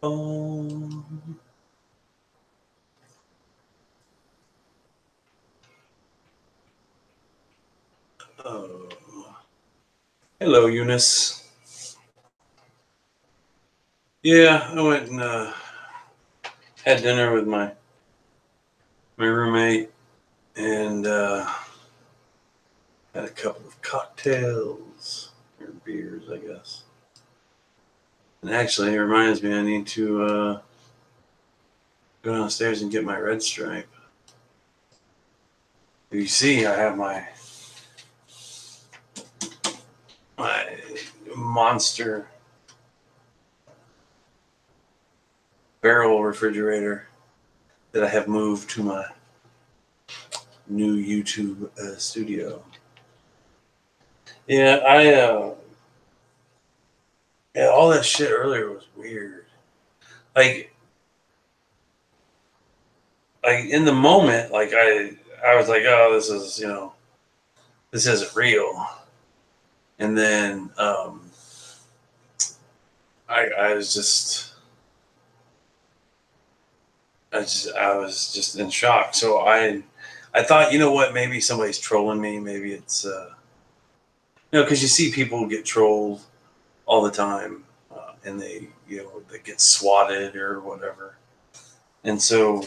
phone. Oh. Hello, Eunice. Yeah, I went and had dinner with my roommate and had a couple of cocktails or beers, I guess. And actually, it reminds me I need to go downstairs and get my red stripe. You see, I have my monster barrel refrigerator that I have moved to my new YouTube studio. Yeah, yeah, all that shit earlier was weird. Like in the moment, like I was like, oh, this is, this isn't real. And then I was just I was just in shock. So I thought, you know what, maybe somebody's trolling me. Maybe it's because you see people get trolled all the time, and they get swatted or whatever. And so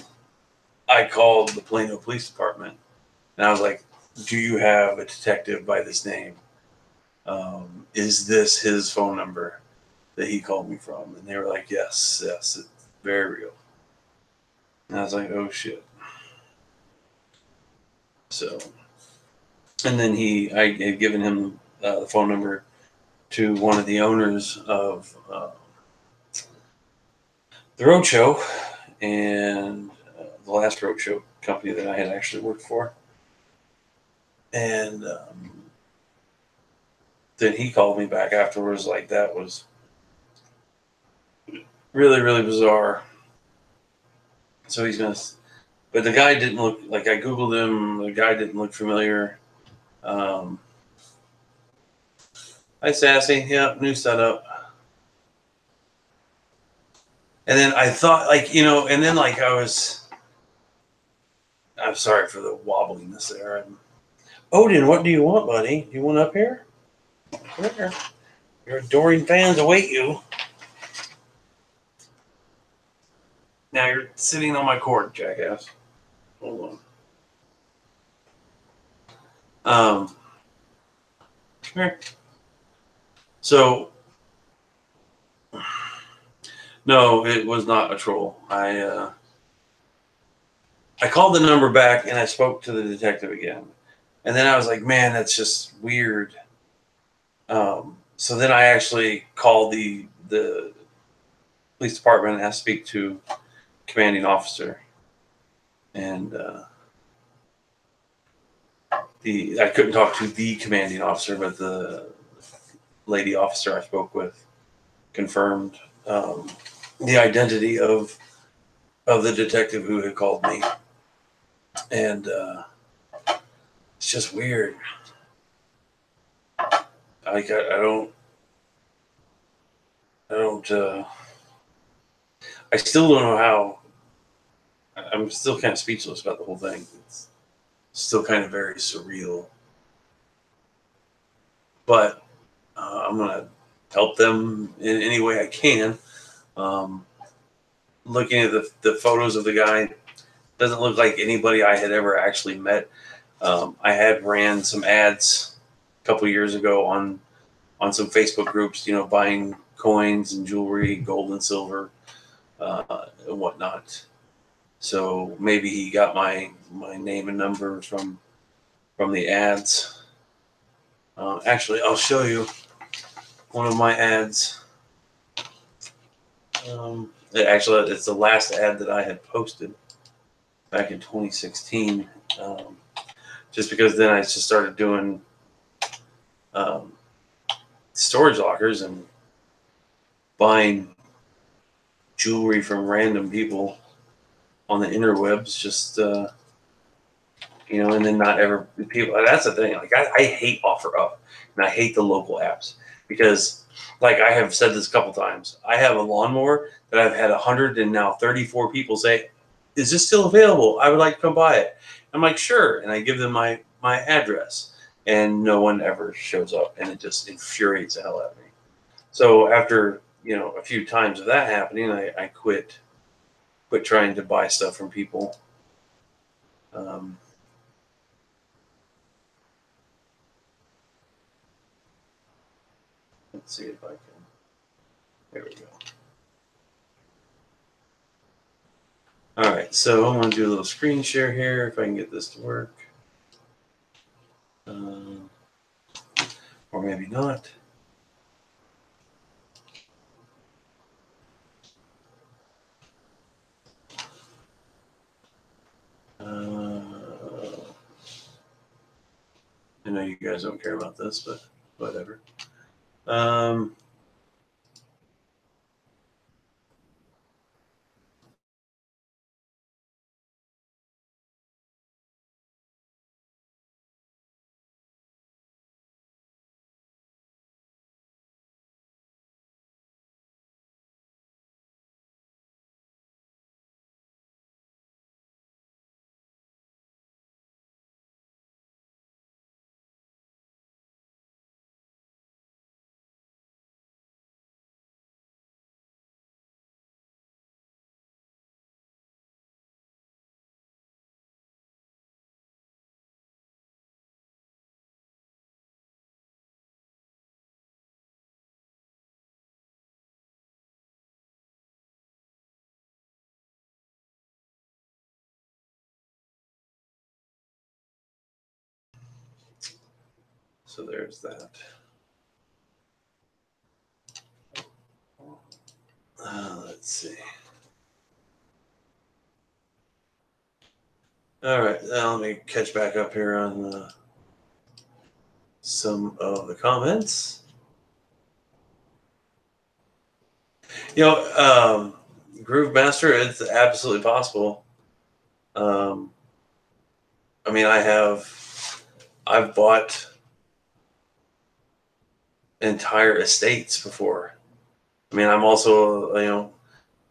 I called the Plano Police Department, and I was like, "Do you have a detective by this name? Is this his phone number that he called me from?" And they were like, "Yes, it's very real." And I was like, "Oh shit!" So, and then I had given him the phone number to one of the owners of the roadshow and the last roadshow company that I had actually worked for. And then he called me back afterwards, like that was really, really bizarre. So he's gonna, but the guy didn't look like, I Googled him. The guy didn't look familiar. Hi, Sassy. Yep, new setup. And then I thought, like, and then like I'm sorry for the wobbliness there. Odin, what do you want, buddy? Do you want up here? Here. Your adoring fans await you. Now you're sitting on my cord, jackass. Hold on. Here. So, no, it was not a troll. I called the number back and I spoke to the detective again. And then I was like, man, that's just weird. So then I actually called the police department and asked to speak to commanding officer. And I couldn't talk to the commanding officer, but the lady officer I spoke with confirmed the identity of the detective who had called me. And it's just weird. Like I still don't know how. I'm still kind of speechless about the whole thing. It's still kind of very surreal. But I'm gonna help them in any way I can. Looking at the photos of the guy, doesn't look like anybody I had ever actually met. I had ran some ads a couple years ago on some Facebook groups, buying coins and jewelry, gold and silver, and whatnot. So maybe he got my name and number from the ads. Actually, I'll show you one of my ads. Actually, it's the last ad that I had posted back in 2016. Just because then I just started doing storage lockers and buying jewelry from random people on the interwebs, just and then not ever people. That's the thing. Like I hate OfferUp and I hate the local apps because Like I have said this a couple times, I have a lawnmower that I've had 134 people say, "Is this still available? I would like to come buy it." I'm like, "Sure," and I give them my address, and no one ever shows up, and it just infuriates the hell out of me. So after a few times of that happening, I quit trying to buy stuff from people. Um, let's see if I can. There we go. All right, so I'm going to do a little screen share here if I can get this to work. Um, or maybe not. I know you guys don't care about this, but whatever. Um, so there's that. Let's see. All right, now let me catch back up here on some of the comments. Groove Master, it's absolutely possible. I mean, I've bought entire estates before. I mean, I'm also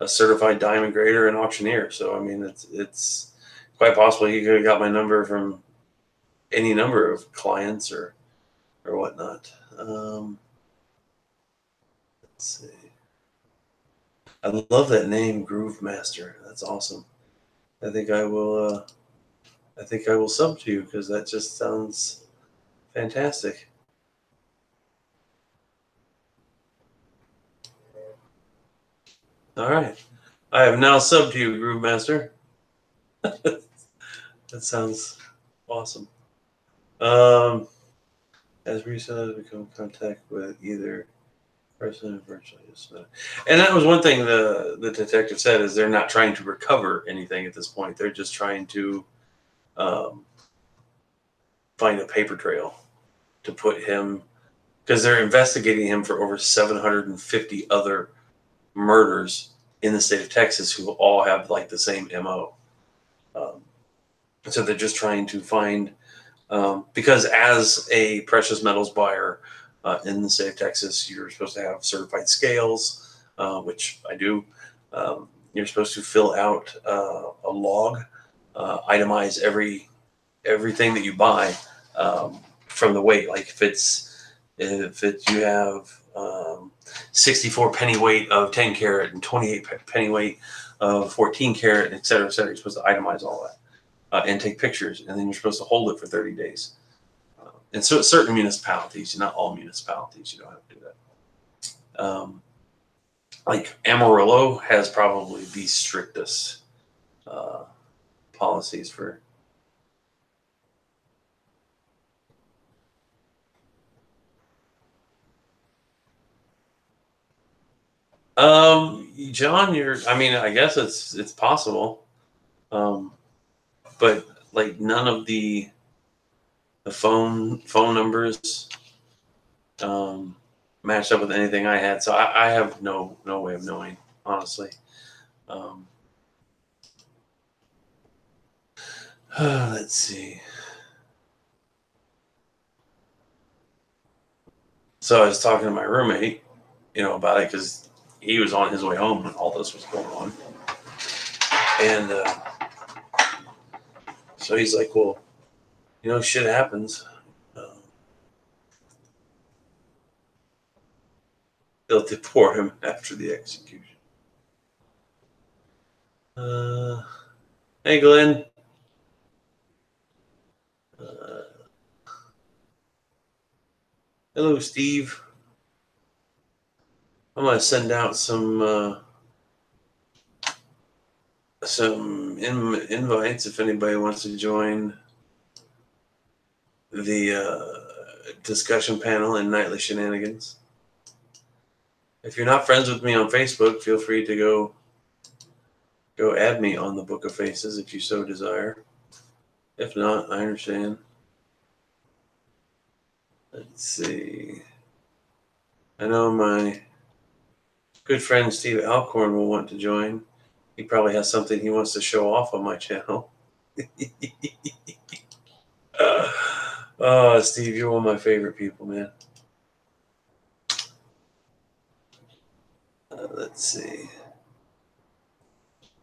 a certified diamond grader and auctioneer, so I mean, it's quite possible he could have got my number from any number of clients or whatnot. Let's see. I love that name, Groove Master. That's awesome. I think I will. I think I will sub to you because that just sounds fantastic. All right, I have now subbed to you, Groove Master. That sounds awesome. Um, as recently as become contact with either person or virtually, and that was one thing the detective said is they're not trying to recover anything at this point. They're just trying to um, find a paper trail to put him because they're investigating him for over 750 other murders in the state of Texas who all have like the same MO. Um, so they're just trying to find, because as a precious metals buyer in the state of Texas, you're supposed to have certified scales, which I do. You're supposed to fill out a log, itemize everything that you buy from the weight. Like if you have 64 penny weight of 10 carat and 28 penny weight of 14 carat, et cetera, et cetera. You're supposed to itemize all that and take pictures, and then you're supposed to hold it for 30 days. And so certain municipalities, not all municipalities, you don't have to do that. Like Amarillo has probably the strictest uh, policies for. John, I mean, I guess it's possible, um, but like none of the phone numbers matched up with anything I had, so I have no way of knowing, honestly. Um, let's see. So I was talking to my roommate, about it because he was on his way home when all this was going on. And so he's like, well, shit happens. They'll deport him after the execution. Hey, Glenn. Hello, Steve. I'm going to send out some invites if anybody wants to join the discussion panel in Nightly Shenanigans. If you're not friends with me on Facebook, feel free to go add me on the Book of Faces if you so desire. If not, I understand. Let's see. I know my good friend Steve Alcorn will want to join. He probably has something he wants to show off on my channel. Oh, Steve, you're one of my favorite people, man. Let's see.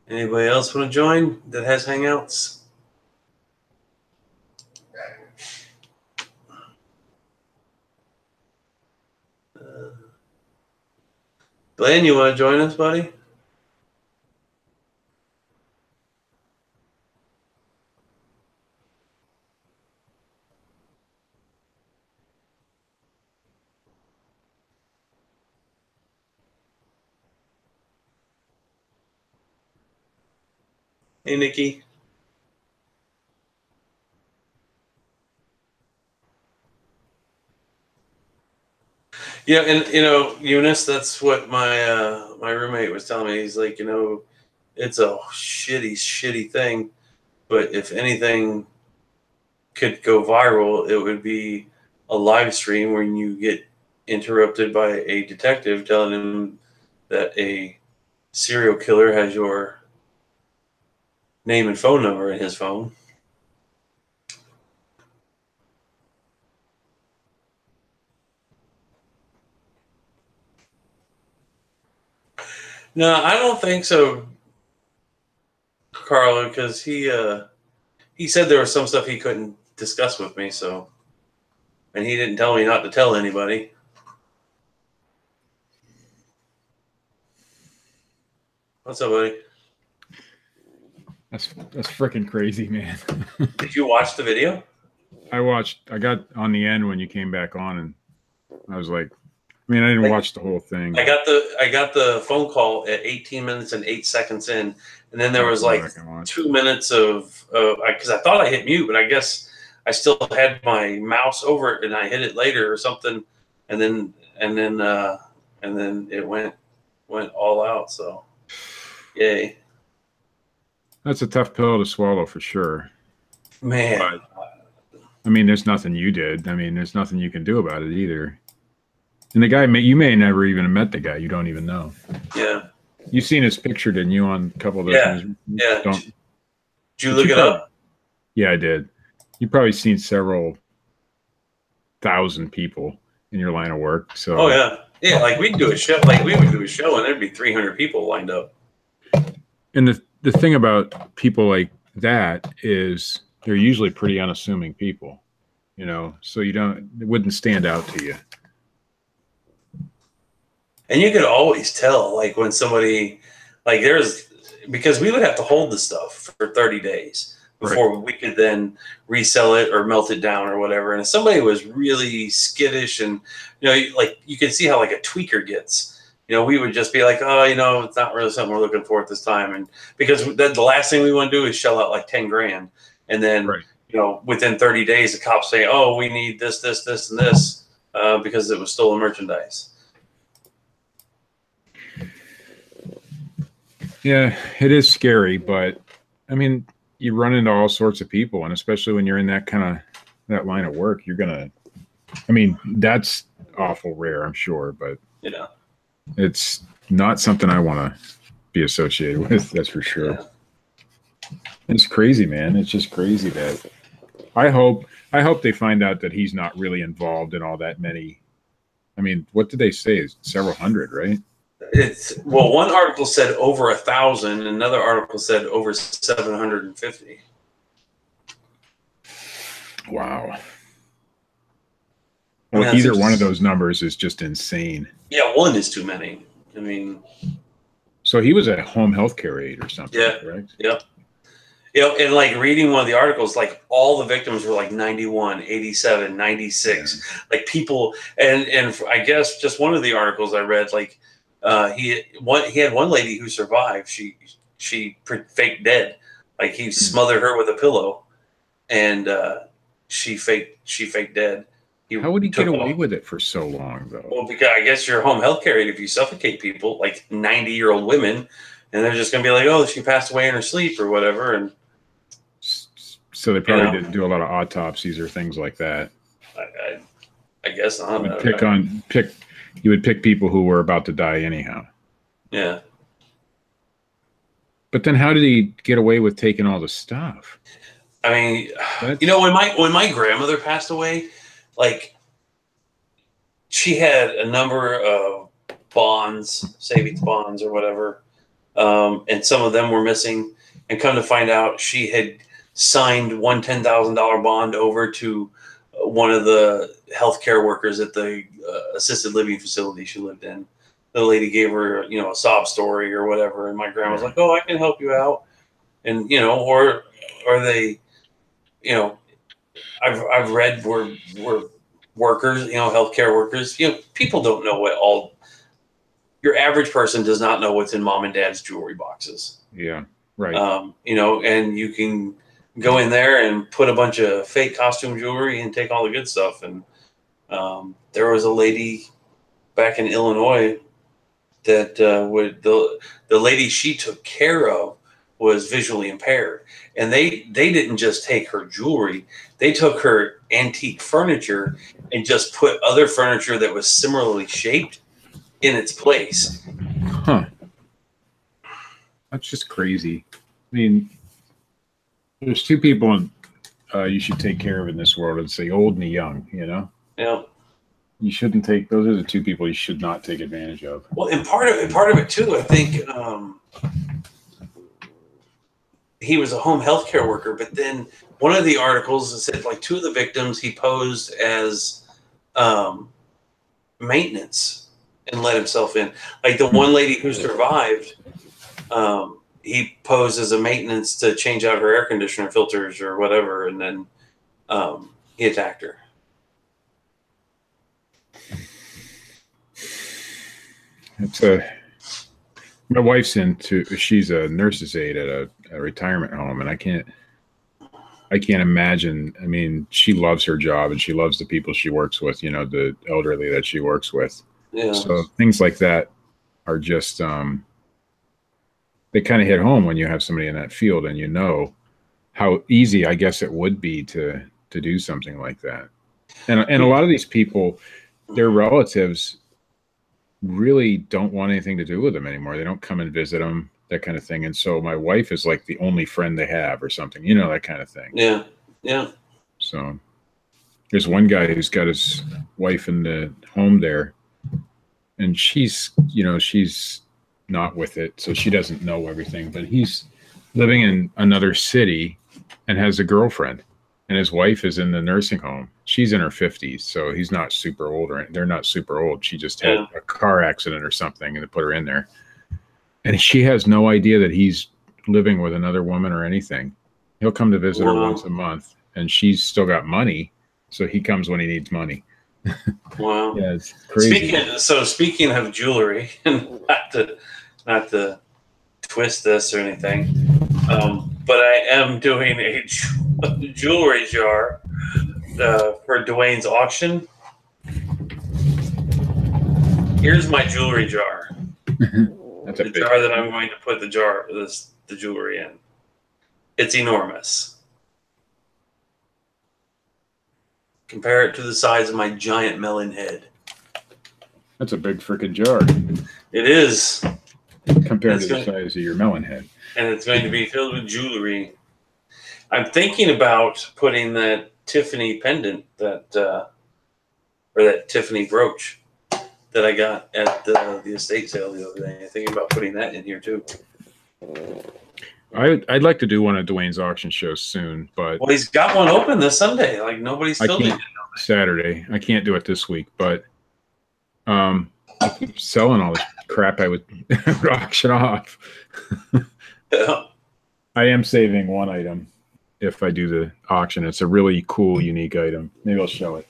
Anybody else want to join that has Hangouts? Glenn, you want to join us, buddy? Hey, Nikki. Yeah, and Eunice, that's what my roommate was telling me. He's like, it's a shitty thing, but if anything could go viral, it would be a live stream when you get interrupted by a detective telling him that a serial killer has your name and phone number in his phone. No, I don't think so, Carlo, because he said there was some stuff he couldn't discuss with me, and he didn't tell me not to tell anybody. What's up, buddy? That's freaking crazy, man. Did you watch the video? I got on the end when you came back on, and I was like, I didn't watch the whole thing. I got the phone call at 18 minutes and 8 seconds in, and then there was like 2 minutes of because I thought I hit mute, but I guess I still had my mouse over it, and I hit it later or something, and then it went all out. So, yay! That's a tough pill to swallow for sure, man. But, there's nothing you did. There's nothing you can do about it either. And the guy, you may never even have met the guy. You don't even know. Yeah. You've seen his picture, didn't you, on a couple of those things? Yeah. Did you look it up? Yeah, I did. You've probably seen several thousand people in your line of work. So. Oh, yeah. Yeah, like we'd do a show. Like we would do a show, and there'd be 300 people lined up. And the thing about people like that is they're usually pretty unassuming people, so it wouldn't stand out to you. And you could always tell, like when somebody, because we would have to hold the stuff for 30 days before we could then resell it or melt it down or whatever. And if somebody was really skittish and, you can see how like a tweaker gets, we would just be like, oh, it's not really something we're looking for at this time. And because the last thing we want to do is shell out like 10 grand. And then, within 30 days, the cops say, oh, we need this, this, this, and this because it was stolen merchandise. Yeah, it is scary, but you run into all sorts of people, and especially when you're in that line of work, you're gonna. That's awful rare, I'm sure, but it's not something I want to be associated with. That's for sure. Yeah. It's crazy, man. It's just crazy that I hope they find out that he's not really involved in all that many I mean, what did they say? It's several hundred, right? Well, one article said over 1,000. Another article said over 750. Wow. I mean, Well, either one of those numbers is just insane. Yeah, one is too many. I mean, so he was a home health care aide or something, yeah, correct? Yep. And like reading one of the articles, like all the victims were like 91, 87, 96. Yeah. Like people, and I guess just one of the articles I read, like he had one lady who survived. She faked dead. Like he smothered her with a pillow, and she faked dead. How would he get away with it for so long, though? Well, because I guess you're a home health care aide if you suffocate people, like 90-year-old women, and they're just going to be like, oh, she passed away in her sleep or whatever. And so they probably didn't do a lot of autopsies or things like that. I guess not. You would pick people who were about to die anyhow. Yeah. But then how did he get away with taking all the stuff? I mean, when my grandmother passed away, like she had a number of bonds, savings bonds or whatever, and some of them were missing. And come to find out, she had signed one $10,000 bond over to one of the healthcare workers at the assisted living facility she lived in. The lady gave her, a sob story or whatever, and my grandma was like, "Oh, I can help you out," and or they, I've read where workers, healthcare workers, people don't know what all. Your average person does not know what's in mom and dad's jewelry boxes. Yeah, right. And you can go in there and put a bunch of fake costume jewelry and take all the good stuff. And there was a lady back in Illinois that the lady she took care of was visually impaired, and they didn't just take her jewelry, they took her antique furniture and just put other furniture that was similarly shaped in its place. Huh. That's just crazy. I mean, there's two people you should take care of in this world. It's the old and the young, Yeah. You shouldn't take, those are the two people you should not take advantage of. Well, and part of it too, I think he was a home health care worker, but then one of the articles said like two of the victims he posed as maintenance and let himself in. Like the one lady who survived, he posed as a maintenance to change out her air conditioner filters or whatever, and then he attacked her. My wife's she's a nurse's aide at a retirement home, and I can't imagine. I mean, she loves her job and she loves the people she works with, the elderly that she works with. Yeah. So things like that are just, they kind of hit home when you have somebody in that field and how easy I guess it would be to do something like that. And a lot of these people, their relatives really don't want anything to do with them anymore. They don't come and visit them, that kind of thing. And so my wife is like the only friend they have or something, that kind of thing. Yeah. Yeah. So there's one guy who's got his wife in the home there, and she's not with it. So she doesn't know everything, but he's living in another city and has a girlfriend, and his wife is in the nursing home. She's in her 50s, so he's not super old, or they're not super old. She just had a car accident or something, and they put her in there. And she has no idea that he's living with another woman or anything. He'll come to visit her once a month, and she's still got money, so he comes when he needs money. Wow. Yeah, it's crazy. Speaking of jewelry, and not to twist this or anything, but I am doing a jewelry jar for Dwayne's auction. Here's my jewelry jar. That's the jar that I'm going to put the jewelry in. It's enormous. Compare it to the size of my giant melon head. That's a big freaking jar. It is. Compared to the size of your melon head. And it's going to be filled with jewelry. I'm thinking about putting that Tiffany pendant, or that Tiffany brooch. that I got at the estate sale the other day. I'm thinking about putting that in here too. I'd like to do one of Dwayne's auction shows soon, but Well, he's got one open this Sunday. Like nobody's I filming can't Saturday. I can't do it this week, but I keep selling all this crap I would auction off. it. I am saving one item if I do the auction. It's a really cool, unique item. Maybe I'll show it.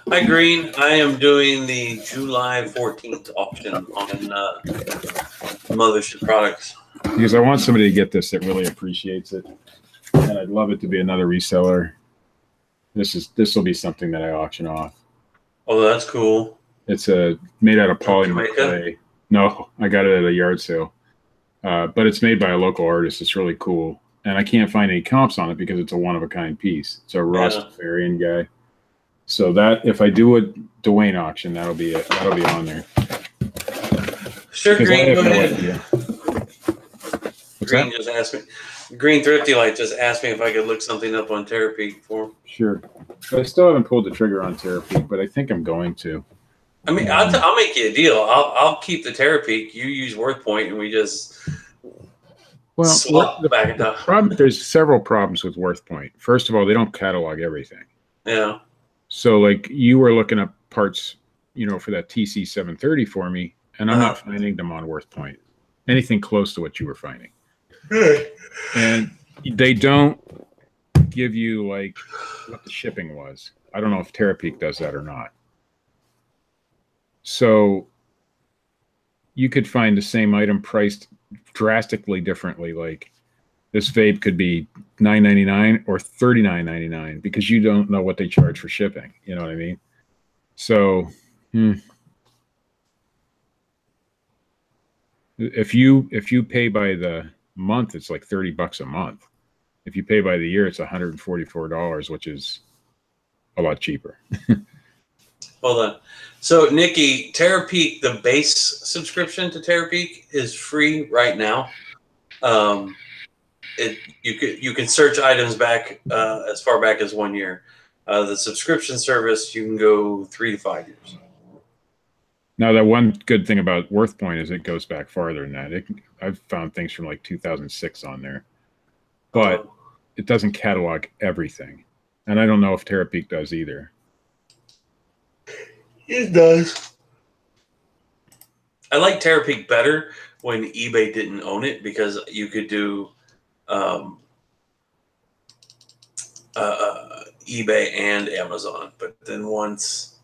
Hi, Green. I am doing the July 14th auction on Mothership products. Because I want somebody to get this that really appreciates it. And I'd love it to be another reseller. This will be something that I auction off. Oh, that's cool. It's made out of polymer clay. No, I got it at a yard sale. But it's made by a local artist. It's really cool. And I can't find any comps on it because it's a one-of-a-kind piece. It's a Rastafarian guy. So that if I do a Dwayne auction, that'll be it. That'll be on there. Sure, Green, go ahead. Green just asked me. Green Thrifty Light just asked me if I could look something up on Terapeak for him. Sure. I still haven't pulled the trigger on Terapeak, but I think I'm going to. I mean, I'll make you a deal. I'll keep the Terapeak. You use WorthPoint, and we just swap back and forth. There's several problems with WorthPoint. First of all, they don't catalog everything. Yeah. So, like, you were looking up parts, for that TC730 for me, and I'm not finding them on WorthPoint. Anything close to what you were finding. Right. And they don't give you, like, what the shipping was. I don't know if Terapeak does that or not. So, you could find the same item priced drastically differently. Like, this vape could be $9.99 or $39.99 because you don't know what they charge for shipping. You know what I mean? So, if you pay by the month, it's like $30 a month. If you pay by the year, it's $144, which is a lot cheaper. Hold on. So, Nikki, Terapeak, the base subscription to Terapeak is free right now. You can search items back as far back as 1 year. The subscription service, you can go 3 to 5 years. Now, that one good thing about WorthPoint is it goes back farther than that. I've found things from like 2006 on there, but it doesn't catalog everything. And I don't know if Terapeak does either. It does. I like Terapeak better when eBay didn't own it because you could do eBay and Amazon, but then once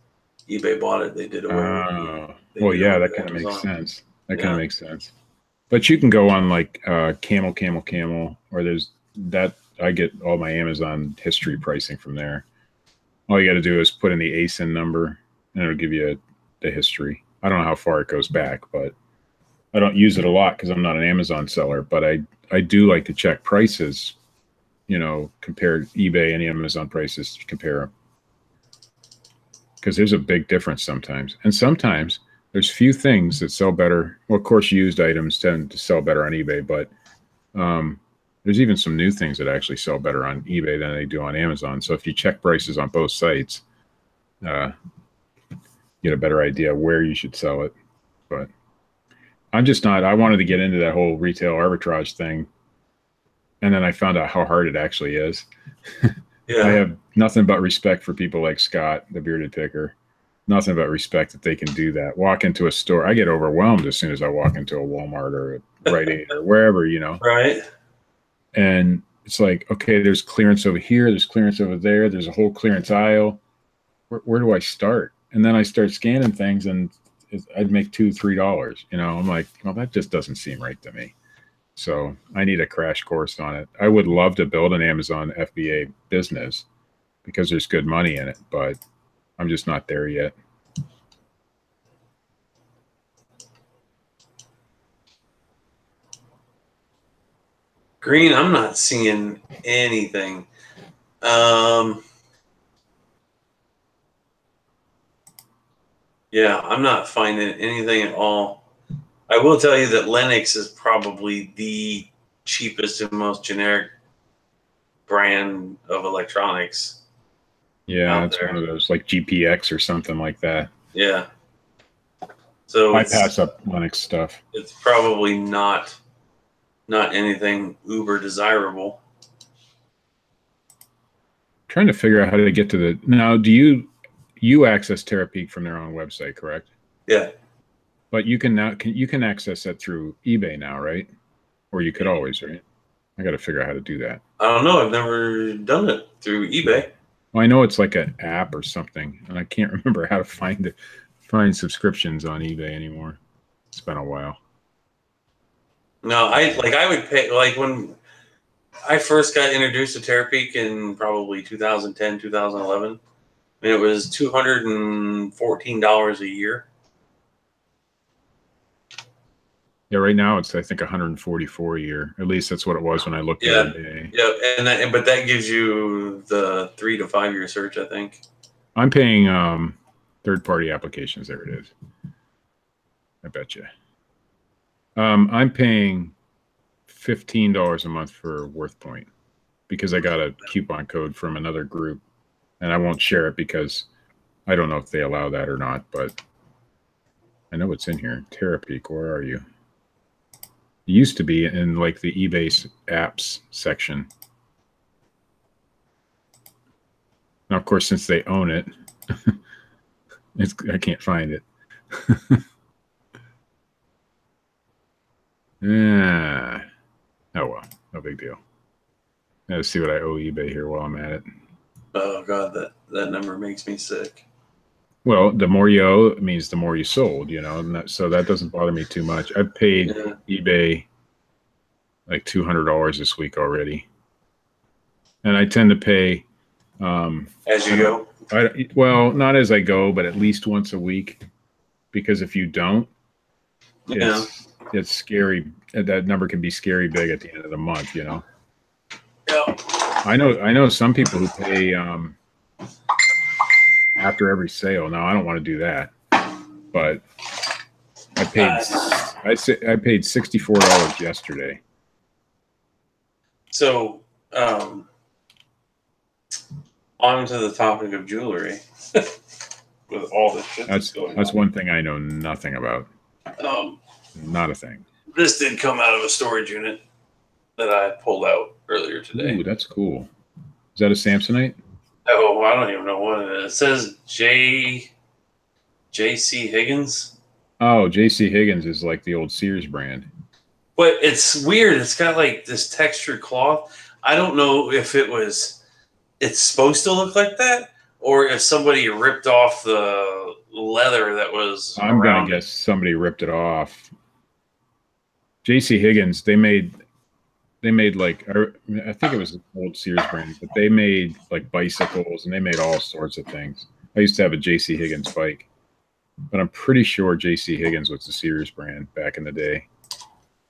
eBay bought it, they did away with it. Well, yeah, that kind of makes sense. That kind of makes sense. But you can go on like Camel, or there's that. I get all my Amazon history pricing from there. All you got to do is put in the ASIN number, and it'll give you the history. I don't know how far it goes back, but I don't use it a lot because I'm not an Amazon seller. But I do like to check prices, compare eBay and Amazon prices to compare them. Because there's a big difference sometimes. And sometimes there's few things that sell better. Well, of course, used items tend to sell better on eBay, but there's even some new things that actually sell better on eBay than they do on Amazon. So if you check prices on both sites, get a better idea where you should sell it. But I'm just not. I wanted to get into that whole retail arbitrage thing. And then I found out how hard it actually is. Yeah. I have nothing but respect for people like Scott, the bearded picker. Nothing but respect that they can do that. Walk into a store. I get overwhelmed as soon as I walk into a Walmart or a Rite Aid or wherever, Right. And it's like, okay, there's clearance over here. There's clearance over there. There's a whole clearance aisle. Where do I start? And then I start scanning things and I'd make $2, $3. I'm like, well, that just doesn't seem right to me. So I need a crash course on it. I would love to build an Amazon FBA business because there's good money in it, but I'm just not there yet. Green, I'm not seeing anything. Yeah, I'm not finding anything at all. I will tell you that Lennox is probably the cheapest and most generic brand of electronics. Yeah, it's one of those like GPX or something like that. Yeah. So I pass up Linux stuff. It's probably not anything uber desirable. Trying to figure out how to get to the now. Do you access Terapeak from their own website, correct? Yeah. But you can access that through eBay now, right? Or you could always, right? I got to figure out how to do that. I don't know. I've never done it through eBay. Well, I know it's like an app or something, and I can't remember how to find subscriptions on eBay anymore. It's been a while. No, I would pay, like when I first got introduced to Terapeak in probably 2010, 2011. I mean, it was $214 a year. Yeah, right now it's I think 144 a year. At least that's what it was when I looked the other day. Yeah, but that gives you the 3 to 5 year search, I think. I'm paying third-party applications. There it is. I bet you. I'm paying $15 a month for WorthPoint because I got a coupon code from another group, and I won't share it because I don't know if they allow that or not, but I know it's in here. Terapeak, where are you? It used to be in like the eBay apps section. Now, of course, since they own it, I can't find it. Yeah. Oh well, no big deal. Let's see what I owe eBay here while I'm at it. Oh God, that number makes me sick. Well, the more you owe, it means the more you sold, and so that doesn't bother me too much. I've paid eBay like $200 this week already, and I tend to pay as you go. Well, not as I go, but at least once a week, because if you don't, it's scary. That number can be scary big at the end of the month, Yeah. I know some people who pay after every sale. Now I don't want to do that, but I paid $64 yesterday. So on to the topic of jewelry. With all this shit that's one thing I know nothing about. Not a thing. This did come out of a storage unit that I pulled out earlier today. Ooh, that's cool. Is that a Samsonite? Oh, I don't even know what it is. It says J.C. Higgins. Oh, J.C. Higgins is like the old Sears brand. But it's weird. It's got like this textured cloth. I don't know if it's supposed to look like that, or if somebody ripped off the leather that was. I'm gonna guess somebody ripped it off. J.C. Higgins, they made like, I think it was an old Sears brand, but they made like bicycles and they made all sorts of things. I used to have a J.C. Higgins bike, but I'm pretty sure J.C. Higgins was the Sears brand back in the day.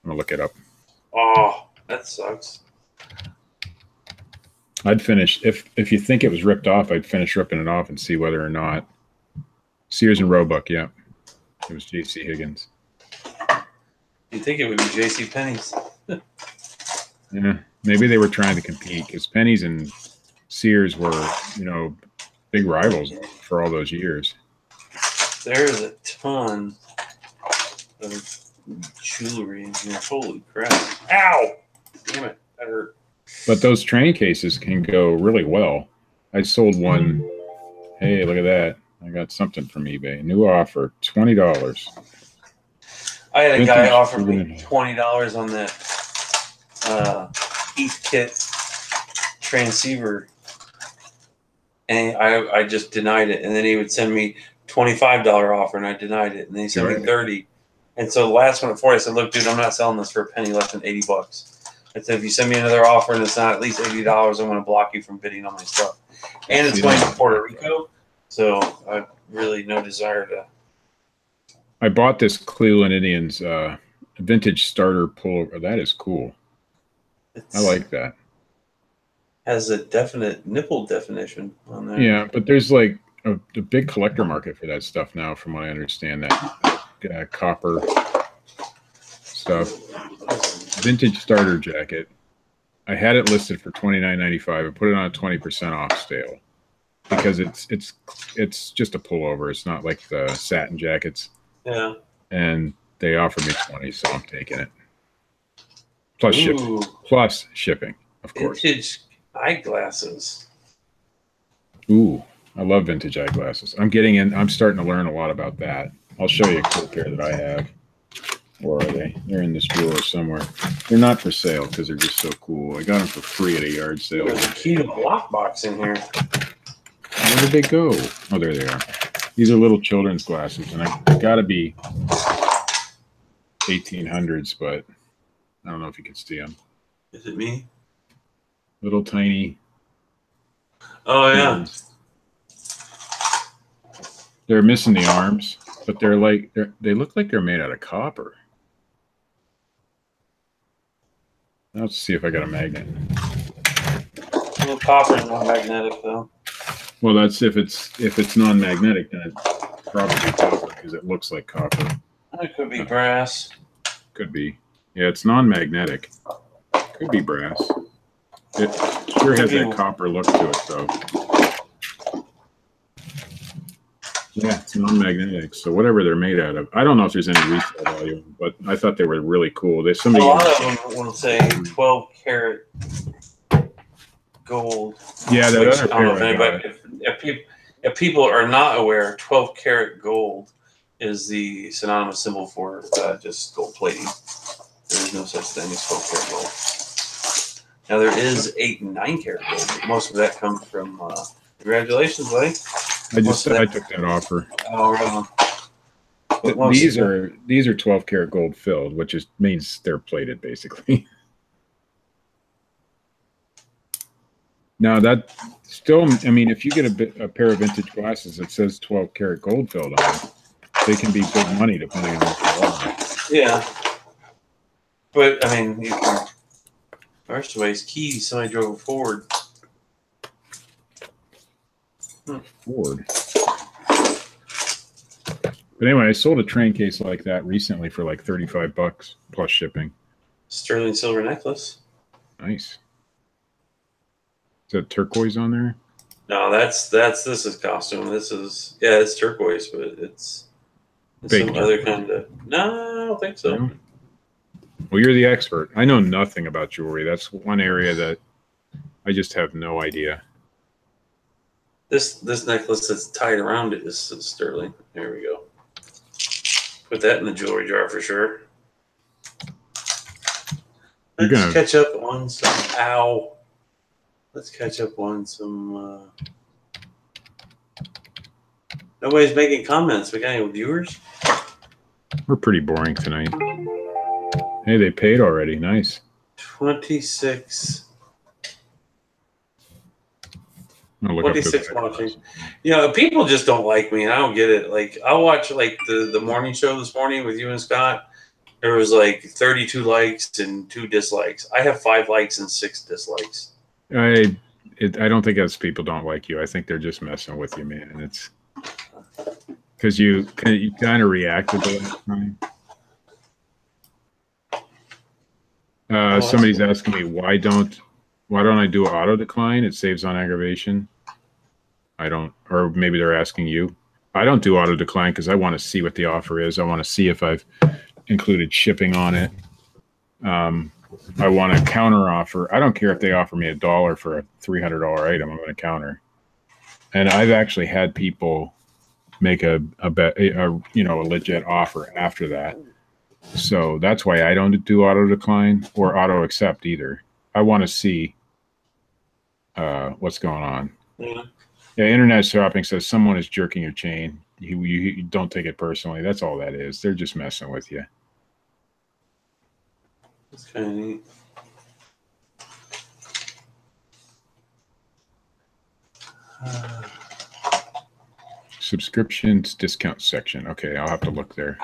I'm gonna look it up. Oh, that sucks. I'd finish if you think it was ripped off. I'd finish ripping it off and see whether or not Sears and Roebuck. Yeah, it was J.C. Higgins. You'd think it would be J.C. Penney's. Yeah, maybe they were trying to compete because Penny's and Sears were, big rivals for all those years. There's a ton of jewelry in here. Holy crap. Ow! Damn it. That hurt. But those train cases can go really well. I sold one. Hey, look at that. I got something from eBay. New offer, $20. I had a guy offer me $20 on that Heathkit transceiver, and I just denied it. And then he would send me $25 offer, and I denied it. And then he sent me $30. And so the last one at 40, I said, "Look, dude, I'm not selling this for a penny less than $80." I said, "If you send me another offer and it's not at least $80, I'm going to block you from bidding on my stuff." And it's going to Puerto Rico, so I have really no desire to. I bought this Cleveland Indians vintage starter pullover. That is cool. I like that. Has a definite nipple definition on there. Yeah, but there's like a big collector market for that stuff now, from what I understand. That copper stuff. Vintage starter jacket. I had it listed for $29.95. I put it on a 20% off sale because it's just a pullover. It's not like the satin jackets. Yeah. and they offered me 20, so I'm taking it. Plus Ooh, shipping, of course. vintage eyeglasses. Ooh, I love vintage eyeglasses. I'm starting to learn a lot about that. I'll show you a cool pair that I have. Where are they? They're in this drawer somewhere. They're not for sale because they're just so cool. I got them for free at a yard sale. There's a key to the lockbox in here. Where did they go? Oh, there they are. These are little children's glasses, and I got to be 1800s, but I don't know if you can see them. Is it me? Little tiny. Oh, yeah. Ones. They're missing the arms, but they look like they're made out of copper. Let's see if I got a magnet. Well, copper's not magnetic, though. Well, that's if it's non-magnetic, then it's probably copper because it looks like copper. It could be brass. Could be. Yeah, it's non-magnetic. Could be brass. It sure has that copper look to it, though. Yeah, it's non-magnetic. So whatever they're made out of, I don't know if there's any resale value, but I thought they were really cool. There's a lot of them will say 12 karat gold. Yeah, that which, other I don't know if anybody, if people are not aware, 12 karat gold is the synonymous symbol for just gold plating. There is no such thing as 12 karat gold. Now there is 8 and 9 karat gold. Most of that comes from. Congratulations, buddy. I took that offer. Oh, right. These are 12 karat gold filled, which means they're plated basically. Now that still, I mean, if you get a pair of vintage glasses that says 12 karat gold filled on it, they can be big money depending on what they are. Yeah, but I mean, first ways keys. Somebody drove a Ford. Ford. But anyway, I sold a train case like that recently for like $35 plus shipping. Sterling silver necklace. Nice. Is that turquoise on there? No, this is costume. This is it's turquoise, but it's some turquoise. Other kind of. No, I don't think so. No? Well, you're the expert. I know nothing about jewelry. That's one area that I just have no idea. This necklace that's tied around it is sterling. There we go. Put that in the jewelry jar for sure. Let's catch up on some. Ow. Let's catch up on some. Nobody's making comments. We got any viewers? We're pretty boring tonight. Hey, they paid already. Nice. 26. 26 watching. People just don't like me, and I don't get it. Like, I watch like the morning show this morning with you and Scott. There was like 32 likes and 2 dislikes. I have 5 likes and 6 dislikes. I don't think it's people don't like you. I think they're just messing with you, man. It's because you kind of reacted to that. Somebody's asking me why don't I do auto decline? It saves on aggravation. Or maybe they're asking you. I don't do auto decline because I want to see what the offer is. I want to see if I've included shipping on it. I want to counter offer. I don't care if they offer me $1 for a $300 item. I'm going to counter. And I've actually had people make a legit offer after that. So that's why I don't do auto decline or auto accept either. I want to see what's going on. Yeah, internet shopping says someone is jerking your chain. You don't take it personally. That's all that is. They're just messing with you. That's kind of neat. Subscriptions discount section. Okay, I'll have to look there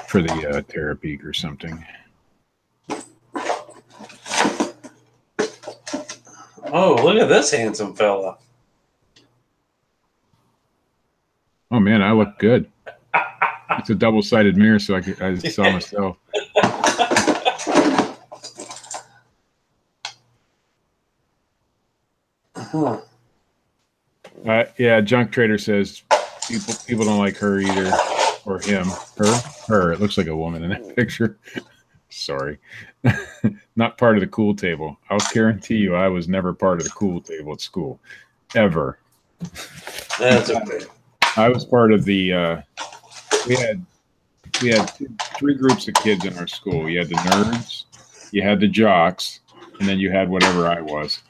for the Terapeak or something. Oh, look at this handsome fella. Oh, man, I look good. It's a double-sided mirror, so I saw myself. Huh. Yeah, Junk Trader says people don't like her either. Or him, her. It looks like a woman in that picture. Sorry. Not part of the cool table. I'll guarantee you I was never part of the cool table at school. Ever. That's okay. I was part of the we had three groups of kids in our school. You had the nerds, you had the jocks, and then you had whatever I was.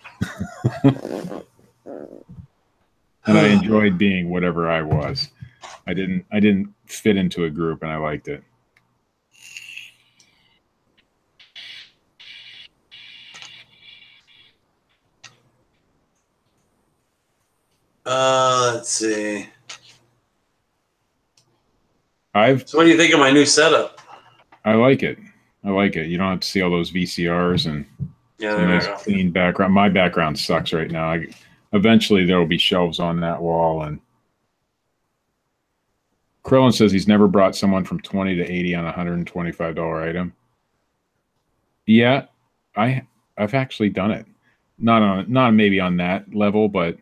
And I enjoyed being whatever I was. I didn't fit into a group, and I liked it. Let's see. So what do you think of my new setup? I like it. I like it. You don't have to see all those VCRs and nice clean background. My background sucks right now. Eventually there will be shelves on that wall. And Krillin says he's never brought someone from 20 to 80 on a $125 item. Yeah, I've actually done it. Not maybe on that level, but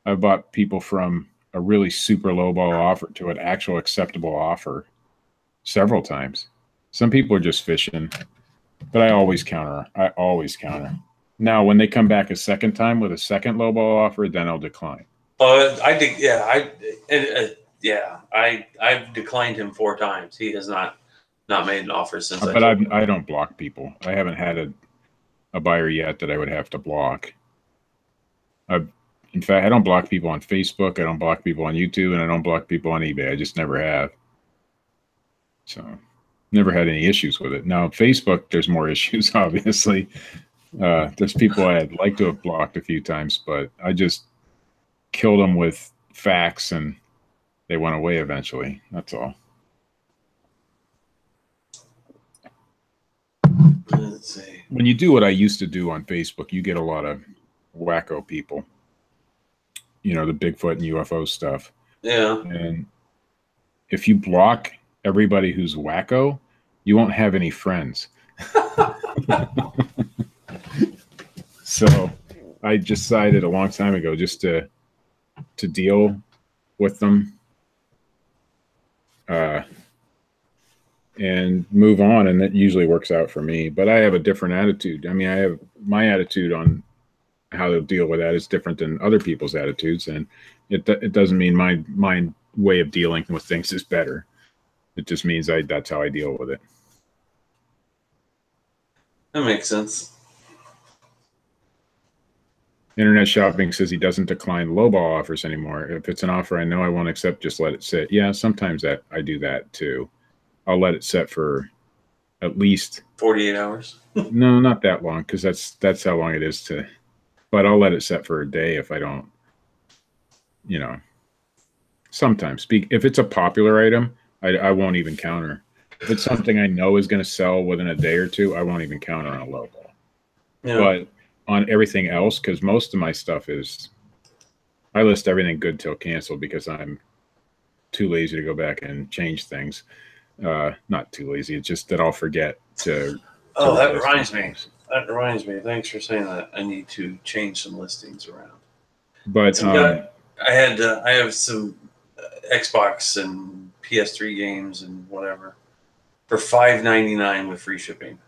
I've bought people from a really super lowball offer to an actual acceptable offer several times. Some people are just fishing, but I always counter. Now, when they come back a second time with a second lowball offer, then I'll decline. I think, I've declined him 4 times. He has not made an offer since. But I don't block people. I haven't had a buyer yet that I would have to block. In fact, I don't block people on Facebook. I don't block people on YouTube, and I don't block people on eBay. I just never have. So, never had any issues with it. Now, Facebook, there's more issues, obviously. There's people I'd like to have blocked a few times, but I just killed them with facts, and they went away eventually. That's all. Let's see. When you do what I used to do on Facebook, you get a lot of wacko people. You know, the Bigfoot and UFO stuff. Yeah. And if you block everybody who's wacko, you won't have any friends. So I decided a long time ago just to deal with them and move on, and that usually works out for me. But I have a different attitude. I mean, I have my attitude on how to deal with that is different than other people's attitudes, and it doesn't mean my way of dealing with things is better. It just means that's how I deal with it. That makes sense. Internet Shopping says he doesn't decline lowball offers anymore. If it's an offer I know I won't accept, just let it sit. Yeah, sometimes I do that too. I'll let it sit for at least 48 hours. No, not that long, because that's how long it is to. But I'll let it set for a day if I don't, sometimes. If it's a popular item, I won't even counter. If it's something I know is going to sell within a day or two, I won't even counter on a low ball. Yeah. But on everything else, because most of my stuff I list everything good till canceled because I'm too lazy to go back and change things. Not too lazy. It's just that I'll forget to. Oh, that reminds me. That reminds me. Thanks for saying that. I need to change some listings around. But I have some Xbox and PS3 games and whatever for $5.99 with free shipping,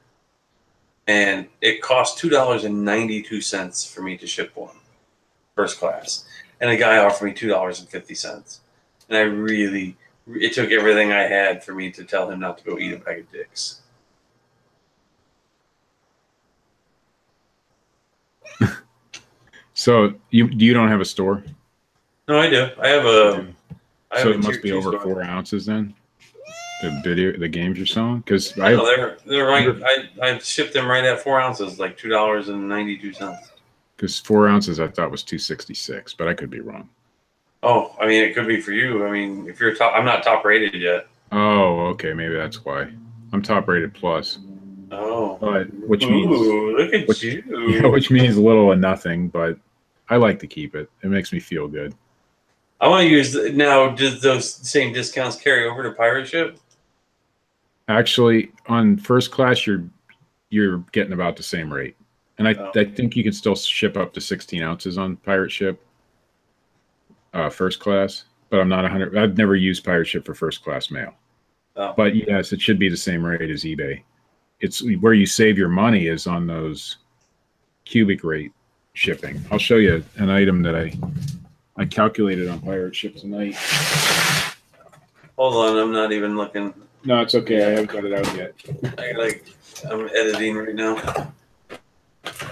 and it cost $2.92 for me to ship one, first class, and a guy offered me $2.50, and it took everything I had for me to tell him not to go eat a bag of dicks. So you don't have a store? No, I do. I have a. So it must be over store. 4 ounces then. The games you're selling, because they're right. I shipped them right at 4 ounces, like $2.92. Because 4 ounces I thought was $2.66, but I could be wrong. Oh, I mean, it could be for you. I mean, if you're I'm not top rated yet. Oh, okay, maybe that's why. I'm top rated plus. Oh, but which means look at you. Yeah, which means little or nothing, but I like to keep it. It makes me feel good. I want to use now. Do those same discounts carry over to pirate ship? Actually, on first class, you're getting about the same rate, and I think you can still ship up to 16 ounces on pirate ship. First class, but I'm not 100. I've never used pirate ship for first class mail. Oh. But yes, it should be the same rate as eBay. It's where you save your money is on those cubic rate shipping. I'll show you an item that I calculated on Pirate Ship tonight. Hold on, I'm not even looking. No, it's okay. I haven't got it out yet. I'm editing right now.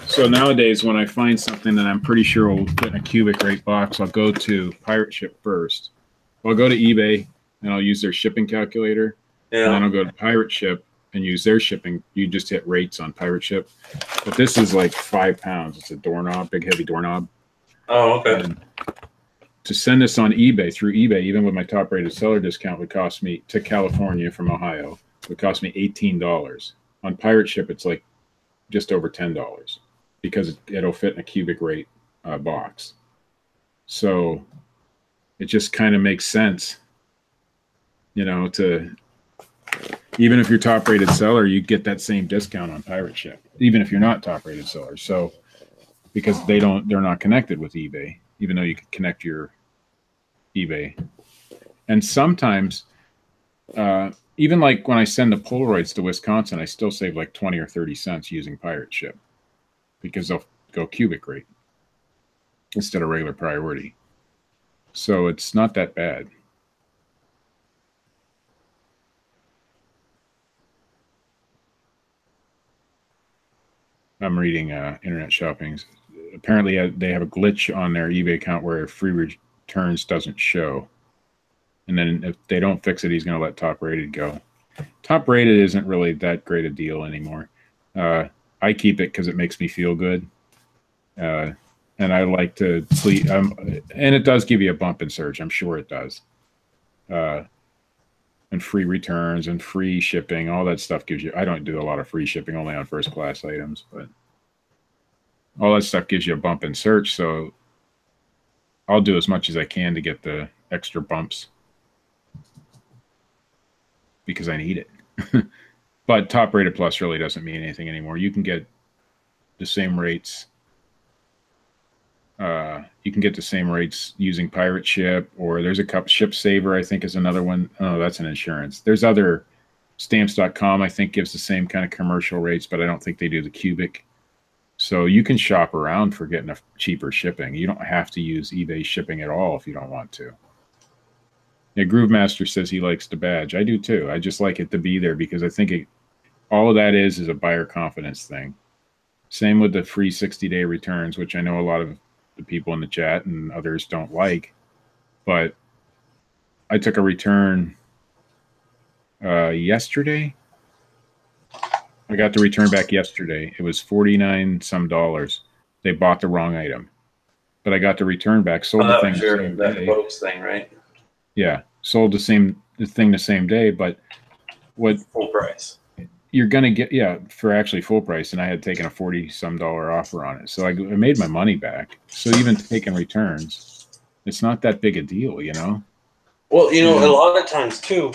So nowadays, when I find something that I'm pretty sure will fit in a cubic rate box, I'll go to Pirate Ship first. I'll go to eBay and I'll use their shipping calculator. Yeah. And then I'll go to Pirate Ship and use their shipping. You just hit rates on Pirate Ship. But this is like 5 pounds. It's a doorknob, big heavy doorknob. Oh, okay. And to send this on eBay, through eBay, even with my top rated seller discount, would cost me, to California from Ohio, would cost me $18. On Pirate Ship, it's like just over $10 because it'll fit in a cubic rate box. So it just kind of makes sense, you know, to, even if you're top rated seller, you get that same discount on Pirate Ship, even if you're not top rated seller. So because they're not connected with eBay, even though you can connect your eBay. And sometimes, even like when I send the Polaroids to Wisconsin, I still save like 20 or 30 cents using Pirate Ship because they'll go cubic rate instead of regular priority. So it's not that bad. I'm reading Internet Shoppings. Apparently, they have a glitch on their eBay account where free returns doesn't show. And then if they don't fix it, he's going to let top rated go. Top rated isn't really that great a deal anymore. I keep it because it makes me feel good. And I like to sleep. And it does give you a bump in search. I'm sure it does. And free returns and free shipping, all that stuff gives you, I don't do a lot of free shipping, only on first class items, but all that stuff gives you a bump in search. So I'll do as much as I can to get the extra bumps because I need it. But top rated plus really doesn't mean anything anymore. You can get the same rates. You can get the same rates using Pirate Ship, or there's a cup Ship Saver, I think is another one. Oh, that's an insurance. There's other, stamps.com, I think gives the same kind of commercial rates, but I don't think they do the cubic. So you can shop around for getting a cheaper shipping. You don't have to use eBay shipping at all if you don't want to. Yeah, Groove Master says he likes the badge. I do too. I just like it to be there because I think all of that is a buyer confidence thing. Same with the free 60-day returns, which I know a lot of the people in the chat and others don't like. But I took a return yesterday. I got the return back yesterday. It was $49 some. They bought the wrong item, but I got the return back. Sold the thing the same day. Folks thing, right? Yeah, sold the thing the same day. But what full price? You're gonna get, yeah, for actually full price, and I had taken a $40 some offer on it, so I made my money back. So even taking returns, it's not that big a deal, you know. Well, you know, a lot of times too.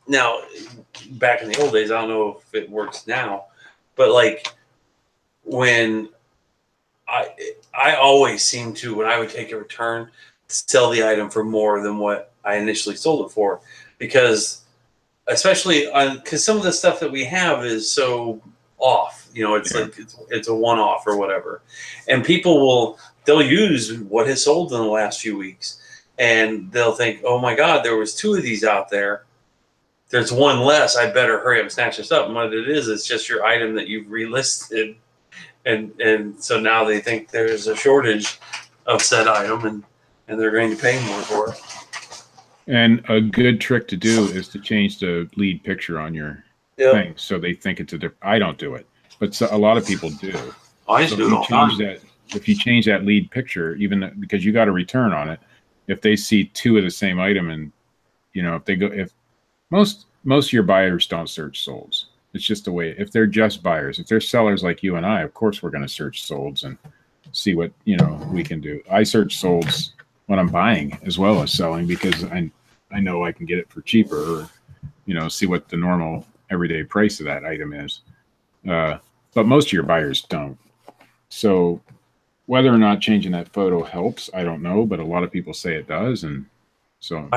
Now, back in the old days, I don't know if it works now, but like when I always seem to, when I would take a return, sell the item for more than what I initially sold it for, because especially because some of the stuff that we have is so off, you know, it's like it's a one-off or whatever, and they'll use what has sold in the last few weeks, and they'll think, oh my God, there was 2 of these out there. There's one less. I better hurry up and snatch this up. And what it is, it's just your item that you've relisted. And so now they think there's a shortage of said item and they're going to pay more for it. And a good trick to do is to change the lead picture on your thing. So they think it's a different, I don't do it, but a lot of people do. I used to do it all the time. If you change that lead picture, even because you got a return on it, if they see 2 of the same item and, you know, if most of your buyers don't search solds. It's just the way, if they're just buyers, if they're sellers like you and I, of course, we're going to search solds and see what, you know, we can do. I search solds when I'm buying as well as selling because I know I can get it for cheaper or, you know, see what the normal everyday price of that item is. But most of your buyers don't. So whether or not changing that photo helps, I don't know, but a lot of people say it does. And so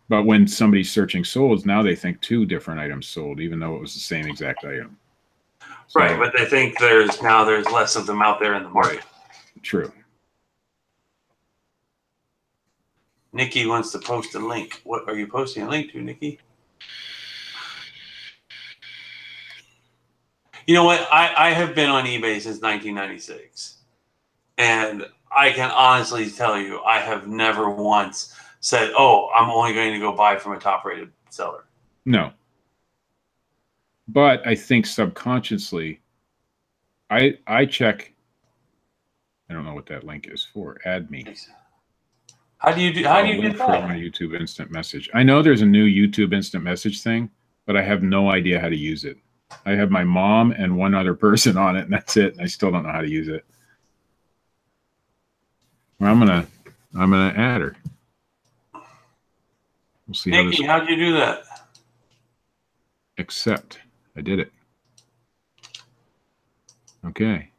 But when somebody's searching sold, now they think 2 different items sold, even though it was the same exact item. So, right, but they think there's less of them out there in the market. Right. True. Nikki wants to post a link. What are you posting a link to, Nikki? You know what? I have been on eBay since 1996. And I can honestly tell you, I have never once said, oh, I'm only going to go buy from a top-rated seller. No. But I think subconsciously, I check. I don't know what that link is for. Add me. How do you get that? For my YouTube instant message. I know there's a new YouTube instant message thing, but I have no idea how to use it. I have my mom and one other person on it, and that's it. And I still don't know how to use it. Well, I'm gonna add her. We'll see how this. How'd you do that? Accept. I did it. Okay.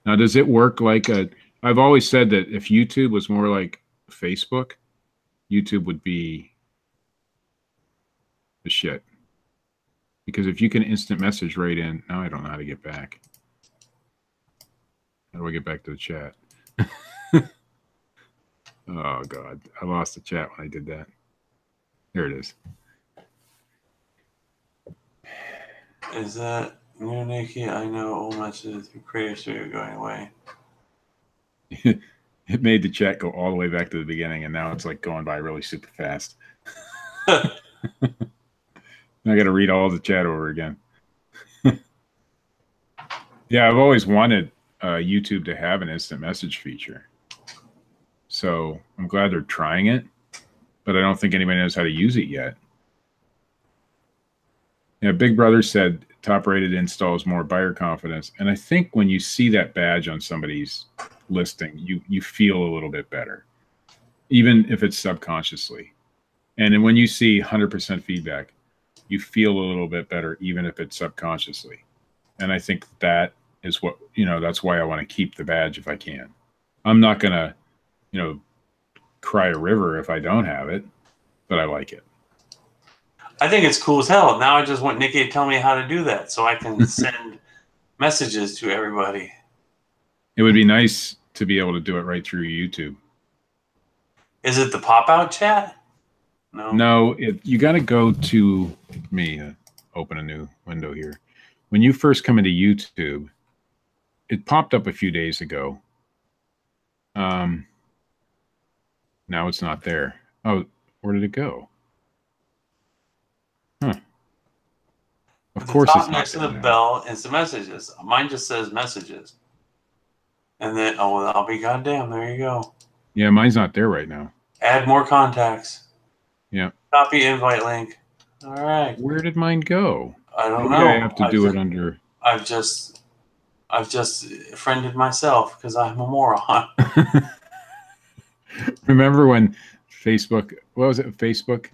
Now, does it work like a? I've always said that if YouTube was more like Facebook, YouTube would be the shit. Because if you can instant message right in, now I don't know how to get back. How do I get back to the chat? Oh, God. I lost the chat when I did that. There it is. Is that new, Nikki? I know old messages through Creator Studio going away. It made the chat go all the way back to the beginning, and now it's like going by really super fast. I got to read all the chat over again. Yeah, I've always wanted YouTube to have an instant message feature. So I'm glad they're trying it, but I don't think anybody knows how to use it yet. Yeah, Big Brother said top-rated installs more buyer confidence. And I think when you see that badge on somebody's listing, you feel a little bit better, even if it's subconsciously. And then when you see 100% feedback, you feel a little bit better, even if it's subconsciously. And I think that is what, that's why I want to keep the badge if I can. I'm not going to, cry a river if I don't have it, but I like it. I think it's cool as hell. Now I just want Nikki to tell me how to do that so I can send messages to everybody. It would be nice to be able to do it right through YouTube. Is it the pop-out chat? No. No, you got to go to me. Open a new window here. When you first come into YouTube, it popped up a few days ago. Now it's not there. Oh, where did it go? Huh. Of course it's not next to the bell, it's the messages. Mine just says messages. And then, I'll be goddamn. There you go. Yeah, mine's not there right now. Add more contacts. Yeah. Copy invite link. All right. Where did mine go? I don't know. I have to do it under. I've just friended myself because I'm a moron. Remember when Facebook? What was it? Facebook?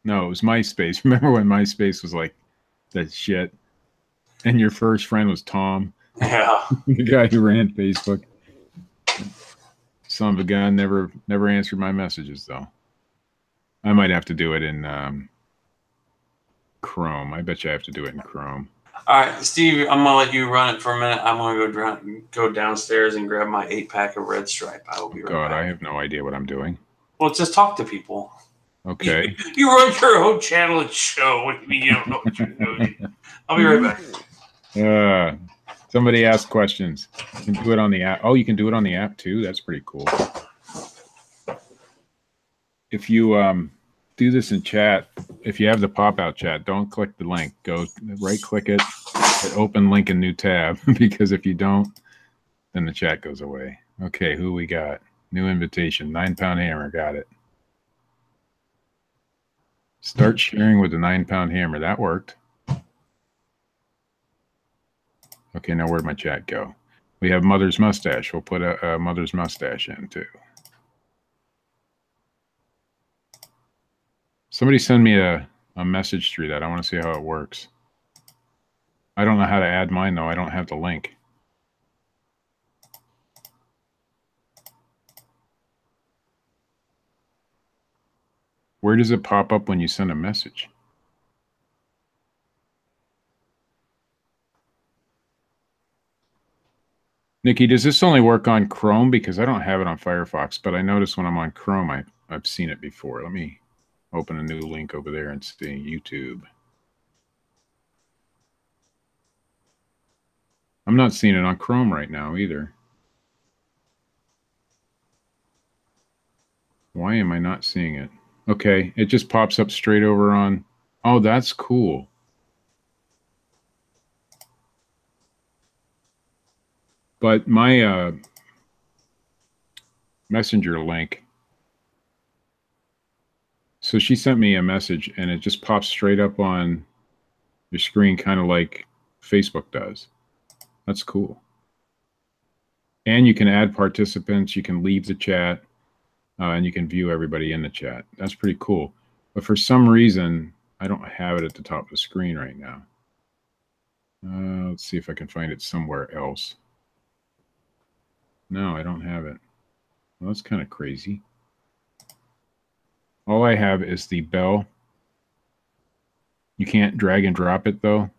No, it was MySpace. Remember when MySpace was like that shit? And your first friend was Tom. Yeah. The guy who ran Facebook. Son of a gun, never answered my messages though. I might have to do it in Chrome. I bet you I have to do it in Chrome. All right, Steve, I'm gonna let you run it for a minute. I'm gonna go downstairs and grab my 8-pack of Red Stripe. I will be right back. I have no idea what I'm doing. Well, just talk to people. Okay. You run your own channel and show. What do you mean you don't know what you're doing? I'll be right back. Somebody asked questions. You can do it on the app. Oh, you can do it on the app too? That's pretty cool. If you do this in chat, if you have the pop-out chat, don't click the link. Go right-click it, hit open link in new tab, because if you don't, then the chat goes away. Okay, who we got? New invitation, 9-pound hammer, got it. Start sharing with the 9-pound hammer. That worked. Okay, now where'd my chat go? We have Mother's Mustache. We'll put a Mother's Mustache in too. Somebody send me a message through that. I want to see how it works. I don't know how to add mine, though. I don't have the link. Where does it pop up when you send a message? Nikki, does this only work on Chrome? Because I don't have it on Firefox, but I notice when I'm on Chrome, I've seen it before. Let me open a new link over there and see YouTube. I'm not seeing it on Chrome right now either. Why am I not seeing it? Okay, it just pops up straight over on. Oh, that's cool. But my messenger link. So she sent me a message and it just pops straight up on your screen, kind of like Facebook does. That's cool. And you can add participants, you can leave the chat, and you can view everybody in the chat. That's pretty cool. But for some reason, I don't have it at the top of the screen right now. Let's see if I can find it somewhere else. No, I don't have it. Well, that's kind of crazy. All I have is the bell. You can't drag and drop it, though.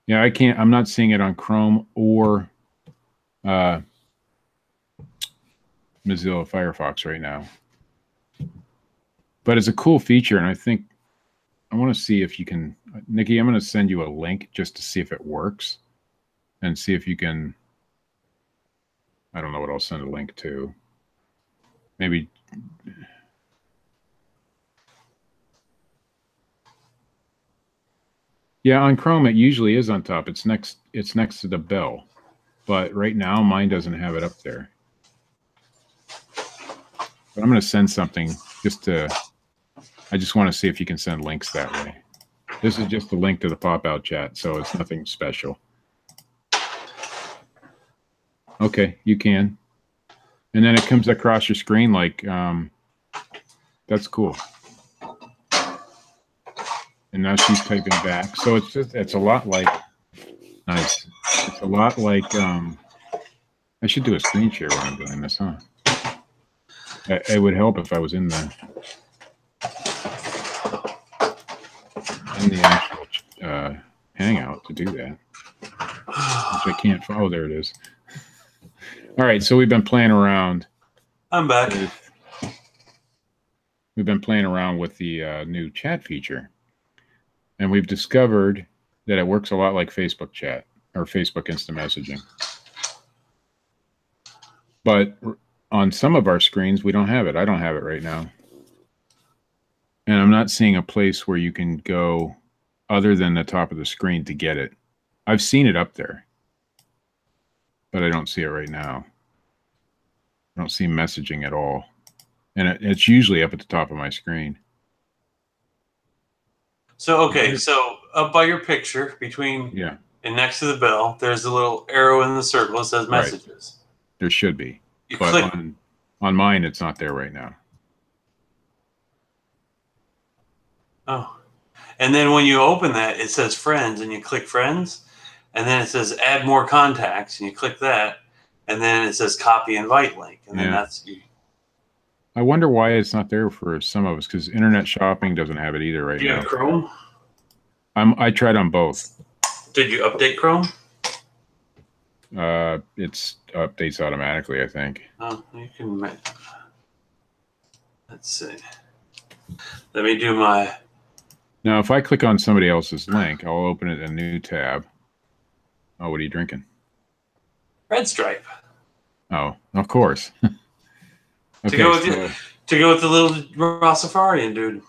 Yeah, I can't. I'm not seeing it on Chrome or Mozilla Firefox right now. But it's a cool feature, and I think I want to see if you can. Nikki, I'm going to send you a link just to see if it works and see if you can. I don't know what I'll send a link to. Maybe. Yeah, on Chrome it usually is on top. It's next to the bell. But right now mine doesn't have it up there. But I'm going to send something I just want to see if you can send links that way. This is just a link to the pop-out chat, so it's nothing special. Okay, you can. And then it comes across your screen like, that's cool. And now she's typing back. So it's a lot like, nice. It's a lot like, I should do a screen share when I'm doing this, huh? It would help if I was in the actual Hangout to do that, which I can't follow. There it is. All right, so we've been playing around. I'm back. We've been playing around with the new chat feature, and we've discovered that it works a lot like Facebook chat or Facebook instant messaging. But on some of our screens, we don't have it. I don't have it right now. And I'm not seeing a place where you can go other than the top of the screen to get it. I've seen it up there, but I don't see it right now. I don't see messaging at all. And it's usually up at the top of my screen. So, okay, so up by your picture, between and next to the bell, there's a little arrow in the circle that says messages. Right. There should be. You but click. On mine, it's not there right now. Oh. And then when you open that, it says friends, and you click friends, and then it says add more contacts, and you click that, and then it says copy invite link, and then that's you. I wonder why it's not there for some of us, because Internet Shopping doesn't have it either right now. Do you have Chrome? I tried on both. Did you update Chrome? It updates automatically, I think. Oh, you can. Let's see. Let me do my. Now, if I click on somebody else's link, I'll open it in a new tab. Oh, what are you drinking? Red Stripe. Oh, of course. Okay, to go with the little Rastafarian dude.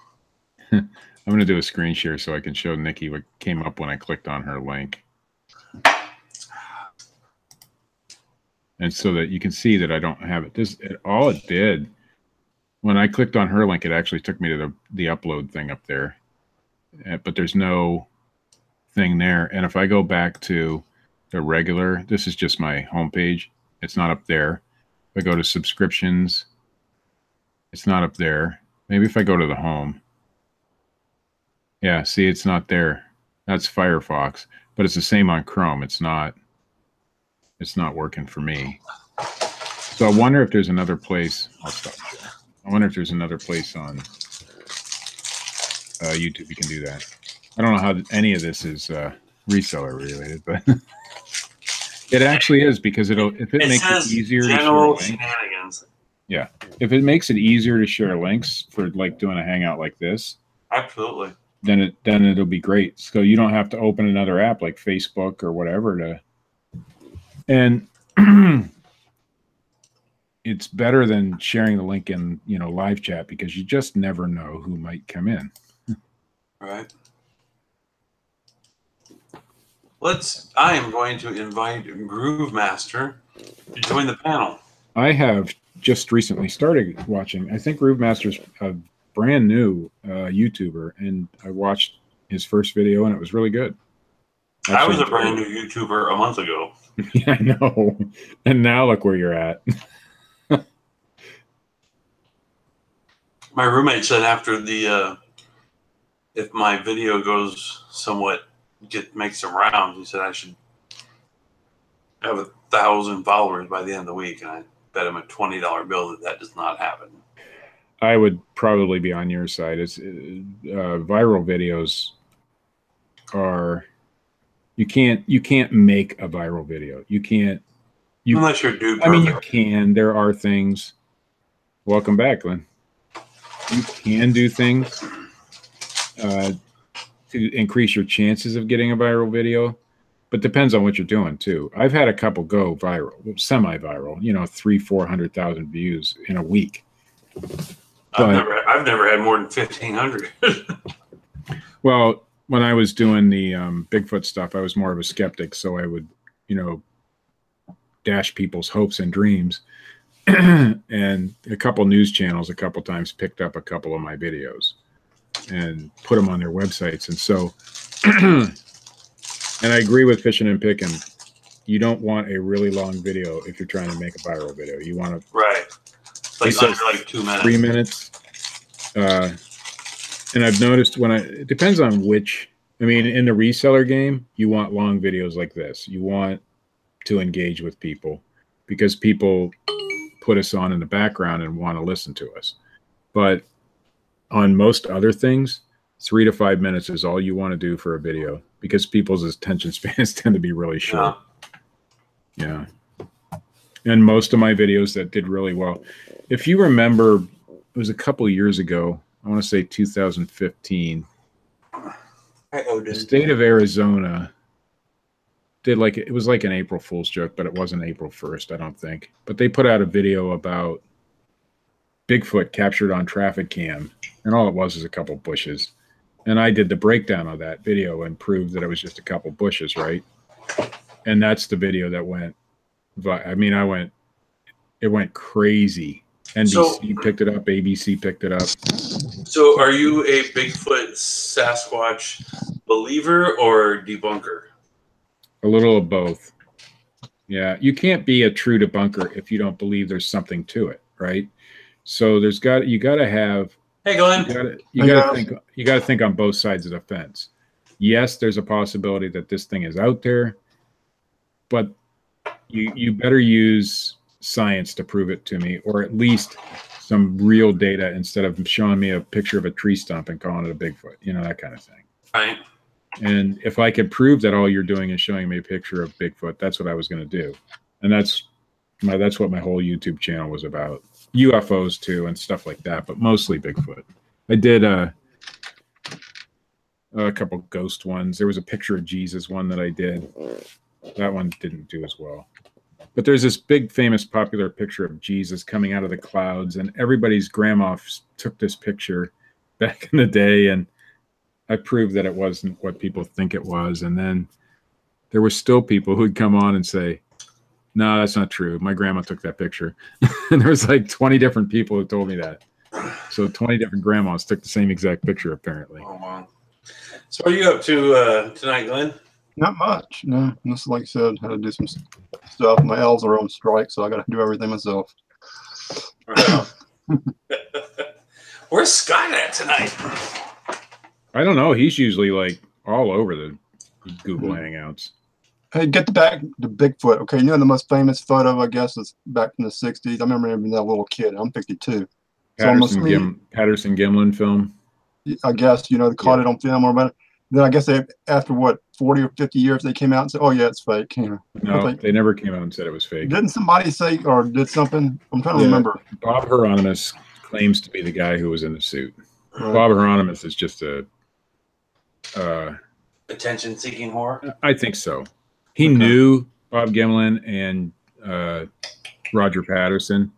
I'm going to do a screen share so I can show Nikki what came up when I clicked on her link. And so that you can see that I don't have it. All it did, when I clicked on her link, it actually took me to the upload thing up there. But there's no thing there. And if I go back to the regular, this is just my homepage. It's not up there. If I go to subscriptions, it's not up there. Maybe if I go to the home. Yeah, see, it's not there. That's Firefox, but it's the same on Chrome. It's not working for me. So I wonder if there's another place. I'll stop. I wonder if there's another place on YouTube you can do that. I don't know how any of this is reseller related, but it actually is, because if it makes it easier to share links. Shenanigans. Yeah, if it makes it easier to share links for like doing a hangout like this, absolutely, then it'll be great. So you don't have to open another app like Facebook or whatever to. And it's better than sharing the link in live chat, because you just never know who might come in. Right. I am going to invite Groove Master to join the panel. I have just recently started watching. I think Groove Master's a brand new YouTuber, and I watched his first video, and it was really good. Actually, I was a brand new YouTuber a month ago. Yeah, I know. And now look where you're at. My roommate said after the if my video goes somewhat makes some rounds, he said I should have 1,000 followers by the end of the week, and I bet him a $20 bill that does not happen. I would probably be on your side. It's viral videos are you can't make a viral video. You can't. Unless you're dude. I mean, you can. There are things. Welcome back, Glenn. You can do things to increase your chances of getting a viral video, but depends on what you're doing too. I've had a couple go viral, semi-viral, 300,000-400,000 views in a week. I've never had more than 1,500. Well, when I was doing the Bigfoot stuff, I was more of a skeptic, so I would, dash people's hopes and dreams. And a couple news channels a couple times picked up a couple of my videos and put them on their websites. And so, and I agree with Fishing and Picking. You don't want a really long video if you're trying to make a viral video. You want to like under like 2 minutes, 3 minutes. And I've noticed it depends on which. I mean, in the reseller game, you want long videos like this. You want to engage with people, because people put us on in the background and want to listen to us. But on most other things, 3 to 5 minutes is all you want to do for a video, because people's attention spans tend to be really short. Yeah. And most of my videos that did really well, if you remember, it was a couple of years ago, I want to say 2015, the state of Arizona did it was like an April Fool's joke, but it wasn't April 1st, I don't think. But they put out a video about Bigfoot captured on traffic cam, and all it was a couple bushes. And I did the breakdown of that video and proved that it was just a couple bushes, right? And that's the video that went, it went crazy. NBC picked it up, ABC picked it up. So are you a Bigfoot Sasquatch believer or debunker? A little of both. Yeah, you can't be a true debunker if you don't believe there's something to it, right? So you got to have. Hey, Glenn. You got to think on both sides of the fence. Yes, there's a possibility that this thing is out there, but you better use science to prove it to me, or at least some real data, instead of showing me a picture of a tree stump and calling it a Bigfoot, that kind of thing. Right. And if I could prove that all you're doing is showing me a picture of Bigfoot, that's what I was going to do. And that's what my whole YouTube channel was about. UFOs too, and stuff like that, but mostly Bigfoot. I did a couple ghost ones. There was a picture of Jesus one that I did. That one didn't do as well. But there's this big, famous, popular picture of Jesus coming out of the clouds, and everybody's grandma took this picture back in the day, and I proved that it wasn't what people think it was. And then there were still people who'd come on and say, no, that's not true. My grandma took that picture. And there was like 20 different people who told me that. So 20 different grandmas took the same exact picture, apparently. Oh, wow. So what are you up to tonight, Glenn? Not much. No, just like I said, had to do some stuff. My elves are on strike, so I got to do everything myself. Right. Where's Scott at tonight? I don't know. He's usually like all over the Google Hangouts. Hey, get the Bigfoot. Okay, you know the most famous photo, I guess, is back in the '60s. I remember being that little kid. I'm 52, so I'm assuming, Patterson Gimlin film. I guess, they caught it on film or whatever. Then I guess after what 40 or 50 years, they came out and said, "Oh yeah, it's fake." No, they never came out and said it was fake. Didn't somebody say or did something? I'm trying to remember. Bob Hieronymus claims to be the guy who was in the suit. Right. Bob Hieronymus is just a attention-seeking whore. I think so. He knew Bob Gimlin and Roger Patterson,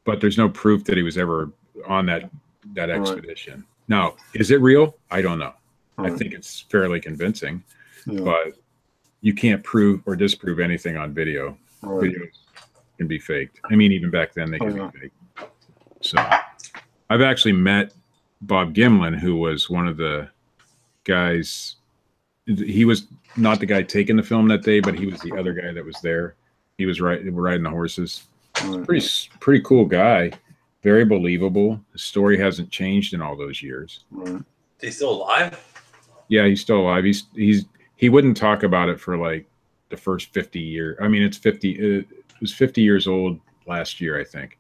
but there's no proof that he was ever on that expedition. Now, is it real? I don't know. I think it's fairly convincing, but you can't prove or disprove anything on video. Videos can be faked. I mean, even back then they can be faked. So I've actually met Bob Gimlin, who was one of the guys. He was not the guy taking the film that day, but he was the other guy that was there. He was riding the horses. Pretty cool guy. Very believable. The story hasn't changed in all those years. Is he still alive? Yeah, he's still alive. He wouldn't talk about it for like the first 50 years. I mean, it was 50 years old last year, I think.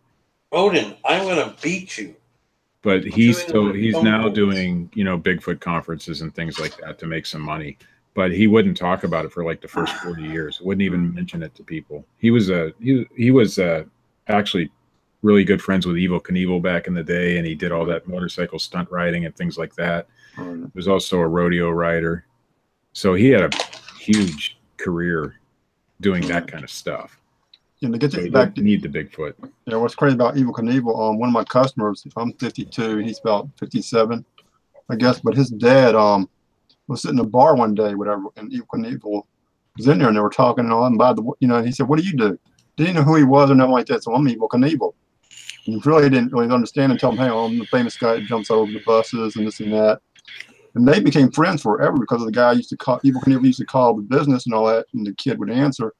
Odin, I'm gonna beat you. But he's now doing, Bigfoot conferences and things like that to make some money. But he wouldn't talk about it for like the first 40 years. Wouldn't even mention it to people. He was actually really good friends with Evel Knievel back in the day, and he did all that motorcycle stunt riding and things like that. He was also a rodeo rider. So he had a huge career doing that kind of stuff. To get this back to need the Bigfoot. What's crazy about Evel Knievel, one of my customers, I'm 52, he's about 57, I guess, but his dad was sitting in a bar one day, whatever, and Evel Knievel was in there, and they were talking and all, and he said, "What do you do?" Didn't know who he was or nothing like that, so I'm Evel Knievel. And he really didn't really understand until, hey, I'm the famous guy that jumps over the buses and this and that. And they became friends forever because of the guy Evel Knievel used to call the business and all that, and the kid would answer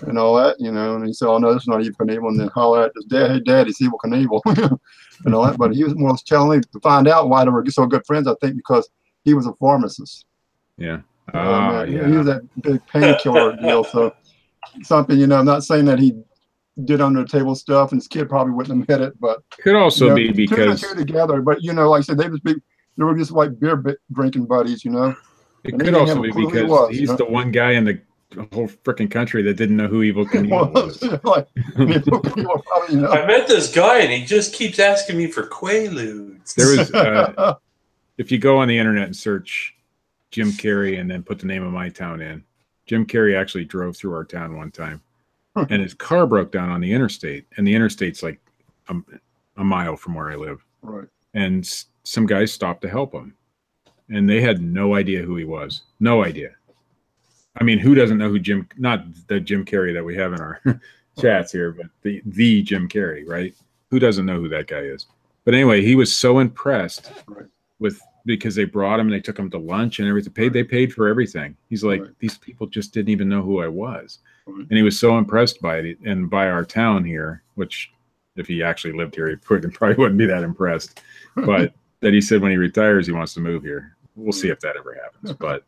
and all that, and he said, "Oh no, this is not Evel Knievel," and then holler at his dad, "Hey dad, it's Evel Knievel," and all that. But he was telling me to find out why they were so good friends, I think because he was a pharmacist. Yeah. He was that big painkiller deal. So something, I'm not saying that he did under the table stuff, and his kid probably wouldn't admit it, but could also be because two together. But like I said, they were just like beer drinking buddies. It could also be because he's the one guy in the whole freaking country that didn't know who Evel Knievel was. I met this guy, and he just keeps asking me for Quaaludes. There was, if you go on the internet and search Jim Carrey and then put the name of my town in, Jim Carrey actually drove through our town one time, and his car broke down on the interstate, and the interstate's like a mile from where I live. Right. And some guys stopped to help him, and they had no idea who he was. No idea. I mean, who doesn't know who not the Jim Carrey that we have in our chats here, but the Jim Carrey, right? Who doesn't know who that guy is? But anyway, he was so impressed because they brought him and they took him to lunch and everything. They paid for everything. He's like, these people just didn't even know who I was. And he was so impressed by it and by our town here, which if he actually lived here, he probably wouldn't be that impressed. But that he said when he retires, he wants to move here. We'll see if that ever happens. But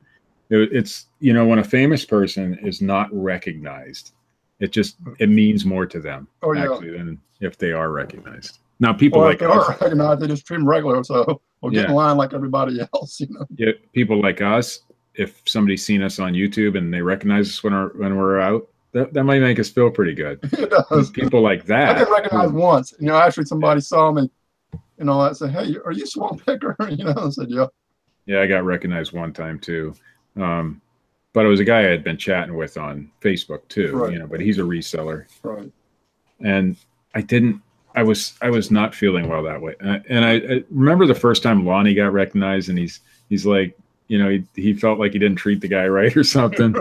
it's, when a famous person is not recognized, it means more to them actually than if they are recognized. Now, people like us, recognized, they just treat them regular, so we'll get in line like everybody else. Yeah, people like us, if somebody's seen us on YouTube and they recognize us when we're out, that might make us feel pretty good. It does. People like that. I didn't recognize once. Actually, somebody saw me, I said, "Hey, are you Swamp Picker?" I said, "Yeah." Yeah, I got recognized one time too. But it was a guy I had been chatting with on Facebook too, but he's a reseller. Right. And I was not feeling well that way. And I remember the first time Lonnie got recognized, and he's like, he felt like he didn't treat the guy right or something.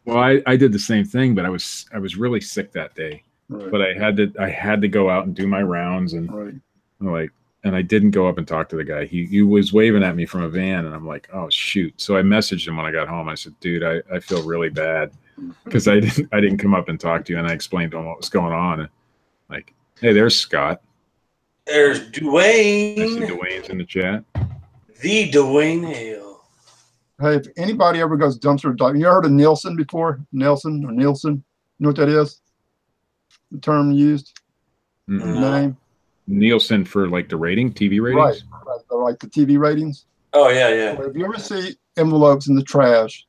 Well, I did the same thing, but I was really sick that day. Right. But I had to go out and do my rounds, and and I didn't go up and talk to the guy. He was waving at me from a van, and I'm like, oh shoot. So I messaged him when I got home. I said, dude, I feel really bad because I didn't come up and talk to you. And I explained to him what was going on. And like, hey, there's Scott. There's Dwayne. I see Dwayne's in the chat. The Dwayne Hale. Hey, if anybody ever goes dumpster diving, you ever heard of Nielsen before? Nelson or Nielsen? You know what that is? The term used, the No. name? Nielsen for like the rating, TV Right, ratings. right. Like the TV ratings. Oh yeah, yeah. So if you ever see envelopes in the trash,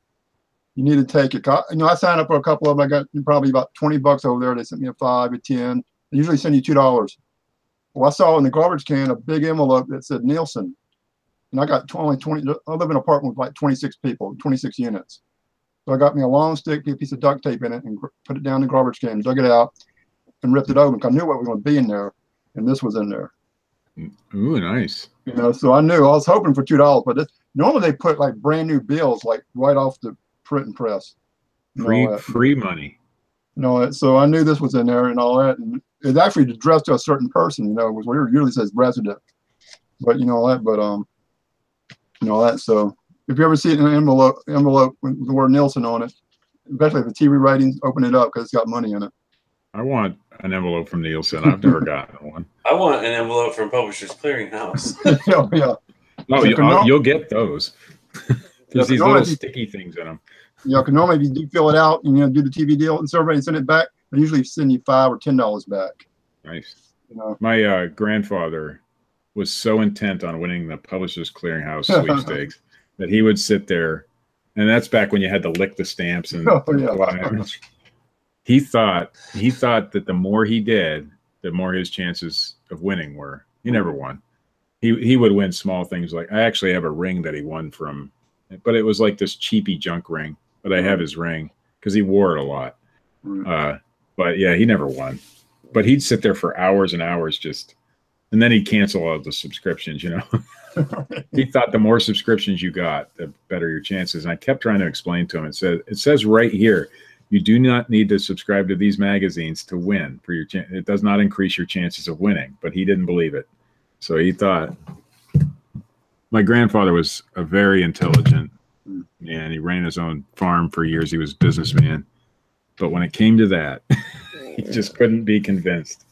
you need to take it. You know, I signed up for a couple of them. I got probably about $20 over there. They sent me a 5, a 10. They usually send you $2. Well, I saw in the garbage can a big envelope that said Nielsen. And I got only 20. I live in an apartment with like 26 people, 26 units. So I got me a long stick, a piece of duct tape in it, and put it down in the garbage can, dug it out, and ripped it open. I knew what was going to be in there, and this was in there. Ooh, nice. You know, so I knew. I was hoping for $2, but normally they put like brand new bills, like right off the printing press. Free money. So I knew this was in there and all that, and it's actually addressed to a certain person. You know, it was where it usually says resident, but So if you ever see an envelope with the word Nielsen on it, especially if the TV ratings, open it up because it's got money in it. I want an envelope from Nielsen. I've never gotten one. I want an envelope from Publishers Clearinghouse. Yeah. Oh, you'll get those. There's these little normally sticky things in them. Yeah, because normally if you do fill it out and do the TV deal and survey and send it back, they usually send you $5 or $10 back. Nice. You know. My grandfather was so intent on winning the Publishers Clearinghouse sweepstakes that he would sit there, and that's back when you had to lick the stamps and he thought that the more he did, the more his chances of winning were. He never won. He would win small things like, I actually have a ring that he won from, but it was like this cheapy junk ring. But I have his ring because he wore it a lot. But yeah, he never won. But he'd sit there for hours and hours and then he'd cancel all the subscriptions, you know. He thought the more subscriptions you got, the better your chances. And I kept trying to explain to him. It says right here, you do not need to subscribe to these magazines to win for your chance. It does not increase your chances of winning. But he didn't believe it. So he thought. My grandfather was a very intelligent man. He ran his own farm for years. He was a businessman. But when it came to that, he just couldn't be convinced.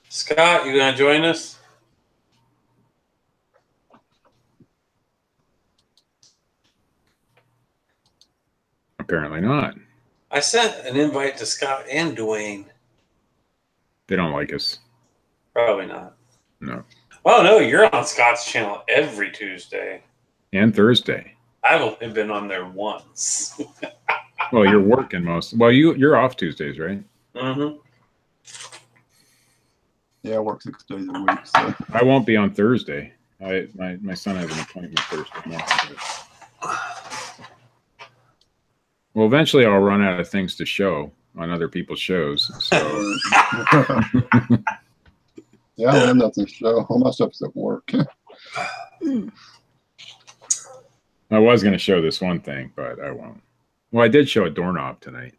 Scott, you gonna join us? Apparently not. I sent an invite to Scott and Dwayne. They don't like us. Probably not. No. Well, no, you're on Scott's channel every Tuesday. And Thursday. I've only been on there once. Well, you're working most. Well, you're off Tuesdays, right? Mm-hmm. Yeah, I work 6 days a week. So. I won't be on Thursday. My son has an appointment Thursday morning. Well, eventually I'll run out of things to show on other people's shows. So. Yeah, I don't have nothing to show. All my stuff's at work. I was going to show this one thing, but I won't. Well, I did show a doorknob tonight.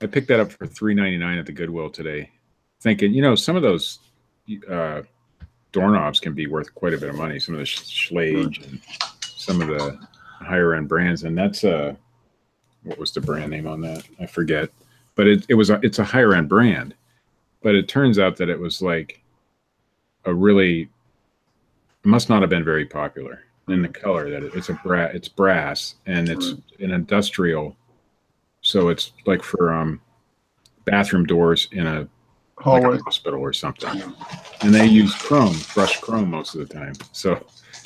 I picked that up for $3.99 at the Goodwill today, thinking, some of those doorknobs can be worth quite a bit of money. Some of the Schlage and some of the higher end brands, and that's what was the brand name on that? I forget, but it's a higher end brand. But it turns out that it was like it must not have been very popular in the color that it's brass and it's an industrial. So it's like for bathroom doors in a hospital or something. And they use brushed chrome most of the time. So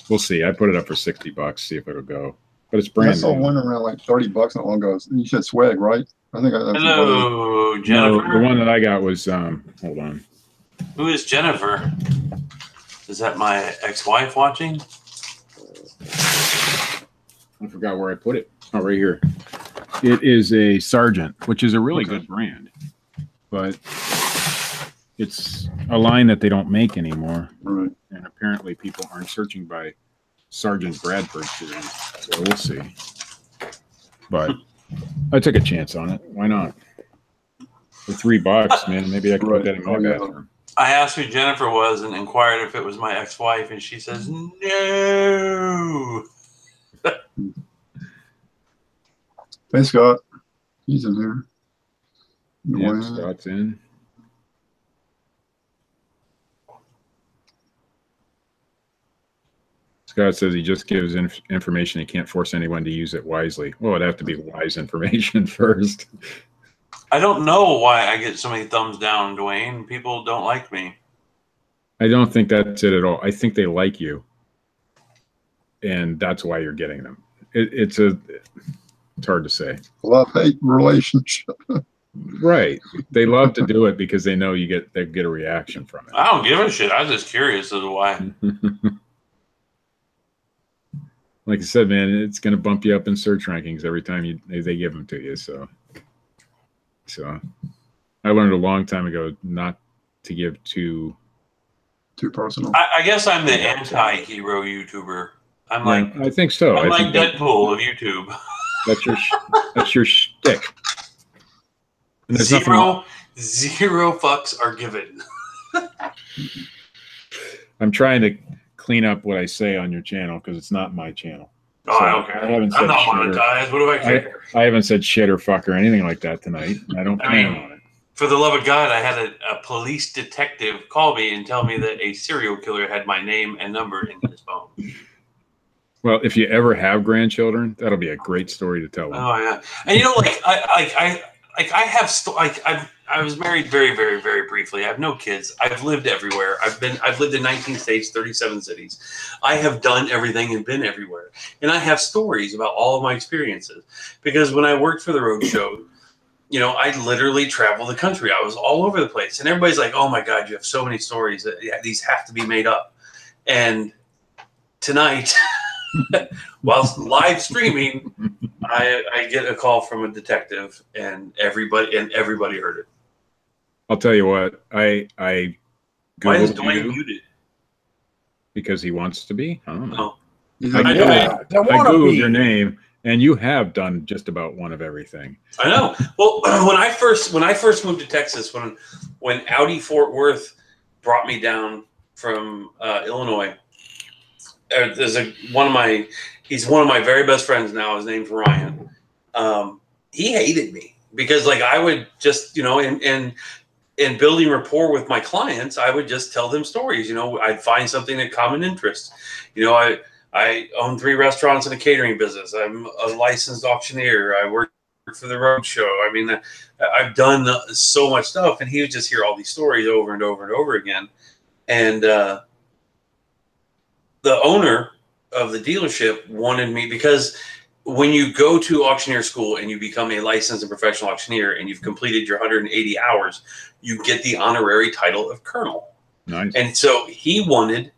we'll see. I put it up for $60, see if it'll go. But it's brand new. I saw one around like $30 not long ago. You said swag, right? I think Hello, Jennifer. No, the one that I got was hold on. Who is Jennifer? Is that my ex-wife watching? I forgot where I put it. Oh, right here. It is a Sargent, which is a really good brand, but it's a line that they don't make anymore. Right. And apparently people aren't searching by Sergeant Bradford series, so we'll see. But I took a chance on it. Why not? For $3, man, maybe I could put that in my bathroom. I asked who Jennifer was and inquired if it was my ex-wife, and she says no. Hey, Scott. He's in here. Yeah, Scott's in. Scott says he just gives information. He can't force anyone to use it wisely. Well, it'd have to be wise information first. I don't know why I get so many thumbs down, Dwayne. People don't like me. I don't think that's it at all. I think they like you, and that's why you're getting them. It's hard to say. Love-hate relationship. Right. They love to do it because they know they get a reaction from it. I don't give a shit. I was just curious as to why. Like I said, man, it's going to bump you up in search rankings every time they give them to you. So I learned a long time ago not to give too personal. I guess I'm the anti-hero YouTuber. I'm like, I think so. I'm like Deadpool of YouTube. That's your shtick. And Zero fucks are given. I'm trying to clean up what I say on your channel because it's not my channel. Oh, so okay. I'm not monetized. What do I care? I haven't said shit or fuck or anything like that tonight. I don't plan on it. For the love of God, I had a police detective call me and tell me that a serial killer had my name and number in his phone. Well, if you ever have grandchildren, that'll be a great story to tell them. Oh yeah, and you know, I was married very, very, very briefly. I have no kids. I've lived everywhere. I've lived in 19 states, 37 cities. I have done everything and been everywhere. And I have stories about all of my experiences. Because when I worked for the road show, you know, I literally traveled the country. I was all over the place. And everybody's like, oh my God, you have so many stories that these have to be made up. And tonight, whilst live streaming, I get a call from a detective, and everybody heard it. I'll tell you what, I why is Dwayne muted? Because he wants to be. I don't know. Oh. I Googled your name, and you have done just about one of everything. I know. Well, when I first moved to Texas, when Audi Fort Worth brought me down from Illinois, there's he's one of my very best friends now. His name's Ryan. He hated me because, like, I would just, you know, in building rapport with my clients, I would just tell them stories. You know, I'd find something in common interest. You know, I own 3 restaurants and a catering business. I'm a licensed auctioneer. I work for the road show. I mean, I've done so much stuff, and he would just hear all these stories over and over and over again. And the owner of the dealership wanted me, because when you go to auctioneer school and you become a licensed and professional auctioneer and you've completed your 180 hours, you get the honorary title of colonel. Nice. And so he wanted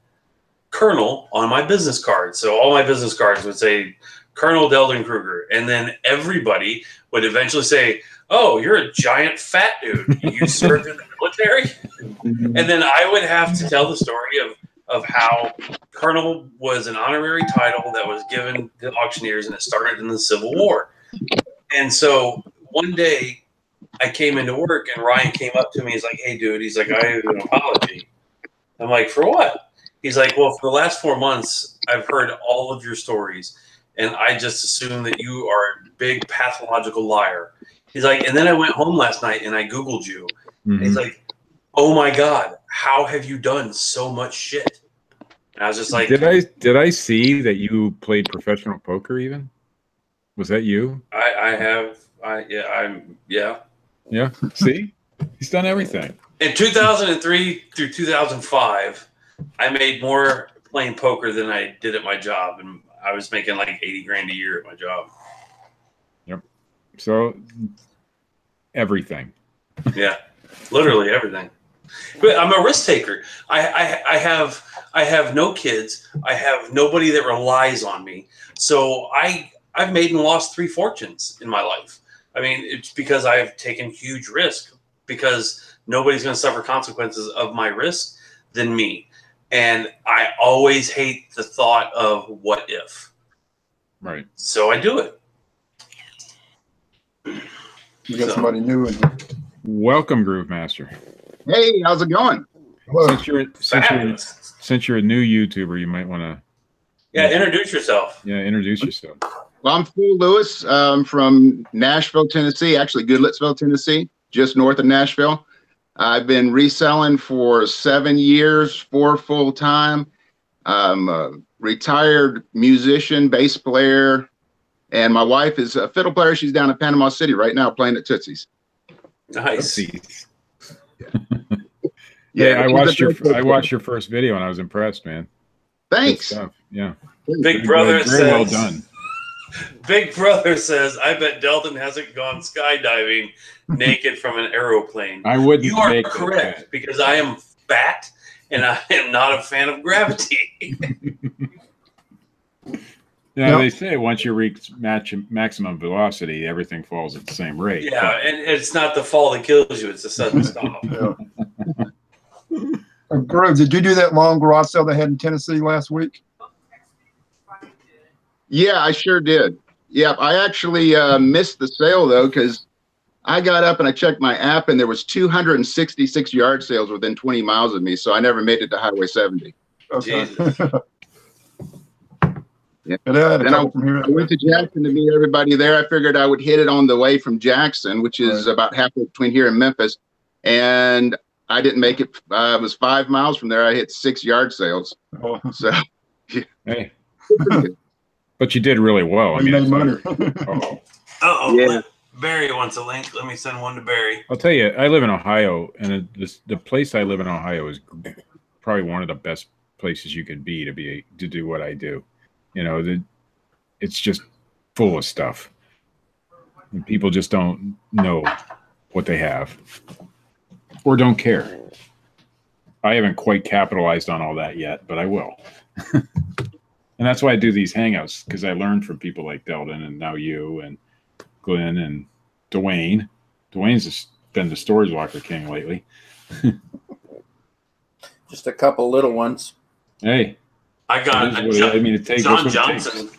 colonel on my business card. So all my business cards would say Colonel Delden Kruger. And then everybody would eventually say, oh, you're a giant fat dude. You served in the military? And then I would have to tell the story of how colonel was an honorary title that was given to auctioneers, and it started in the Civil War. And so one day I came into work, and Ryan came up to me. He's like, hey, dude. He's like, I owe you an apology. I'm like, for what? He's like, well, for the last 4 months, I've heard all of your stories, and I just assumed that you are a big pathological liar. He's like, and then I went home last night, and I Googled you. Mm-hmm. And he's like, oh, my God, how have you done so much shit? And I was just like, did I see that you played professional poker even? Was that you? Yeah. See, he's done everything. In 2003 through 2005, I made more playing poker than I did at my job, and I was making like 80 grand a year at my job. Yep. So everything. Yeah, literally everything. But I'm a risk taker. I have no kids. I have nobody that relies on me. So I've made and lost 3 fortunes in my life. I mean, it's because I've taken huge risk, because nobody's going to suffer consequences of my risk than me. And I always hate the thought of what if. Right. So I do it. We got somebody new in here. Welcome, Groove Master. Hey, how's it going? Since you're a new YouTuber, you might want to. Yeah, introduce yourself. Yeah, introduce yourself. Well, I'm Phil Lewis. From Nashville, Tennessee, actually Goodlettsville, Tennessee, just north of Nashville. I've been reselling for 7 years, 4 full-time. I'm a retired musician, bass player, and my wife is a fiddle player. She's down in Panama City right now playing at Tootsie's. Nice. Yeah, I watched your first video and I was impressed, man. Thanks. Good stuff. Yeah. Big Brother very well done. Big Brother says, I bet Delton hasn't gone skydiving naked from an aeroplane. I wouldn't. You are correct, because I am fat and I am not a fan of gravity. Yeah, they say once you reach maximum velocity, everything falls at the same rate. Yeah, and it's not the fall that kills you; it's the sudden stop. Groves, did you do that long garage sale they had in Tennessee last week? Yeah, I sure did. Yeah, I actually missed the sale though, because I got up and I checked my app and there was 266 yard sales within 20 miles of me, so I never made it to Highway 70. Okay. Yeah. And then I went to Jackson to meet everybody there. I figured I would hit it on the way from Jackson, which is about halfway between here and Memphis. And I didn't make it. It was 5 miles from there. I hit 6 yard sales. Oh. So, yeah. Hey. But you did really well. I mean, made money. Yeah. Barry wants a link. Let me send one to Barry. I'll tell you, I live in Ohio, and the place I live in Ohio is probably one of the best places you could be to do what I do. You know, it's just full of stuff. And people just don't know what they have or don't care. I haven't quite capitalized on all that yet, but I will. And that's why I do these hangouts, because I learned from people like Delton and now you and Glenn and Dwayne. Dwayne's been the storage locker king lately. Just a couple little ones. Hey. I got it takes John Johnson.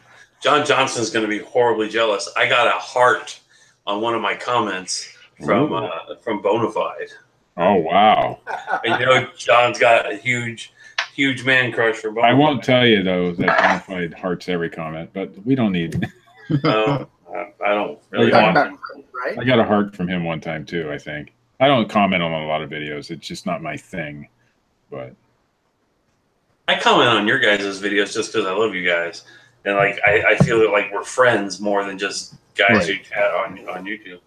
John Johnson's going to be horribly jealous. I got a heart on one of my comments from Bonafide. Oh wow! And you know, John's got a huge man crush for Bonafide. I won't tell you though that Bonafide hearts every comment, but we don't need. I don't really want him. Right? I got a heart from him one time too. I think I don't comment on a lot of videos. It's just not my thing, but. I comment on your guys' videos just because I love you guys, and like I feel like we're friends more than just guys who chat on YouTube.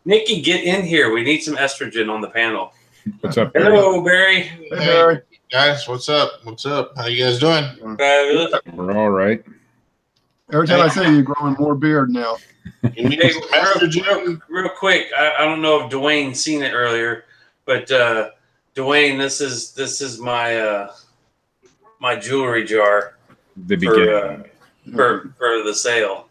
Nikki, get in here. We need some estrogen on the panel. What's up, Barry? Hello, Barry. Hey, Barry. Guys, what's up? What's up? How you guys doing? Fabulous. We're all right. Every time I see you, you're growing more beard now. You need some estrogen? Real quick, I don't know if Dwayne's seen it earlier, but Dwayne, this is my my jewelry jar. The beginning for the sale.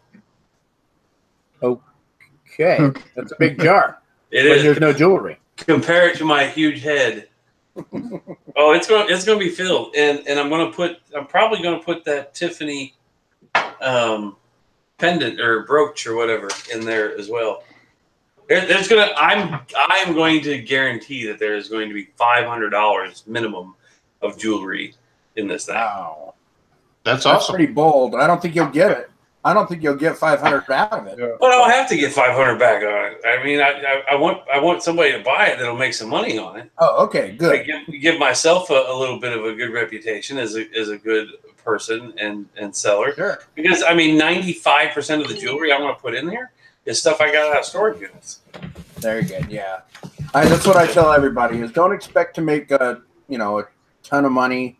Okay, that's a big jar. It is. There's no jewelry. Compare it to my huge head. Oh, it's going to be filled, and I'm probably going to put that Tiffany pendant or brooch or whatever in there as well. I'm going to guarantee that there is going to be $500 minimum of jewelry in this thing. Wow, That's awesome. pretty bold. I don't think you'll get it. I don't think you'll get 500 out of it. Well, I don't have to get 500 back on it. I mean, I want somebody to buy it that'll make some money on it. Oh, okay, good. Give myself a little bit of a good reputation as a good person and seller. Sure. Because I mean, 95% of the jewelry I want to put in there is stuff I got out of storage units. Very good. Yeah, that's what I tell everybody: is don't expect to make a ton of money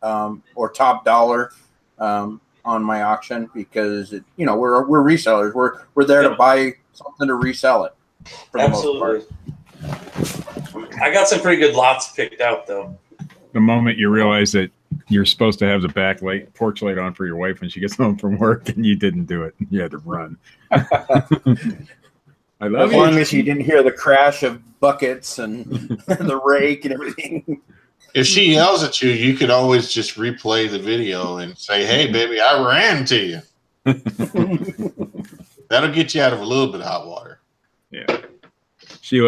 or top dollar on my auction, because we're resellers. We're there to buy something to resell it. For the most part. I got some pretty good lots picked out though. The moment you realize that you're supposed to have the porch light on for your wife when she gets home from work and you didn't do it, you had to run. I love as long as you didn't hear the crash of buckets and the rake and everything. If she yells at you, you could always just replay the video and say, "Hey, baby, I ran to you." That'll get you out of a little bit of hot water. Yeah. She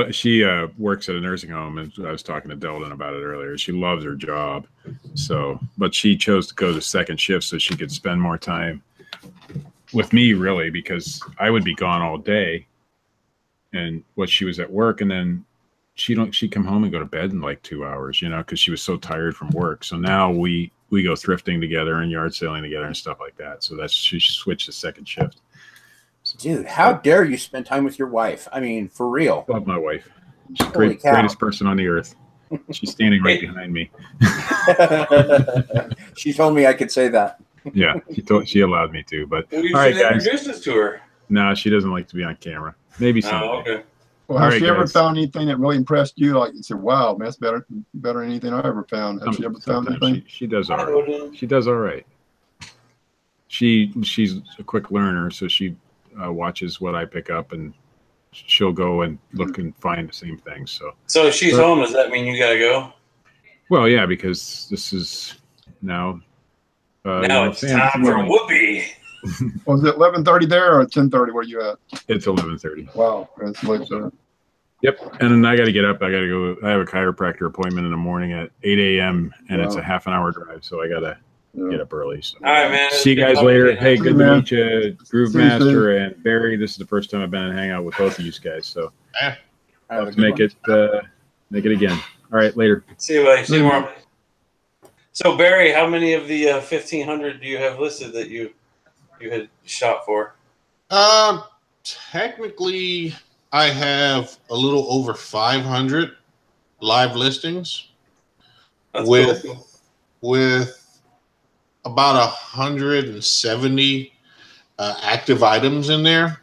works at a nursing home, and I was talking to Delton about it earlier. She loves her job, but she chose to go to second shift so she could spend more time with me, really, because I would be gone all day, and she was at work, and then she'd come home and go to bed in like 2 hours, because she was so tired from work. So now we we go thrifting together and yard selling together and stuff like that. So she switched to second shift. So, Dude, how dare you spend time with your wife? I mean, for real. love my wife. She's the Holy cow. greatest person on the earth. She's standing right behind me. She told me I could say that. Yeah, she allowed me to. But Well, you all right, should guys. introduce us to her. No, she doesn't like to be on camera. Maybe someday. Oh, okay. Well, has All she right, ever guys. found anything that really impressed you? Like you said, wow, man, that's better than anything I ever found. Has she ever found Sometimes anything? she does all right. She does all right. She's a quick learner, so she watches what I pick up, and she'll go and look and find the same thing. So if she's home, does that mean you gotta go? Well, yeah, because this is now. Now it's time for Whoopi. Was it 11:30 there or 10:30? Where you at? It's 11:30. Wow, that's late there. Yep, and then I got to get up. I got to go. I have a chiropractor appointment in the morning at 8 a.m. and it's a half an hour drive, so I got to get up early. So. All right, man. See you guys later. Hey, good to meet you, Groove See you soon. Master and Barry. This is the first time I've been hanging out with both of you guys, so let's make it again. All right, later. See you, buddy. See you tomorrow. So Barry, how many of the 1,500 do you have listed that you had shot for? Technically, I have a little over 500 live listings. That's with cool. with about 170 active items in there.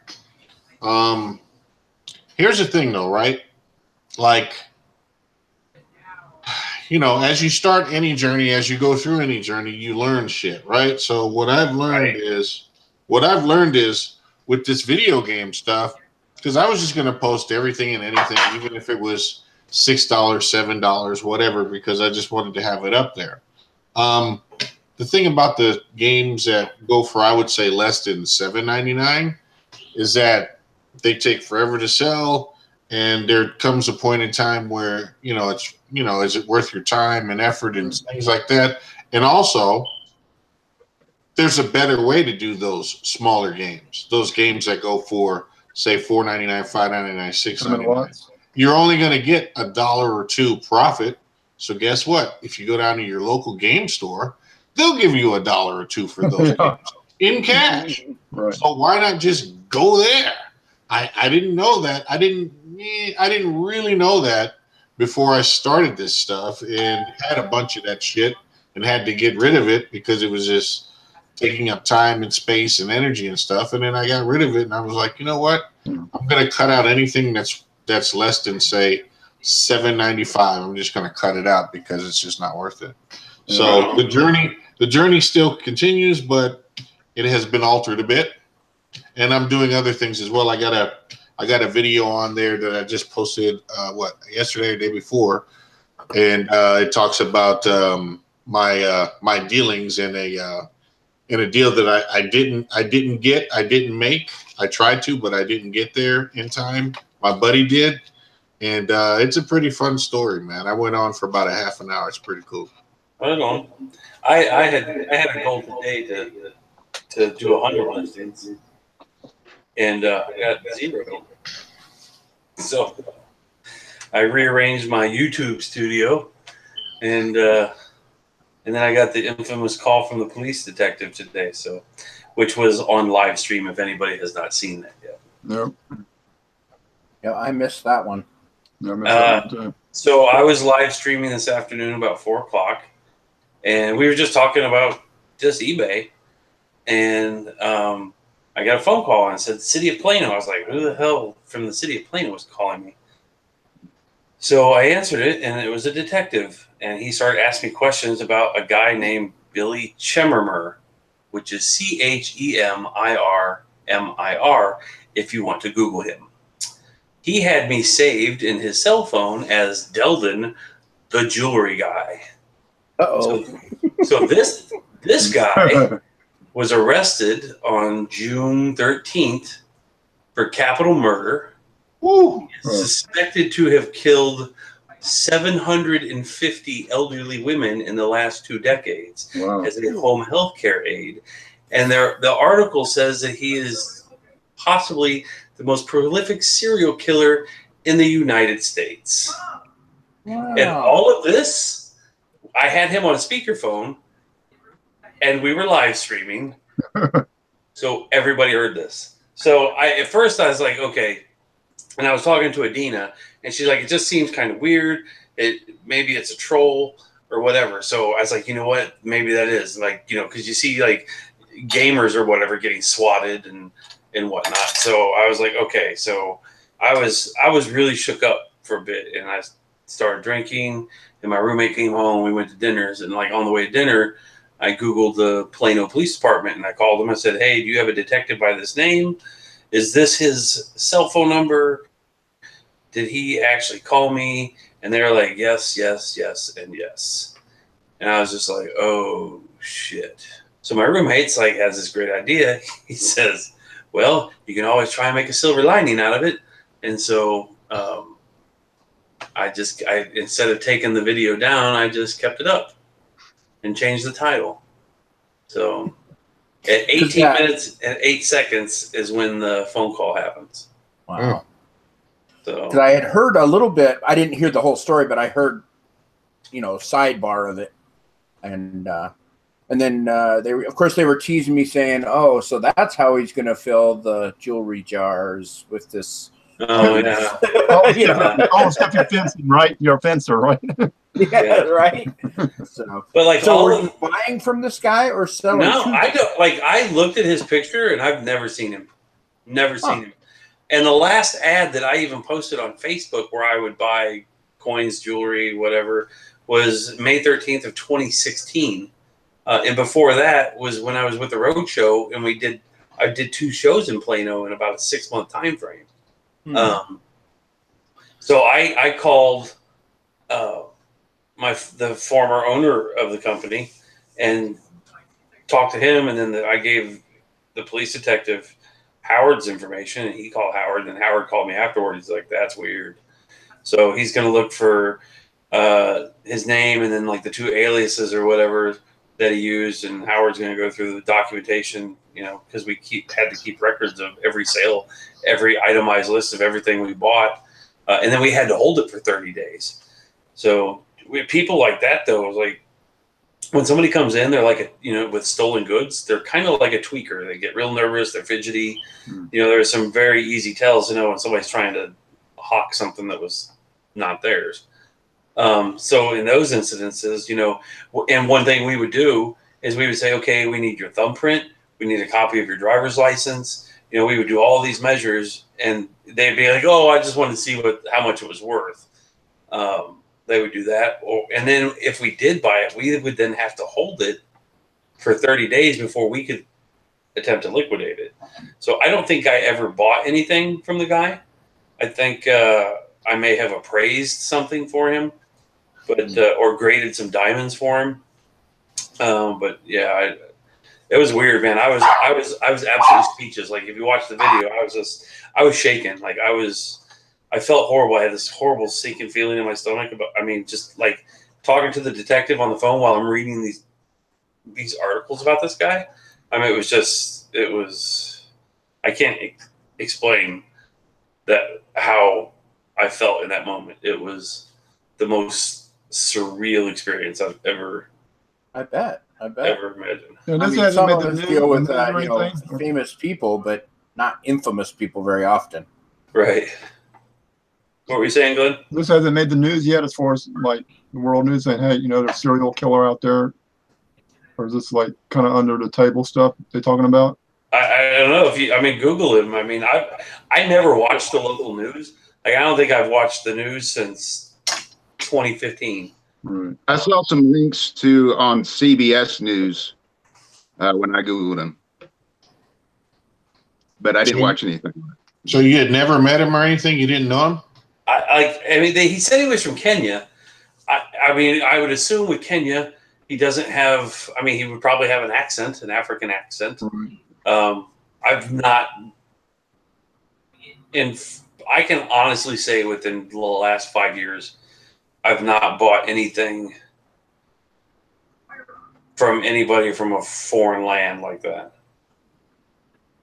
Here's the thing, though, right? Like, you know, as you start any journey, as you go through any journey, you learn shit, right? So what I've learned is with this video game stuff, because I was just going to post everything and anything, even if it was $6, $7, whatever, because I just wanted to have it up there. The thing about the games that go for, I would say, less than $7.99 is that they take forever to sell, and there comes a point in time where, is it worth your time and effort and things like that? And also, there's a better way to do those smaller games, those games that go for, say, $4.99, $5.99, $6.99. You're only going to get $1 or $2 profit. So guess what? If you go down to your local game store, they'll give you $1 or $2 for those games in cash. Right. So why not just go there? I didn't know that. I didn't really know that before I started this stuff, and had a bunch of that shit and had to get rid of it because it was just taking up time and space and energy and stuff. And then I got rid of it, and I was like, you know what? I'm going to cut out anything that's less than, say, $7.95. I'm just going to cut it out because it's just not worth it. So the journey still continues, but it has been altered a bit, and I'm doing other things as well. I got a video on there that I just posted yesterday or day before, and it talks about my dealings in a deal that I didn't make. I tried to, but I didn't get there in time. My buddy did, and it's a pretty fun story, man. I went on for about a half an hour. It's pretty cool. Right on. I had a goal today to do 100 listings, and I got 0. So I rearranged my YouTube studio, and then I got the infamous call from the police detective today. So, which was on live stream. If anybody has not seen that yet. Nope. Yeah, I missed that one. Yeah, I missed that one too. So I was live streaming this afternoon about 4:00, and we were just talking about just eBay, and I got a phone call and it said City of Plano. I was like, who the hell from the City of Plano was calling me? So I answered it, and it was a detective, and he started asking me questions about a guy named Billy Chemermir, which is Chemirmir, if you want to Google him. He had me saved in his cell phone as Deldon, the jewelry guy. Uh-oh. So this guy was arrested on June 13th for capital murder. Woo! Suspected to have killed 750 elderly women in the last 2 decades as a home health care aide. And the article says that he is possibly the most prolific serial killer in the United States. Wow. And all of this, I had him on a speakerphone, and we were live streaming, so everybody heard this. So at first I was like, okay, and I was talking to Adina, and she's like, it just seems kind of weird. Maybe it's a troll or whatever. So I was like, you know what? Maybe that is like, you know, because you see like gamers or whatever getting swatted and whatnot. So I was like, okay. So I was really shook up for a bit, and I started drinking. And my roommate came home. We went to dinners, and like on the way to dinner, I Googled the Plano Police Department, and I called them. I said, hey, do you have a detective by this name? Is this his cell phone number? Did he actually call me? And they were like, yes, yes, yes, and yes. And I was just like, oh, shit. So my roommate's like has this great idea. He says, well, you can always try and make a silver lining out of it. And so I instead of taking the video down, I just kept it up and changed the title. So at 18 minutes and 8 seconds is when the phone call happens. Wow. So I had heard a little bit. I didn't hear the whole story, but I heard, you know, sidebar of it, and then they were teasing me saying, "Oh, so that's how he's going to fill the jewelry jars with this." Oh yeah. Oh, stuff you're fencing, right? You're a fencer, right? Yeah, right. So, but like, so were you buying from this guy or selling? No, I don't. Like, I looked at his picture and I've never seen him. Never seen him. And the last ad that I even posted on Facebook where I would buy coins, jewelry, whatever, was May 13th of 2016. And before that was when I was with the Road Show, and I did 2 shows in Plano in about a 6-month time frame. So I called the former owner of the company and talked to him, and then I gave the police detective Howard's information, and he called Howard, and Howard called me afterwards. He's like, that's weird. So he's going to look for his name and then like the 2 aliases or whatever that he used, and Howard's going to go through the documentation, you know, because we had to keep records of every sale, every itemized list of everything we bought, and then we had to hold it for 30 days. So with people like that, though, like when somebody comes in, they're like with stolen goods, they're kind of like a tweaker. They get real nervous, they're fidgety. You know, there's some very easy tells to know when somebody's trying to hawk something that was not theirs. So in those incidences, you know, and one thing we would do is we would say, okay, we need your thumbprint, we need a copy of your driver's license. You know, we would do all these measures, and they'd be like, oh, I just wanted to see how much it was worth. They would do that. And then if we did buy it, we would then have to hold it for 30 days before we could attempt to liquidate it. So I don't think I ever bought anything from the guy. I think I may have appraised something for him, but or graded some diamonds for him. But yeah, it was weird, man. I was absolutely speechless. Like if you watch the video, I was shaking. Like I felt horrible. I had this horrible sinking feeling in my stomach. Just like talking to the detective on the phone while I'm reading these articles about this guy. I mean, it was, I can't explain that, how I felt in that moment. It was the most surreal experience I've ever. I bet. Ever imagined. Yeah, some of us deal with famous people, but not infamous people very often. Right. What were you saying, Glenn? This hasn't made the news yet, as far as like the world news saying, hey, you know, there's a serial killer out there. Or is this like kind of under the table stuff they're talking about? I don't know Google him. I mean, I never watched the local news. Like, I don't think I've watched the news since 2015. Right. I saw some links on CBS News when I Googled him, but I didn't watch anything. So you had never met him or anything? You didn't know him? He said he was from Kenya. I would assume with Kenya, he doesn't have. I mean, he would probably have an African accent. I've not, and I can honestly say within the last 5 years, I've not bought anything from anybody from a foreign land like that.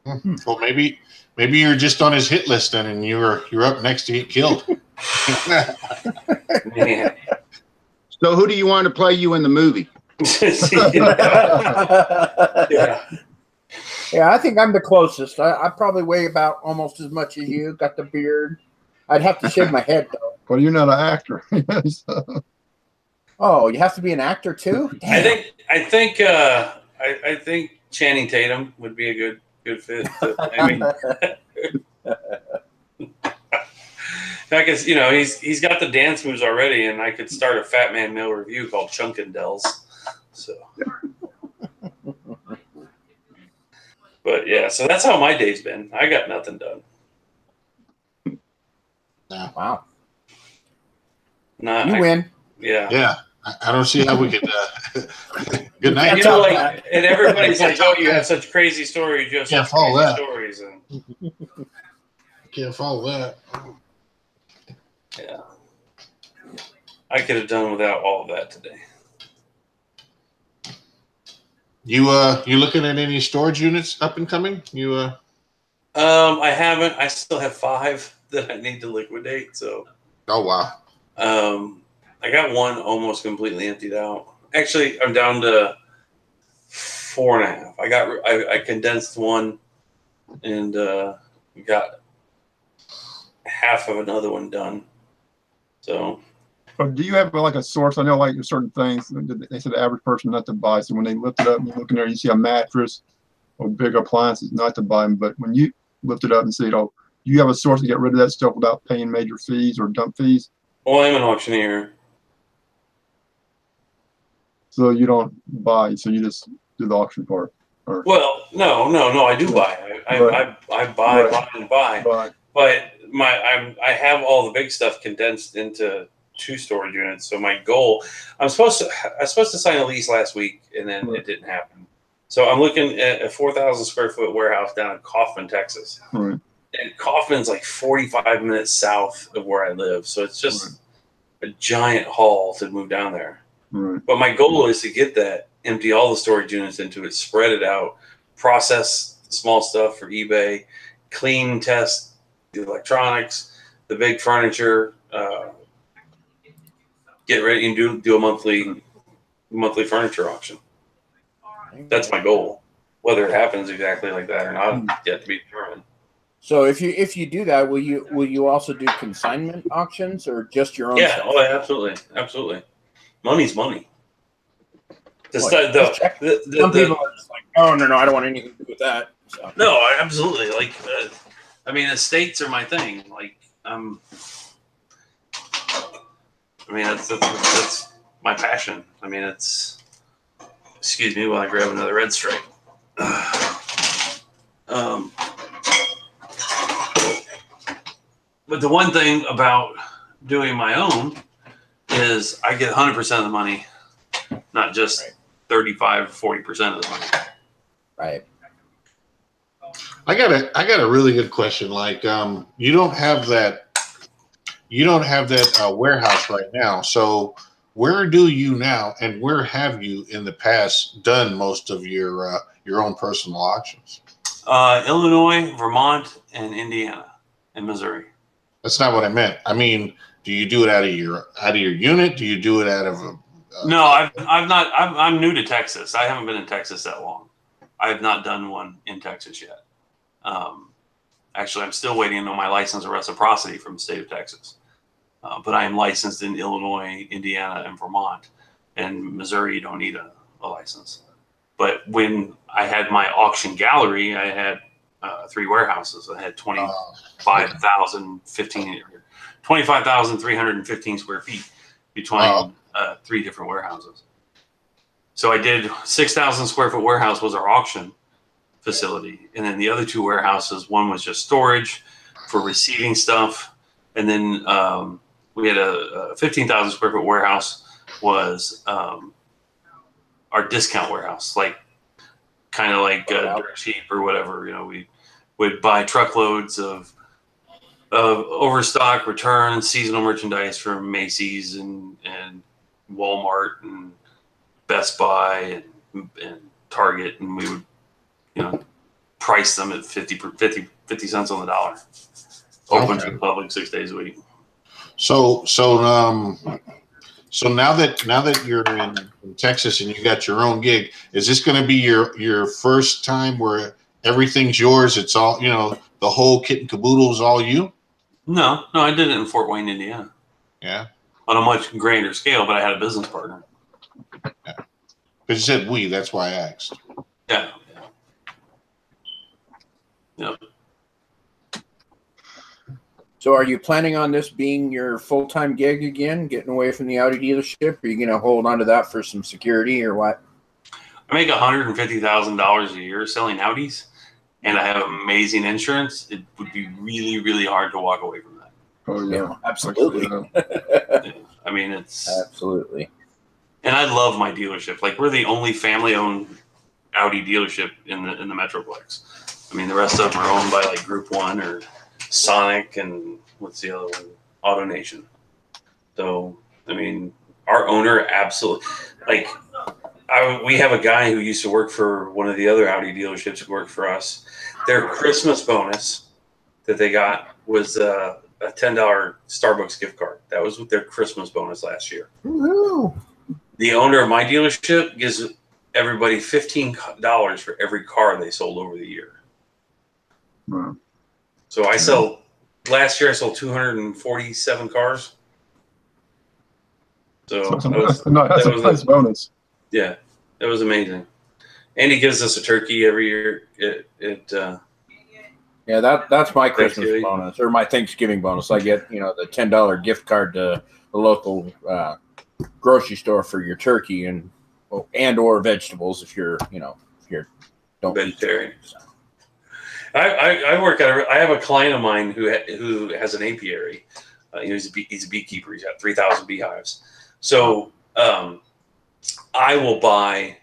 Well, maybe you're just on his hit list then, and you're up next to get killed. Man. So, who do you want to play you in the movie? Yeah. Yeah, I think I'm the closest. I probably weigh about almost as much as you. Got the beard. I'd have to shave my head though. Well, you're not an actor. Oh, you have to be an actor too? Damn. I think Channing Tatum would be a good fit. I guess he's got the dance moves already, and I could start a Fat Man Mill review called Chunkindells. So, but yeah, so that's how my day's been. I got nothing done. Wow. Nah, you win. Yeah. Yeah. I don't see how we could. Good night. And everybody's like, "Oh, you have such crazy stories. You have such crazy stories." And can't follow that. Yeah, I could have done without all of that today. You looking at any storage units up and coming? I haven't. I still have 5 that I need to liquidate. So. Oh wow. I got one almost completely emptied out. Actually, I'm down to 4.5. I condensed one and got half of another one done. So. But do you have like a source? I know like there's certain things they said the average person not to buy. So when they lift it up, you look in there, you see a mattress or big appliances, not to buy them. But when you lift it up and see it all, do you have a source to get rid of that stuff without paying major fees or dump fees? Well, I'm an auctioneer. So you don't buy, so you just do the auction part. Or, well, no, I do buy. I buy and buy. But I have all the big stuff condensed into 2 storage units. So my goal, I was supposed to sign a lease last week, and then it didn't happen. So I'm looking at a 4,000 square foot warehouse down in Kaufman, Texas. Right. And Kaufman's like 45 minutes south of where I live, so it's just a giant haul to move down there. Right. But my goal is to get that, empty all the storage units into it, spread it out, process the small stuff for eBay, clean, test the electronics, the big furniture, get ready and do a monthly furniture auction. That's my goal. Whether it happens exactly like that or not, yet to be determined. So if you do that, will you also do consignment auctions or just your own? Yeah, stuff? Absolutely. Money's money. Some people are just like, oh no, I don't want anything to do with that. So. No, absolutely. Like, estates are my thing. Like, that's my passion. Excuse me while I grab another red stripe. But the one thing about doing my own is I get 100% of the money, not just 35, 40% of the money. Right. I got a really good question. Like, you don't have that warehouse right now. So where do you now, and where have you in the past done most of your own personal auctions? Illinois, Vermont, and Indiana, and Missouri. That's not what I meant. I mean, do you do it out of your unit? Do you do it out of a? No, I've not. I'm new to Texas. I haven't been in Texas that long. I have not done one in Texas yet. Actually, I'm still waiting on my license of reciprocity from the state of Texas. But I am licensed in Illinois, Indiana, and Vermont. And Missouri, you don't need a license. But when I had my auction gallery, I had 3 warehouses. I had 25,315 square feet between 3 different warehouses. So I did 6,000 square foot warehouse was our auction facility. And then the other 2 warehouses, one was just storage for receiving stuff. And then we had a 15,000 square foot warehouse was our discount warehouse, like kind of like Dirt Cheap or whatever. We would buy truckloads of overstock, returns, seasonal merchandise from Macy's and Walmart and Best Buy and Target, and we would price them at 50 cents on the dollar. Open to the public 6 days a week. So So now that you're in Texas and you got your own gig, is this going to be your first time where everything's yours? It's all, the whole kit and caboodle is all you? No, I did it in Fort Wayne, Indiana. Yeah. On a much grander scale, but I had a business partner. Yeah. But you said we, that's why I asked. Yeah. Yep. So are you planning on this being your full-time gig again, getting away from the Audi dealership? Are you going to hold on to that for some security or what? I make $150,000 a year selling Audis, and I have amazing insurance. It would be really, really hard to walk away from that. Oh yeah, absolutely. I mean, it's absolutely. And I love my dealership. Like, we're the only family-owned Audi dealership in the Metroplex. I mean, the rest of them are owned by like Group One or Sonic, and what's the other one? Auto Nation. So, I mean, our owner absolutely, like, we have a guy who used to work for one of the other Audi dealerships who worked for us. Their Christmas bonus that they got was a $10 Starbucks gift card. That was with their Christmas bonus last year. Woo-hoo. The owner of my dealership gives everybody $15 for every car they sold over the year. Wow. So last year I sold 247 cars. So that's a nice bonus. Yeah, that was amazing. And he gives us a turkey every year. Yeah, that's my Christmas bonus or my Thanksgiving bonus. I get the $10 gift card to the local grocery store for your turkey and or vegetables if you're don't vegetarian. I have a client of mine who has an apiary. He's a beekeeper. He's got 3,000 beehives. So I will buy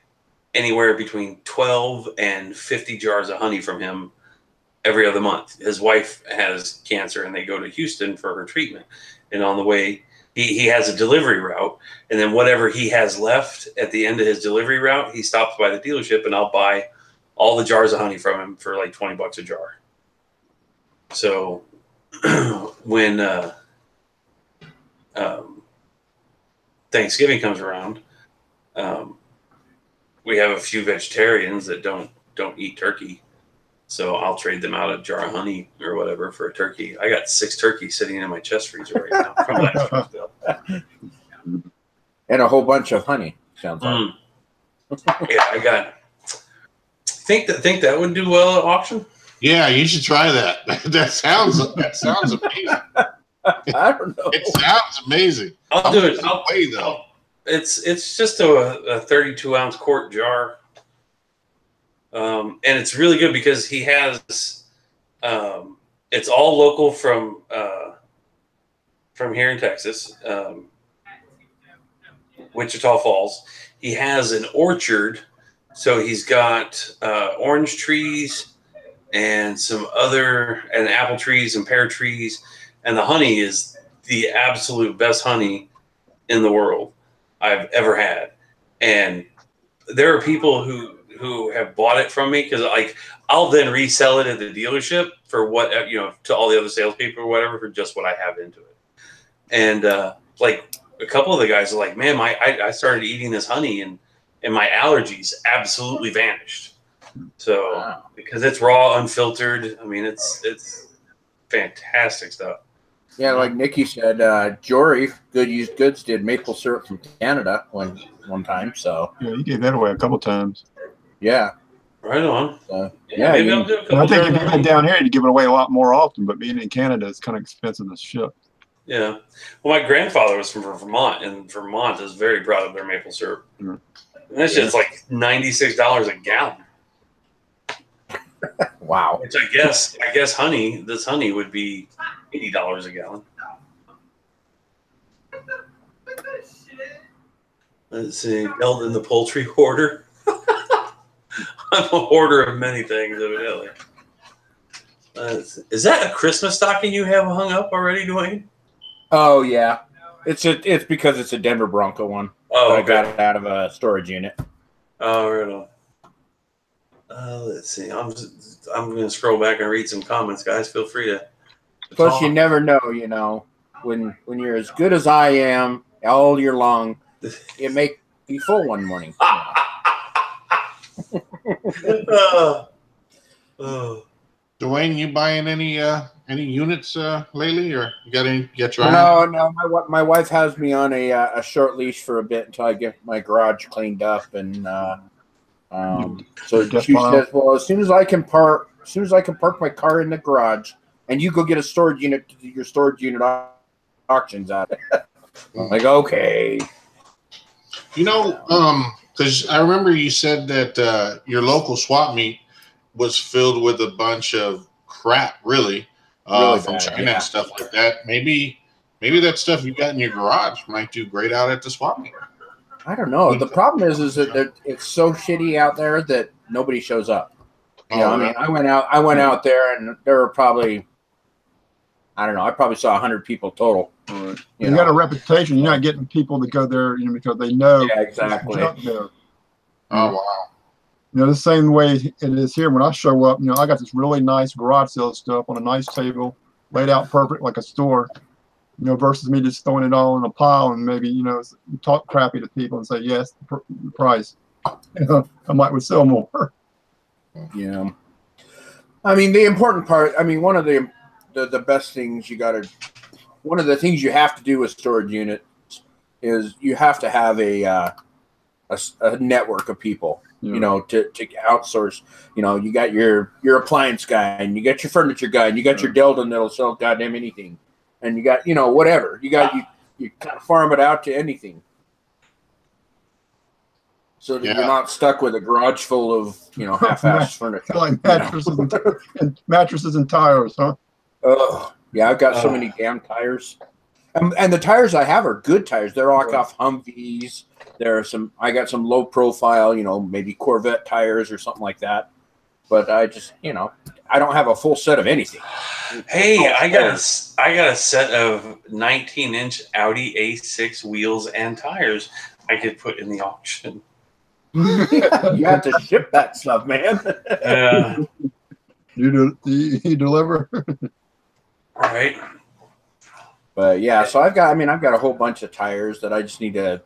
anywhere between 12 and 50 jars of honey from him every other month. His wife has cancer, and they go to Houston for her treatment. And on the way, he has a delivery route, and then whatever he has left at the end of his delivery route, he stops by the dealership, and I'll buy all the jars of honey from him for like $20 a jar. So when Thanksgiving comes around, we have a few vegetarians that don't eat turkey. So I'll trade them out a jar of honey or whatever for a turkey. I got 6 turkeys sitting in my chest freezer right now from last year. And a whole bunch of honey, sounds like. Yeah, I got. Think that would do well at auction? Yeah, you should try that. That sounds amazing. I don't know. It sounds amazing. I'll do it. Though. It's just a 32-ounce quart jar. And it's really good because he has, it's all local from here in Texas, Wichita Falls. He has an orchard, so he's got orange trees and and apple trees and pear trees, and the honey is the absolute best honey in the world I've ever had. And there are people who have bought it from me because I'll then resell it at the dealership for what to all the other salespeople or whatever for just what I have into it. And like a couple of the guys are like, man, I started eating this honey and my allergies absolutely vanished. So wow. Because it's raw, unfiltered. I mean, it's fantastic stuff. Yeah, like Nikki said, Jory, Good Used Goods, did maple syrup from Canada one time. So yeah, you gave that away a couple times. Yeah. Right on. Yeah, maybe I'll do a couple. I think if you went down here, you'd give it away a lot more often. But being in Canada, it's kind of expensive to ship. Yeah. Well, my grandfather was from Vermont, and Vermont is very proud of their maple syrup. Mm-hmm. And that's just like $96 a gallon. Wow. Which I guess this honey would be $80 a gallon. Let's see. Eldon the poultry hoarder. I'm a hoarder of many things, evidently. Is that a Christmas stocking you have hung up already, Dwayne? Oh yeah, it's because it's a Denver Bronco one. Oh, okay. I got it out of a storage unit. Oh, right on. Let's see. I'm going to scroll back and read some comments, guys. Feel free to Plus, you never know. When you're as good as I am, all year long. It may be full one morning. Dwayne, you buying any units lately, or you got any? Get your No. My wife has me on a short leash for a bit until I get my garage cleaned up, and so she says, "Well, as soon as I can park my car in the garage, and you go get a storage unit to do your storage unit auctions out." I'm like, okay. You know, because I remember you said that your local swap meet was filled with a bunch of crap, really from bad, China and stuff like that. Maybe that stuff you got in your garage might do great out at the swap meet. I don't know. The problem is that it's so shitty out there that nobody shows up. I mean, I went out there, and there were probably, I don't know, I probably saw 100 people total. Right. You got a reputation. You're not getting people to go there, because they know. Yeah, exactly. There. Oh wow. The same way it is here. When I show up, I got this really nice garage sale stuff on a nice table, laid out perfect like a store. Versus me just throwing it all in a pile and maybe talk crappy to people and say yes, the price. I would sell more. Yeah. I mean, the important part. I mean, one of the best things one of the things you have to do with storage units is you have to have a network of people. Yeah. To outsource. You got your appliance guy, and you got your furniture guy, and you got your Delden that'll sell goddamn anything, and you got whatever you got. You kind of farm it out to anything, so that you're not stuck with a garage full of half-assed furniture, like mattresses and mattresses and tires, huh? Oh yeah, I've got so many damn tires, and the tires I have are good tires. They're like off Humvees. There are I got some low profile, maybe Corvette tires or something like that. But I just, I don't have a full set of anything. Hey, I got a set of 19-inch Audi A6 wheels and tires I could put in the auction. You have to ship that stuff, man. You deliver. Right. But yeah, so I've got a whole bunch of tires that I just need to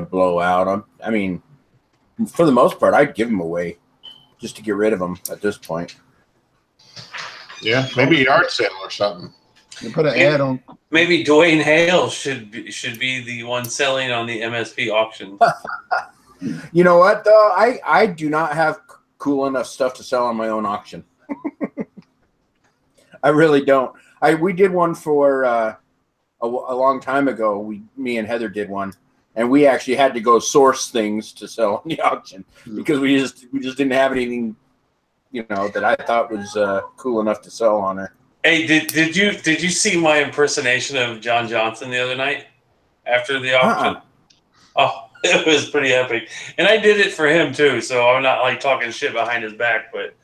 blow out. I mean, for the most part, I'd give them away just to get rid of them at this point. Yeah, maybe a yard sale or something. You put an ad on. Maybe Dwayne Hale should be the one selling on the MSP auction. You know what though? I do not have cool enough stuff to sell on my own auction. I really don't. We did one for a long time ago. Me and Heather did one. And we actually had to go source things to sell on the auction because we just didn't have anything, that I thought was cool enough to sell on her. Hey, did you see my impersonation of John Johnson the other night after the auction? Oh, it was pretty epic, and I did it for him too. So I'm not like talking shit behind his back, but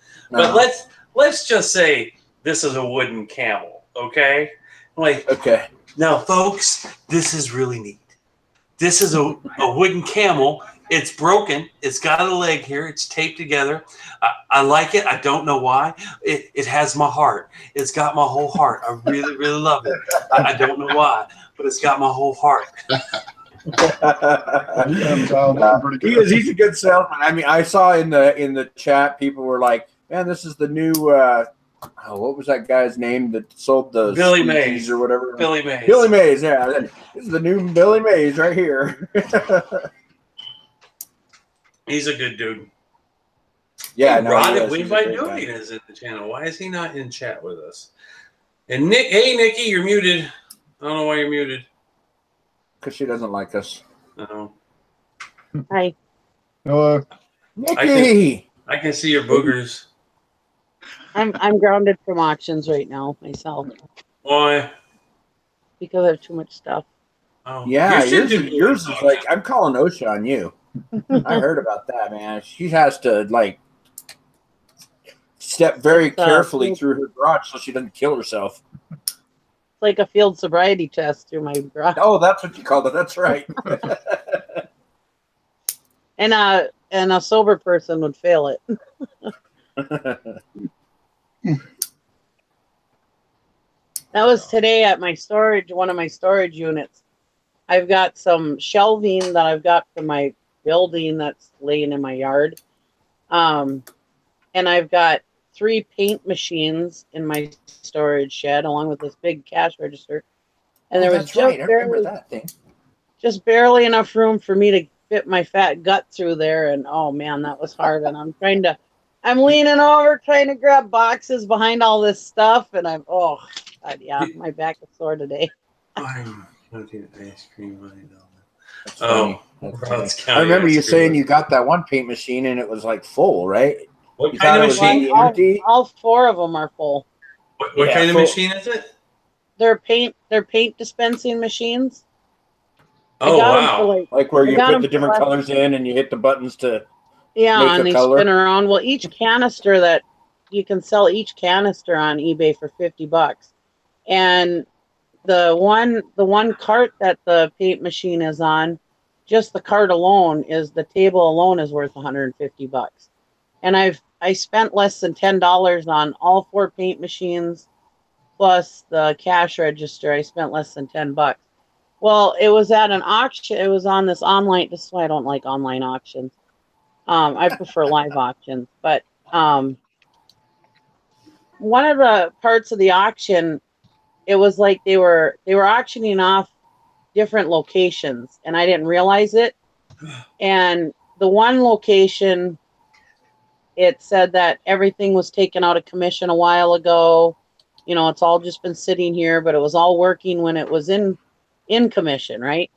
let's just say this is a wooden camel, okay? Okay. Now, folks, this is really neat. This is a wooden camel. It's broken. It's got a leg here. It's taped together. I like it. I don't know why. It has my heart. It's got my whole heart. I really, really love it. I don't know why, but it's got my whole heart. He's a good salesman. I mean, I saw in the chat, people were like, man, this is the new what was that guy's name that sold the Billy Mays or whatever? Billy Mays. Billy Mays, yeah. This is the new Billy Mays right here. He's a good dude. Yeah, hey, Rod, we invite Doing is in the channel. Why is he not in chat with us? And Nick, hey Nikki, you're muted. I don't know why you're muted. Because she doesn't like us. No. Hi. Hello. Nikki. I can see your boogers. I'm grounded from auctions right now myself Why? because I have too much stuff. Oh, Yeah, yours is like, I'm calling OSHA on you. I heard about that, man. She has to step very carefully through her garage so she doesn't kill herself. It's like a field sobriety test through my garage. Oh, that's what you called it. That's right. And a sober person would fail it. That was today at my storage, one of my storage units. I've got some shelving that I've got for my building that's laying in my yard. And I've got 3 paint machines in my storage shed, along with this big cash register. And there was that's right. I remember that thing. Just barely enough room for me to fit my fat gut through there. And oh man, that was hard. And I'm leaning over trying to grab boxes behind all this stuff. And God, yeah, my back is sore today. I'm hunting ice cream right now. That's Oh, funny. I remember you saying you got that one paint machine and it was like full, right? What kind of machine? All 4 of them are full. What kind of machine is it? They're paint dispensing machines. Oh wow! Like where you put the different colors in and you hit the buttons to and they spin around. Well, each canister that you can sell each canister on eBay for $50, and the one cart that the paint machine is on, just the cart alone the table alone is worth $150. And I spent less than $10 on all 4 paint machines plus the cash register. I spent less than $10. Well, it was at an auction. It was on this online. This is why I don't like online auctions. I prefer live auctions. But one of the parts of the auction, it was like they were auctioning off different locations, and I didn't realize it. And the one location, it said that everything was taken out of commission a while ago. You know, it's all just been sitting here, but it was all working when it was in commission, right?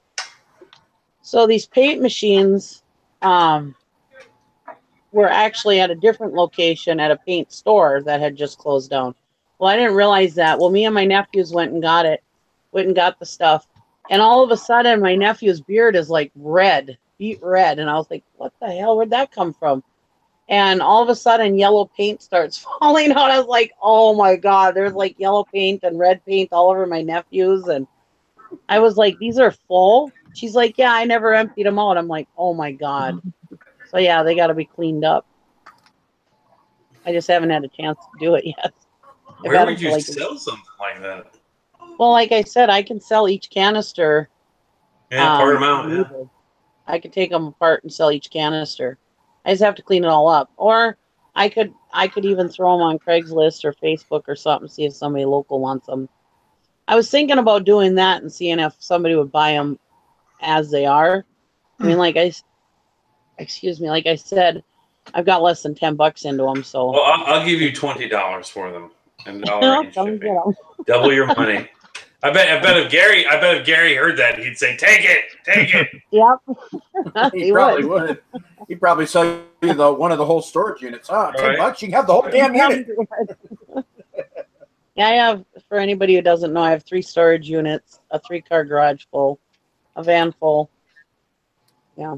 So these paint machines were actually at a different location at a paint store that had just closed down. Well, I didn't realize that. Well, me and my nephews went and got the stuff. And all of a sudden, my nephew's beard is like red, beet red. And I was like, what the hell? Where'd that come from? And all of a sudden, yellow paint starts falling out. I was like, oh my God, there's like yellow paint and red paint all over my nephews. And I was like, these are full? She's like, yeah, I never emptied them out. I'm like, oh my God. So yeah, they got to be cleaned up. I just haven't had a chance to do it yet. Where would you sell something like that? Well, like I said, I can sell each canister. Yeah, part them out. Yeah. I could take them apart and sell each canister. I just have to clean it all up. Or I could even throw them on Craigslist or Facebook or something, see if somebody local wants them. I was thinking about doing that and seeing if somebody would buy them as they are. I mean, like I said, I've got less than $10 into them. So well, I'll give you $20 for them, and shipping. Double your money. I bet if Gary heard that, he'd say, "Take it." Yep. He probably would. He'd probably sell you one of the whole storage units. $10, you can have the whole damn unit. Yeah, I have. For anybody who doesn't know, I have 3 storage units, a 3-car garage full, a van full. Yeah.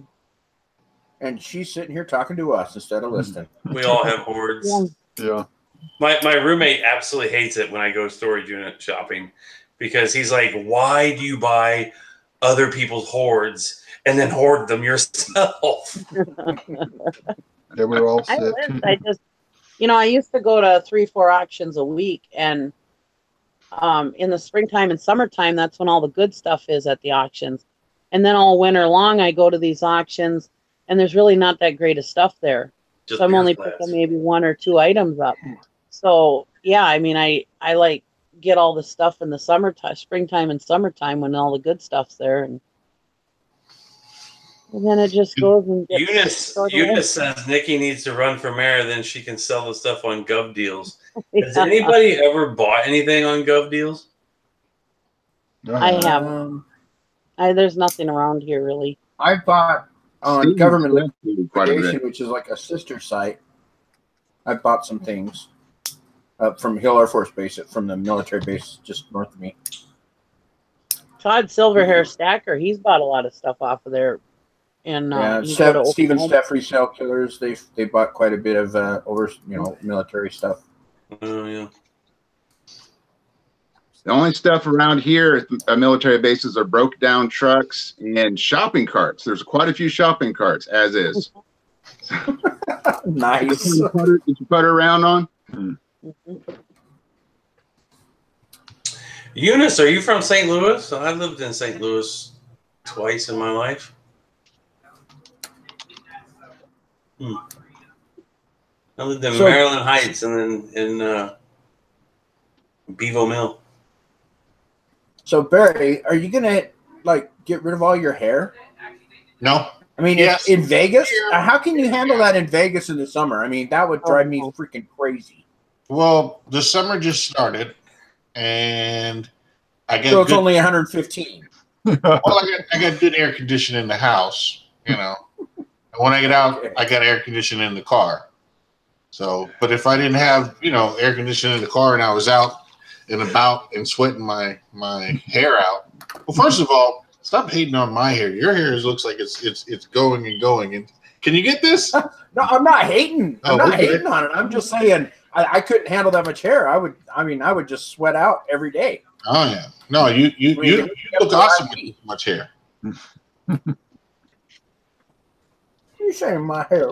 And she's sitting here talking to us instead of listening. We all have hoards. Yeah. My roommate absolutely hates it when I go storage unit shopping because he's like, why do you buy other people's hoards and then hoard them yourself? Yeah, we're all set. I just, I used to go to 3-4 auctions a week, and in the springtime and summertime, that's when all the good stuff is at the auctions. And then all winter long, I go to these auctions, and there's really not that great of stuff there. So I'm only picking maybe 1 or 2 items up. So yeah, I mean, I like get all the stuff in the springtime and summertime when all the good stuff's there, and then it just goes and gets Eunice says Nikki needs to run for mayor, then she can sell the stuff on Gov Deals. Has anybody ever bought anything on Gov Deals? I haven't. There's nothing around here really. I bought on Government Liquidation, which is like a sister site. I bought some things from Hill Air Force Base, from the military base just north of me. Todd Silverhair Stacker, he's bought a lot of stuff off of there. And Stephen Steff Resale Killers, they bought quite a bit of military stuff. Oh yeah. The only stuff around here at military bases are broke down trucks and shopping carts. There's quite a few shopping carts, as is. Nice. Did you putter around on? Eunice, are you from St. Louis? I lived in St. Louis twice in my life. I lived in Maryland Heights and then in Bevo Mill. So Barry, are you gonna like get rid of all your hair? No. I mean, Yes. in Vegas, how can you handle that in Vegas in the summer? I mean, that would drive me freaking crazy. Well, the summer just started, and I got So it's only 115. Well, I got good air conditioning in the house, you know. And when I get out, I got air conditioning in the car. So, but if I didn't have, you know, air conditioning in the car and I was out and about and sweating my hair out, well, first of all, stop hating on my hair. Your hair looks like it's going and going. And can you get this? No, I'm not hating. I'm not hating on it. I'm just saying I couldn't handle that much hair. I would just sweat out every day. Oh yeah. No, you look awesome with so much hair. You're saying my hair.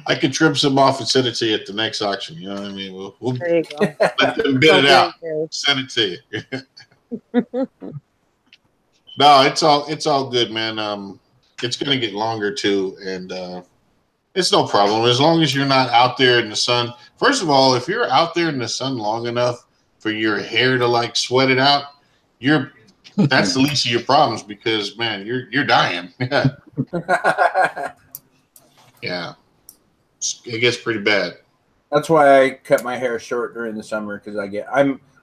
I could trim some off and send it to you at the next auction. You know what I mean? We'll There you go. let them bid it out. Send it to you. No, it's all good, man. It's gonna get longer too, and it's no problem as long as you're not out there in the sun. First of all, if you're out there in the sun long enough for your hair to like sweat it out, that's the least of your problems because man, you're dying. Yeah, it gets pretty bad. That's why I cut my hair short during the summer because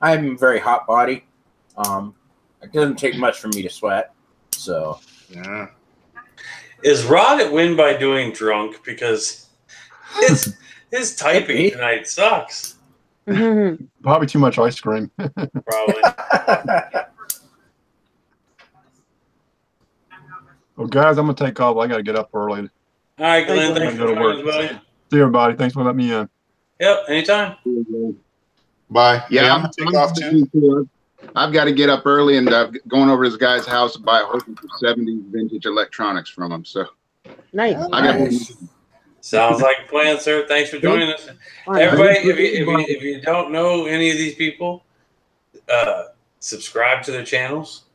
I'm very hot body. It doesn't take much for me to sweat. So yeah. Is Rod at win by doing drunk? Because his typing tonight sucks. Probably too much ice cream. Probably. Well, guys, I'm gonna take off. I gotta get up early. All right, Glenn. Thanks for Go to work. joining us, buddy. See you, everybody. Thanks for letting me in. Yep, anytime. Bye. Yeah, I'm gonna take off too. I've got to get up early and going over to this guy's house and buy a whole bunch of 70s vintage electronics from him. So Nice. Sounds like a plan, sir. Thanks for joining us. Everybody, if you don't know any of these people, subscribe to their channels.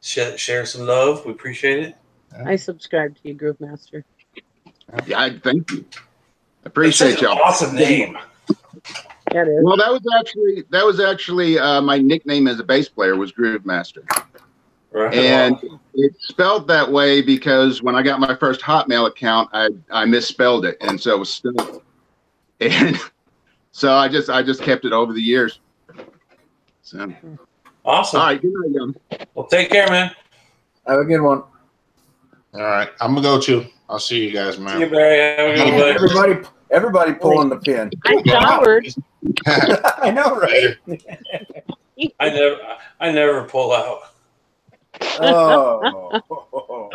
Share some love. We appreciate it. I subscribe to you, Groove Master. yeah, thank you. I appreciate y'all. Awesome name. Yeah, it is. Well, that was actually my nickname as a bass player was Groove Master. Right. And it's spelled that way because when I got my first Hotmail account, I misspelled it, and so it was still. And so I just kept it over the years. So Awesome. all right, good night, young. Well, take care, man. Have a good one. All right, I'm gonna go too. I'll see you guys, man. See you, Barry. Have a good one. Everybody pulling the pin. I showered. I know, right? I never pull out. Oh.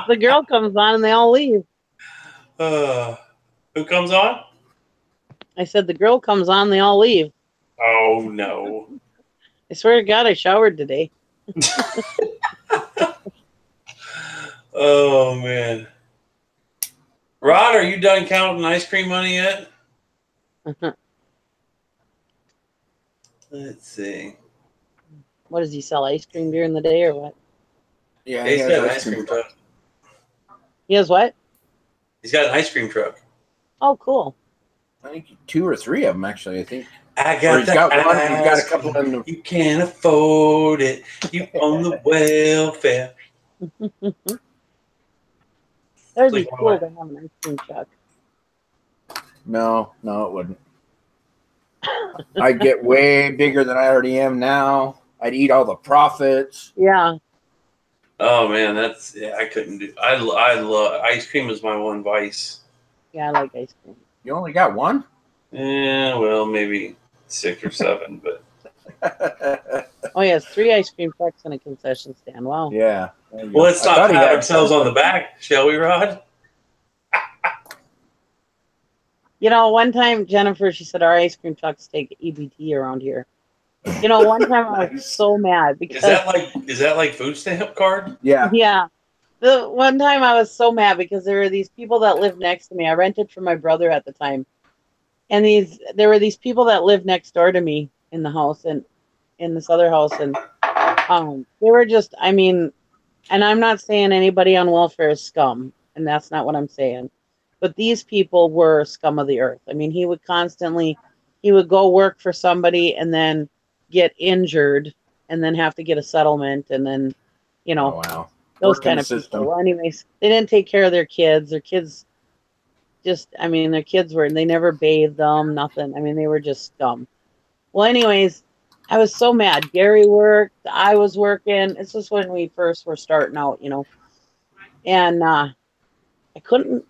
The girl comes on and they all leave. Who comes on? I said the girl comes on, they all leave. Oh no. I swear to God, I showered today. Oh man. Rod, are you done counting ice cream money yet? Let's see. What does he sell? Ice cream during the day or what? Yeah, He's got an ice cream truck. He has what? He's got an ice cream truck. Oh, cool. I think 2 or 3 of them actually. I think. I Or got he's got one. ice He's got a couple in the. You can't afford it. You on the welfare. That'd be Like, cool what? to have an ice cream truck. No, it wouldn't. I'd get way bigger than I already am now. I'd eat all the profits. Yeah. Oh man, I couldn't do. I love ice cream is my one vice. Yeah, I like ice cream. You only got one? Yeah, well, maybe 6 or 7, but Oh, he has 3 ice cream trucks and a concession stand. Wow. Yeah. well, let's I not thought he pat had ourselves on the back, shall we, Rod? You know, one time Jennifer, she said our ice cream trucks take EBT around here. You know, one time I was so mad because Is that like food stamp card? Yeah. yeah. The one time I was so mad because there were these people that lived next to me. I rented from my brother at the time. And there were these people that lived next door to me in the house and in this other house, and They were just, I mean, and I'm not saying anybody on welfare is scum, and that's not what I'm saying. But these people were scum of the earth. I mean, he would go work for somebody and then get injured and then have to get a settlement and then, Oh wow. those Work in kind the of people. system. Well, anyways, they didn't take care of their kids. Their kids just, I mean, they never bathed them, nothing. I mean, they were just scum. Well, anyways, I was so mad. Gary worked, I was working. It's just when we first were starting out, and I couldn't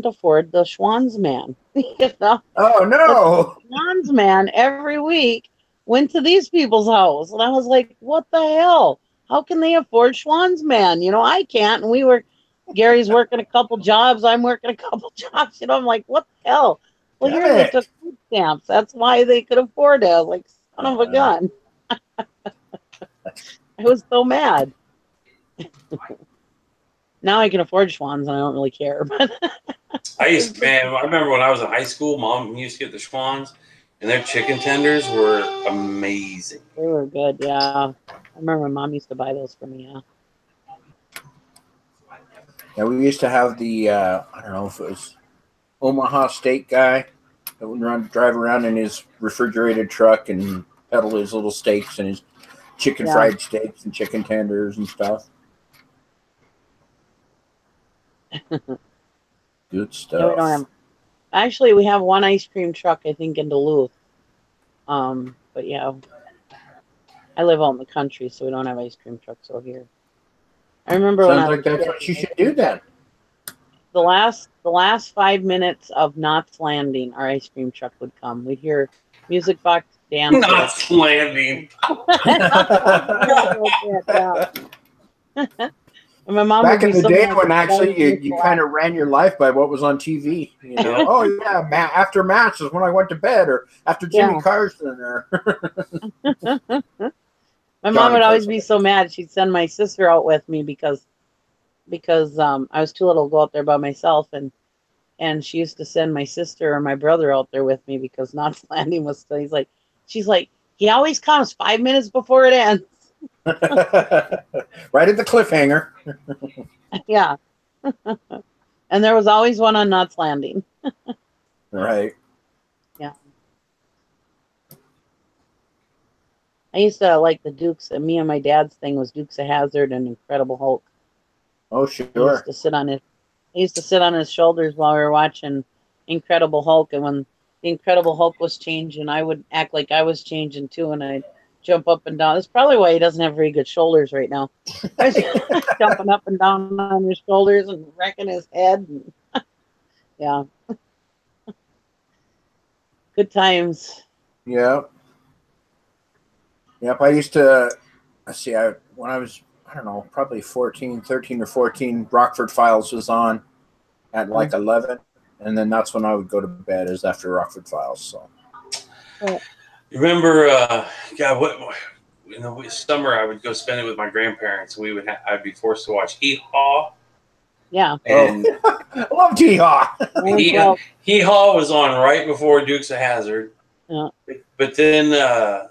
afford the Schwann's man. Oh no. Schwann's man every week went to these people's house, and I was like, "What the hell? How can they afford Schwann's man? I can't." And Gary's working a couple jobs, I'm working a couple jobs. I'm like, "What the hell?" Well, Damn here they it. took food stamps. That's why they could afford it. I was like, son of a gun. I was so mad. Now I can afford Schwann's and I don't really care. But I remember when I was in high school, Mom used to get the Schwann's, and their chicken tenders were amazing. They were good, yeah. I remember Mom used to buy those for me, yeah. Yeah, we used to have the I don't know if it was Omaha Steak guy that would drive around in his refrigerated truck and peddle his little steaks and his chicken fried steaks and chicken tenders and stuff. Good stuff. No, we don't have. Actually, we have one ice cream truck, I think, in Duluth. But yeah, I live out in the country, so we don't have ice cream trucks over here. I remember Sounds like that's what you should do then. The last 5 minutes of Knots Landing, our ice cream truck would come. We'd hear music box dance. Knots Landing. And my mom back in the day like, when actually you kind of ran your life by what was on TV. Oh yeah, after match is when I went to bed, or after Jimmy Carson. Or my mom would always be so mad. She'd send my sister out with me because I was too little to go out there by myself, and she used to send my sister or my brother out there with me because Knots Landing was. She's like, he always comes 5 minutes before it ends. Right at the cliffhanger. Yeah. And there was always one on Knots Landing. Right. Yeah. I used to like the Dukes, and me and my dad's thing was Dukes of Hazzard and Incredible Hulk. Oh, sure. I used to sit on his shoulders while we were watching Incredible Hulk, and when the Incredible Hulk was changing, I would act like I was changing too, and I'd jump up and down. That's probably why he doesn't have very good shoulders right now. I was jumping up and down on his shoulders and wrecking his head. And yeah. Good times. Yep. I used to, when I was, I don't know, probably 13 or 14, Rockford Files was on at like 11. And then that's when I would go to bed, is after Rockford Files. So. Right. Remember, summer I would go spend it with my grandparents. I'd be forced to watch Hee Haw. Yeah. And I love Hee Haw. Hee Haw was on right before Dukes of Hazzard. Yeah. But then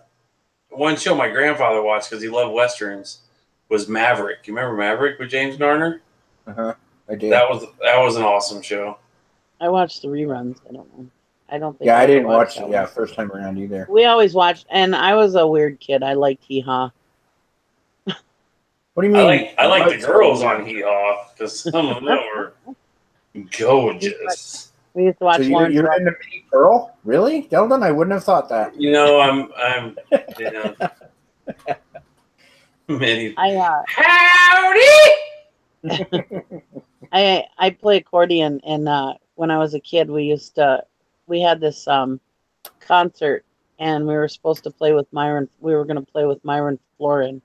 one show my grandfather watched because he loved westerns was Maverick. You remember Maverick with James Garner? I did. That was an awesome show. I watched the reruns. I don't know. I don't think. Yeah, I didn't watch it. Yeah, first time around either. We always watched, and I was a weird kid. I liked Hee Haw. What do you mean? I like the girls on Hee Haw because some of them were gorgeous. We used to watch. So you're into Minnie Pearl, really, Sheldon? I wouldn't have thought that. I'm Minnie. Howdy. I play accordion, and when I was a kid, we had this concert, and we were supposed to play with Myron. We were going to play with Myron Florin,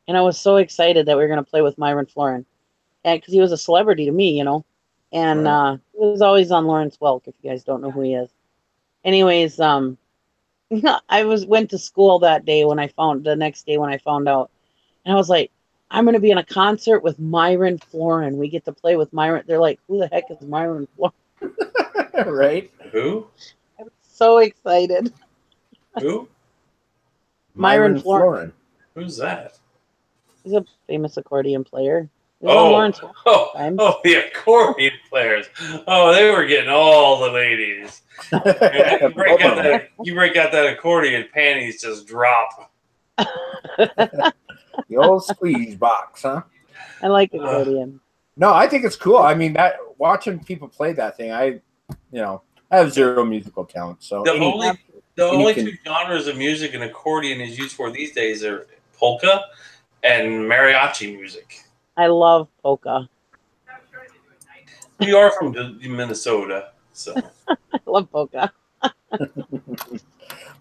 and I was so excited that we were going to play with Myron Florin, and because he was a celebrity to me, and he was always on Lawrence Welk. If you guys don't know who he is, anyways, I went to school that day the next day when I found out, and I was like, I'm going to be in a concert with Myron Florin. We get to play with Myron. They're like, who the heck is Myron Florin? Right? Who? I was so excited. Who? Myron Florin. Who's that? He's a famous accordion player. He was on Lawrence Welk time. The accordion players. Oh, they were getting all the ladies. You break out that accordion, panties just drop. The old squeeze box, huh? I like accordion. No, I think it's cool. I mean, that watching people play that thing, I have zero musical talent. So the only two genres of music an accordion is used for these days are polka and mariachi music. I love polka. We are from Minnesota, so I love polka.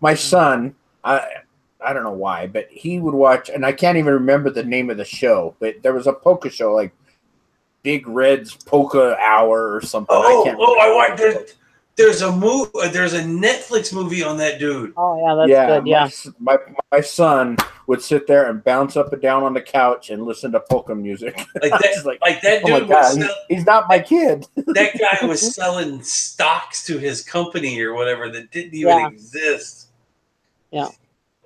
My son, I don't know why, but he would watch, and I can't even remember the name of the show, but there was a polka show like Big Red's Polka Hour or something. I watched it. There's a Netflix movie on that dude. Oh yeah, that's good. Yeah, my son would sit there and bounce up and down on the couch and listen to polka music. Like that oh dude he's not my kid. That guy was selling stocks to his company or whatever that didn't even exist. Yeah.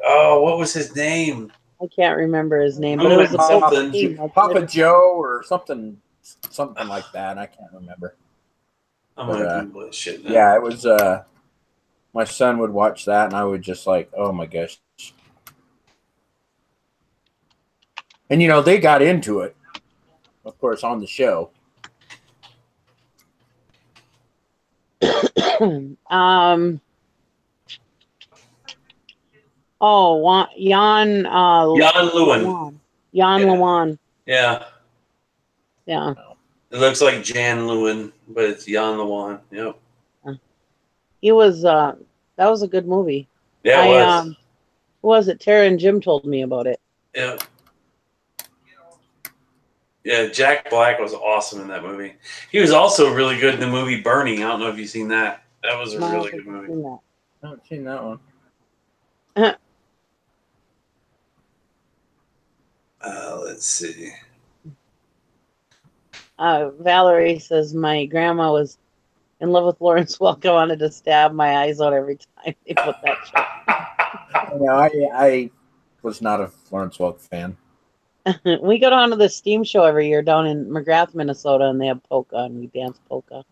Oh, what was his name? I can't remember his name, but it was Papa Joe or something like that. I can't remember. I'm gonna Google this shit now. Yeah, it was. My son would watch that, and I would just like, oh my gosh. And they got into it, of course, on the show. Jan Lewin. Jan Lewin. Yeah. Yeah. It looks like Jan Lewin, but it's Jan Lewin. Yep. He was. That was a good movie. Yeah, it was. Who was it? Tara and Jim told me about it. Yeah. Yeah, Jack Black was awesome in that movie. He was also really good in the movie Burning. I don't know if you've seen that. That was a really good movie. I haven't seen that one. Let's see. Valerie says my grandma was in love with Lawrence Welk. I wanted to stab my eyes out every time they put that show. I was not a Lawrence Welk fan. We go down to the steam show every year down in McGrath, Minnesota, and they have polka, and we dance polka.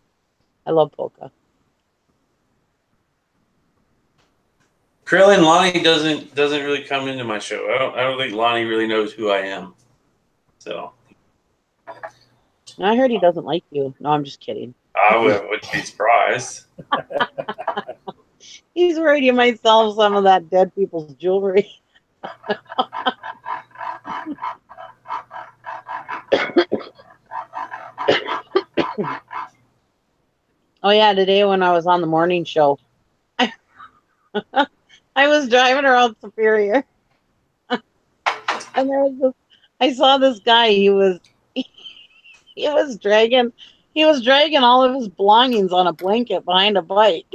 I love polka. Krillin, Lonnie doesn't really come into my show. I don't think Lonnie really knows who I am. So I heard he doesn't like you. No, I'm just kidding. I wouldn't be surprised. He's worried you might sell some of that dead people's jewelry. Oh yeah, today when I was on the morning show, I was driving around Superior, and I saw this guy. He was dragging all of his belongings on a blanket behind a bike.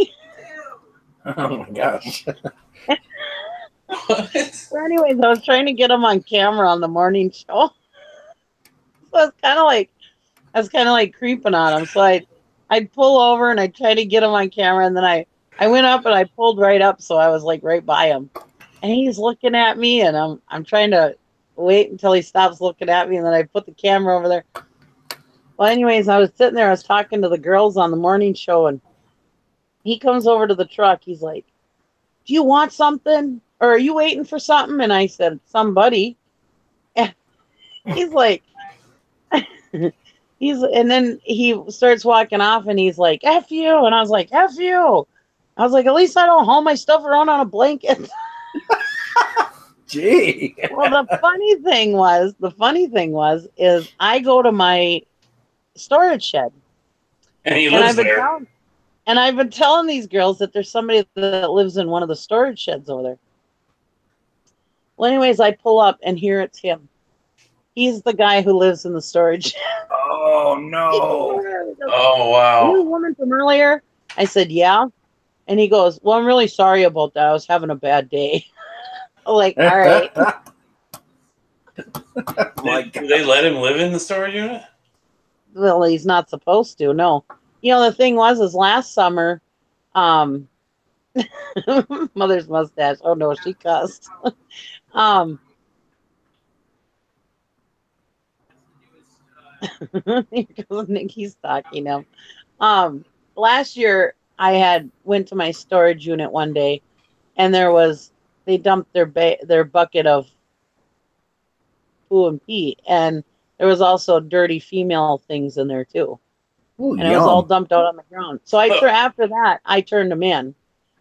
Oh my gosh. So anyways, I was trying to get him on camera on the morning show. So I was kind of like creeping on him. So I'd pull over and I'd try to get him on camera, and then I went up and I pulled right up, so I was like right by him. And he's looking at me, and I'm trying to wait until he stops looking at me, and then I put the camera over there. Well, anyways, I was sitting there, I was talking to the girls on the morning show, and he comes over to the truck. He's like, "Do you want something? Or are you waiting for something?" And I said, "Somebody." And he's like, and then he starts walking off, and he's like, "F you." And I was like, "F you." I was like, "At least I don't haul my stuff around on a blanket." Gee. Well, the funny thing was, is I go to my storage shed. And he lives there. And I've been telling these girls that there's somebody that lives in one of the storage sheds over there. Well, anyways, I pull up, and here it's him. He's the guy who lives in the storage shed. Oh, no. Oh, wow. Are you the woman from earlier? I said, yeah. And he goes, "Well, I'm really sorry about that. I was having a bad day." I'm like, all right. Did they let him live in the storage unit? Well, he's not supposed to, no. The thing is last summer, Mother's mustache. Oh no, she cussed. Here goes Nikki's talking him. Last year I went to my storage unit one day, and they dumped their bucket of poo and pee, and there was also dirty female things in there too. Ooh, And it was all yum. dumped out on the ground. So after that, I turned them in,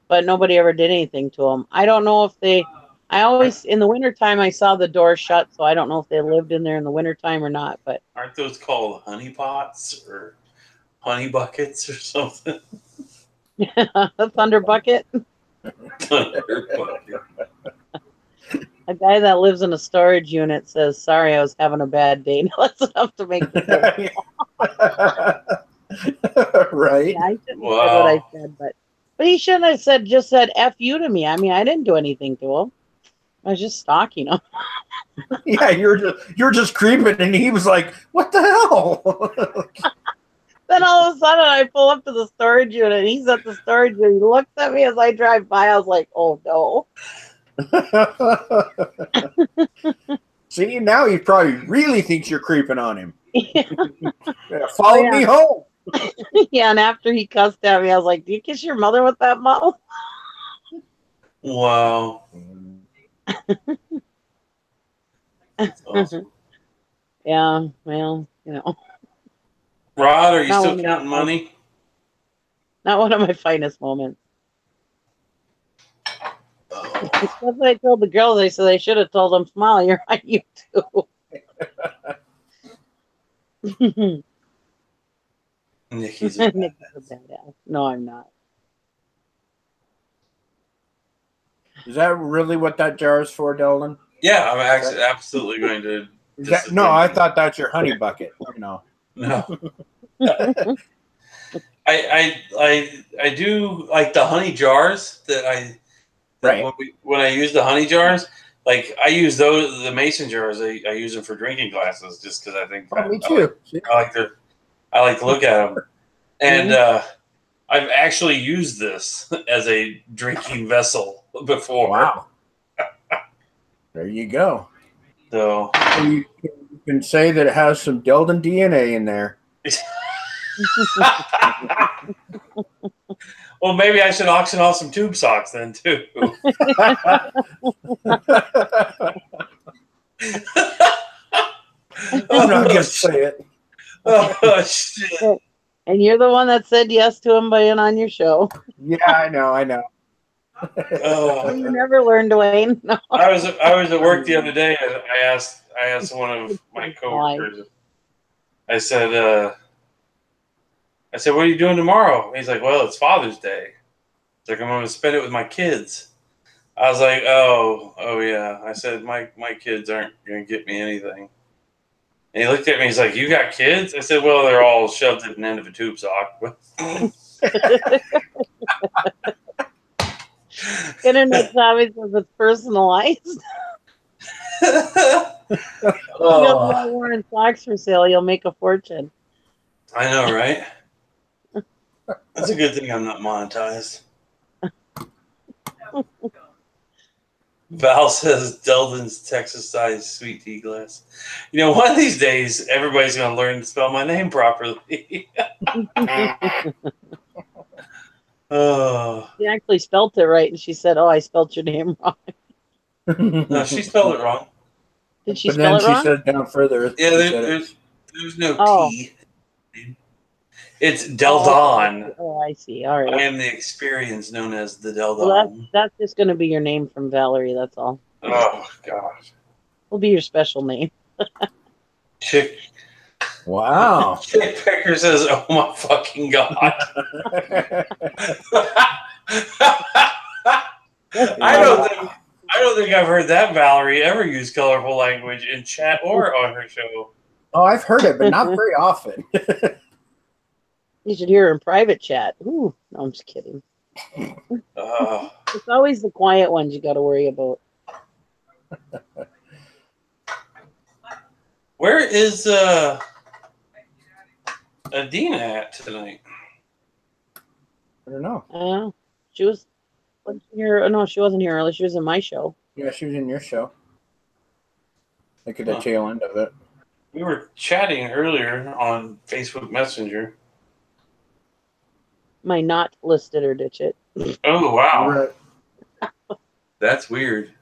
but nobody ever did anything to them. I don't know if I always, in the wintertime, I saw the door shut, so I don't know if they lived in there in the wintertime or not, but. Aren't those called honey pots or honey buckets or something? A thunder bucket. Thunder bucket. A guy that lives in a storage unit says, "Sorry, I was having a bad day." No, that's enough to make the Right. Yeah, I shouldn't have said what I said, but he shouldn't have said "F you" to me. I mean, I didn't do anything to him. I was just stalking him. Yeah, you're just creeping, and he was like, "What the hell?" Then all of a sudden, I pull up to the storage unit. And he's at the storage unit. He looks at me as I drive by. I was like, "Oh no!" See, now he probably really thinks you're creeping on him. Yeah. Follow me home. Yeah, and after he cussed at me, I was like, "Do you kiss your mother with that mouth?" Wow. That's awesome. Yeah, well, you know. Rod, are you Not still one of counting my- money? Not one of my finest moments. Oh. That's what I told the girls. I said I should have told them, "Smile, you're on YouTube." Nikki's a Nikki's a badass. No, I'm not. Is that really what that jar is for, Delden? Yeah, I'm actually absolutely going to. No, I thought that's your honey bucket. No. I do like the honey jars Right. When I use the honey jars, like I use the mason jars. I use them for drinking glasses just because I think Oh, me too. I like to look at them, and I've actually used this as a drinking vessel before. Wow. There you go. So You can say that it has some Delden DNA in there. well, maybe I should auction off some tube socks then too. I'm not gonna say it. Oh shit! And you're the one that said yes to him being on your show. Yeah, I know. You never learned, Dwayne. No. I was at work the other day, and I asked one of my coworkers. I said, "What are you doing tomorrow?" He's like, "Well, it's Father's Day." He's like, "I'm going to spend it with my kids." I was like, "Oh yeah." I said, "My kids aren't going to get me anything." And he looked at me. He's like, "You got kids?" I said, "Well, they're all shoved at the end of a tube sock." Internet savvy says it's personalized. You don't want wearing socks for sale, you'll make a fortune. I know, right? That's a good thing I'm not monetized. Val says Delden's Texas-sized sweet tea glass. You know, one of these days, everybody's going to learn to spell my name properly. Oh. She actually spelt it right, and she said, "Oh, I spelled your name wrong." No, she spelled it wrong. Did she But spell then it she wrong? said down further. Yeah, she said there's no Oh. T. It's Deldon. Oh, I see. All right. I am the experience known as the Deldon. Well, that's just going to be your name from Valerie. That's all. Oh gosh. Will be your special name. Chick Wow. Chick Picker says, "Oh my fucking god." I don't think I've heard that Valerie ever use colorful language in chat or on her show. Oh, I've heard it, but not very often. You should hear her in private chat. Ooh, no, I'm just kidding. It's always the quiet ones you got to worry about. Where is Adina at tonight? I don't know. She was here. No, she wasn't here early. She was in my show. Yeah, she was in your show. Like at the tail end of it. We were chatting earlier on Facebook Messenger. My not listed or ditch it. Oh wow, Right. that's weird.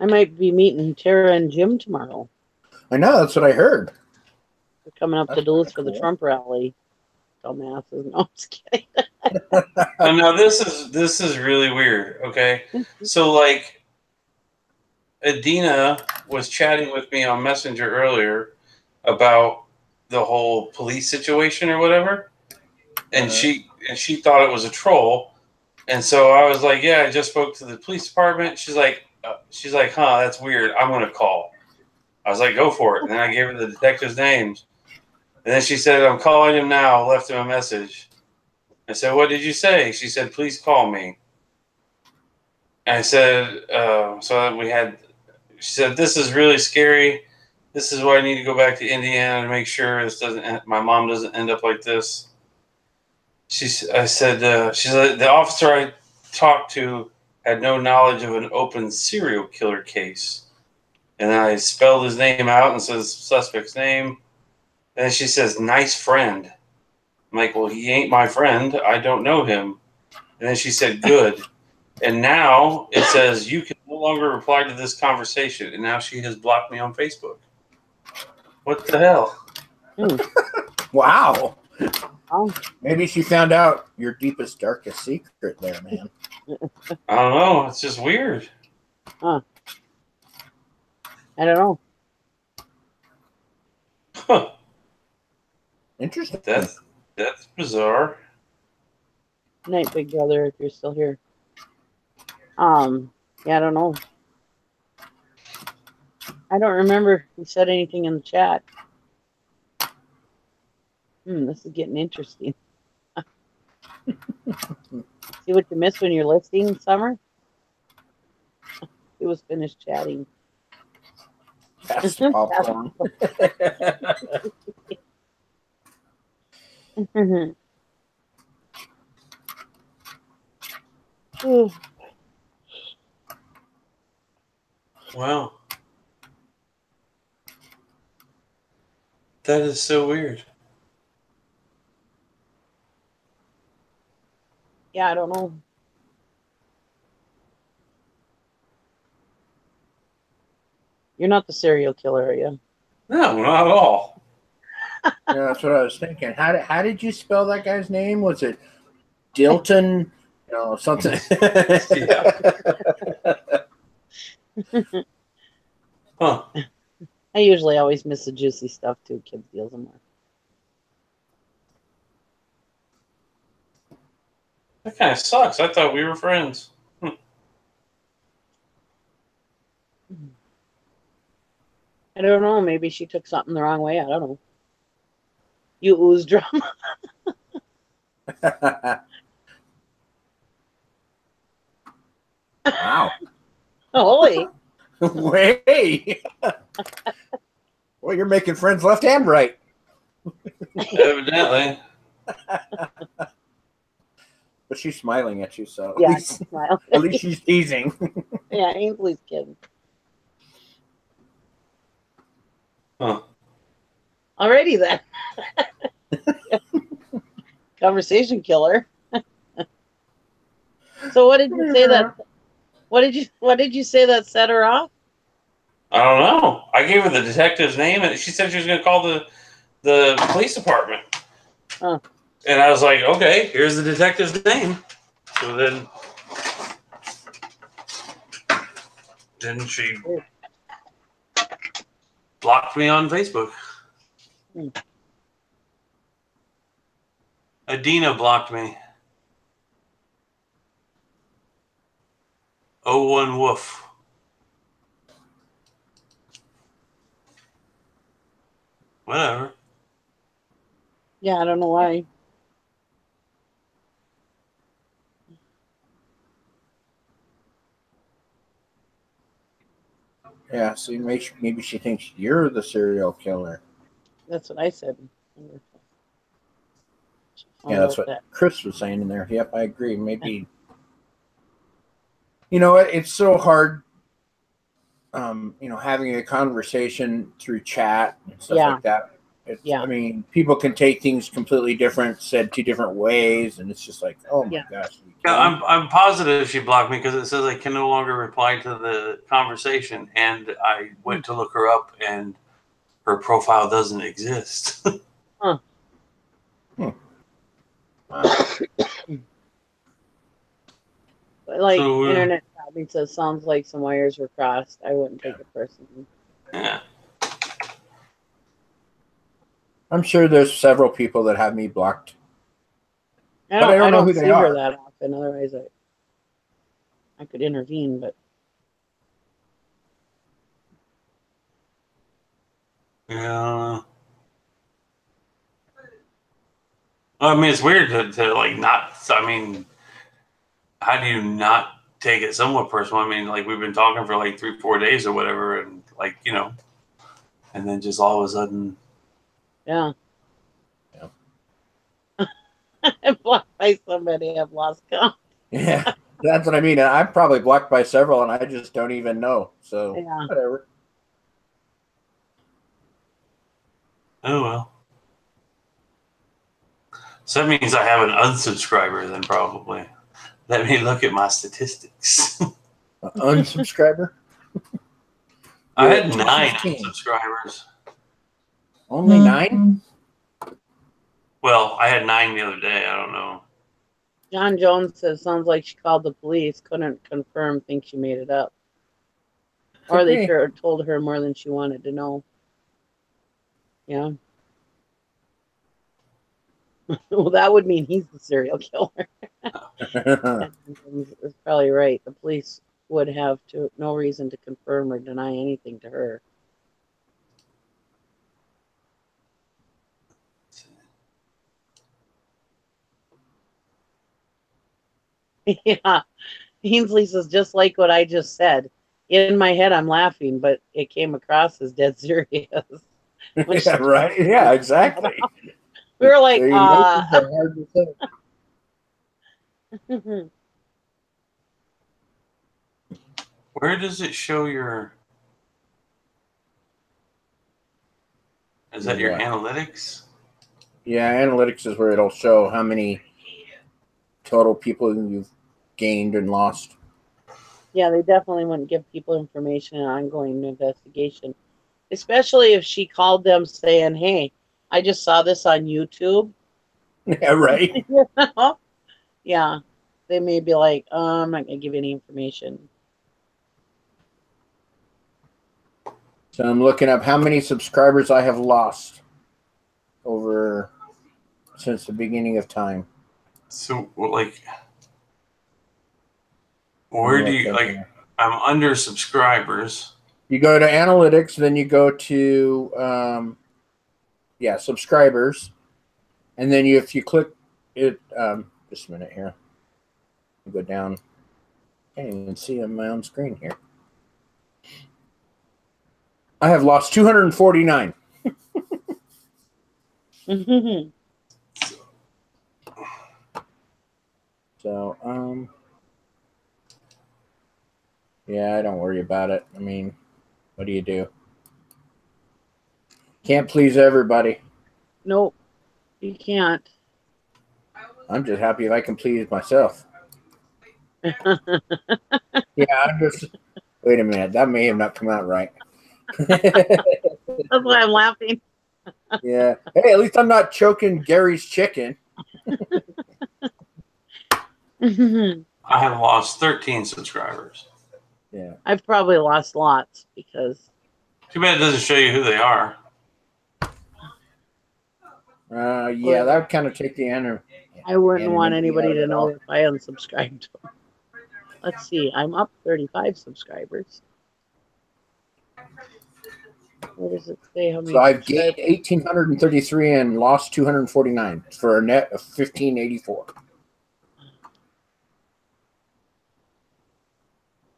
I might be meeting Tara and Jim tomorrow. I know, that's what I heard. They're coming up to That's Duluth kinda for the cool. Trump rally. Dumbasses. No, I'm just kidding. Oh, no, this is really weird. Okay, so like, Adina was chatting with me on Messenger earlier about the whole police situation or whatever, and she thought it was a troll, and so I was like, yeah, I just spoke to the police department. She's like, huh, that's weird. I'm gonna call. I was like, go for it. And then I gave her the detective's names, and then she said, I'm calling him now. Left him a message. I said, what did you say? She said, please call me. And I said, so we had. She said, this is really scary. This is why I need to go back to Indiana to make sure my mom doesn't end up like this. She said, the officer I talked to had no knowledge of an open serial killer case. And then I spelled his name out and says suspect's name. And then she says, nice friend. I'm like, well, he ain't my friend. I don't know him. And then she said, good. And now it says, you can no longer reply to this conversation. And now she has blocked me on Facebook. What the hell? Wow. Oh, Maybe she found out your deepest, darkest secret there, man. I don't know. It's just weird. I don't know. Huh. Interesting. That's bizarre. Night, big brother, if you're still here. Yeah, I don't know. I don't remember if he said anything in the chat. This is getting interesting. See what you miss when you're listening, Summer? He was finished chatting. Pass the popcorn. Wow. That is so weird. Yeah, I don't know. You're not the serial killer, are you? No, not at all. Yeah, that's what I was thinking. How did you spell that guy's name? Was it Dilton? No, something. Huh. I usually always miss the juicy stuff too. Kids deals them more. That kind of sucks. I thought we were friends. I don't know. Maybe she took something the wrong way. I don't know. You ooze drama. Wow. Holy. Way. Well, you're making friends left and right. Evidently. But she's smiling at you, so Yeah, at least she's teasing. Yeah, Ainsley's kidding. Huh. Alrighty then. Conversation killer. So what did you say that? What did you say that set her off? I don't know. I gave her the detective's name, and she said she was going to call the police department. Huh. And I was like, okay, here's the detective's name. So then she blocked me on Facebook. Adina blocked me. 01 Woof. Whatever. Yeah, I don't know why. Yeah, so maybe she thinks you're the serial killer. That's what I said. Yeah, that's what Chris was saying in there. Yep, I agree. Maybe You know what? It's so hard, having a conversation through chat and stuff Yeah. like that. Yeah. I mean, people can take things completely different, said two different ways, and it's just like, oh my gosh. Yeah, I'm positive she blocked me because it says I can no longer reply to the conversation, and I went to look her up, and her profile doesn't exist. Huh. Like So, internet shopping says, sounds like some wires were crossed. I wouldn't take it personally. yeah. I'm sure there's several people that have me blocked. I But I don't know who see they her are. that often. Otherwise, I could intervene, but Yeah. I mean, it's weird to like not. I mean, how do you not take it somewhat personal? I mean, like we've been talking for like 3-4 days or whatever, and like and then just all of a sudden, yeah. I'm blocked by somebody. I've lost count. Yeah, that's what I mean. I'm probably blocked by several, and I just don't even know. So Yeah. whatever. oh well. So that means I have an unsubscriber then probably. Let me look at my statistics. Unsubscriber? I You're had at 9 215. subscribers. Only 9? Well, I had 9 the other day. I don't know. John Jones says, sounds like she called the police. Couldn't confirm. Think she made it up. Or they told her more than she wanted to know. Yeah. Well, that would mean he's the serial killer. That's probably right. The police would have no reason to confirm or deny anything to her. Yeah. Ainsley says, just like what I just said. In my head, I'm laughing, but it came across as dead serious. Yeah, right. Yeah, exactly. We were like, Where does it show your? Is that your analytics? Yeah, analytics is where it'll show how many total people you've gained and lost. Yeah, they definitely wouldn't give people information in an ongoing investigation, especially if she called them saying, hey, I just saw this on YouTube. Yeah, right. Yeah, they may be like, I'm not going to give you any information. So I'm looking up how many subscribers I have lost since the beginning of time. So, like, where do you, like, I'm under subscribers. You go to analytics, then you go to, subscribers. And then if you click it, just a minute here. You go down. I can't even see on my own screen here. I have lost 249. So, yeah, don't worry about it. I mean, what do you do? Can't please everybody. Nope, you can't. I'm just happy if I can please myself. Yeah, I'm just. Wait a minute, that may have not come out right. That's why I'm laughing. Yeah. Hey, at least I'm not choking Gary's chicken. I have lost 13 subscribers. Yeah. I've probably lost lots because. Too bad it doesn't show you who they are. Yeah, that would kind of take the end. I wouldn't want anybody to know if I unsubscribed. Let's see. I'm up 35 subscribers. Where does it say how many? So I've gained 1,833 and lost 249 for a net of 1,584.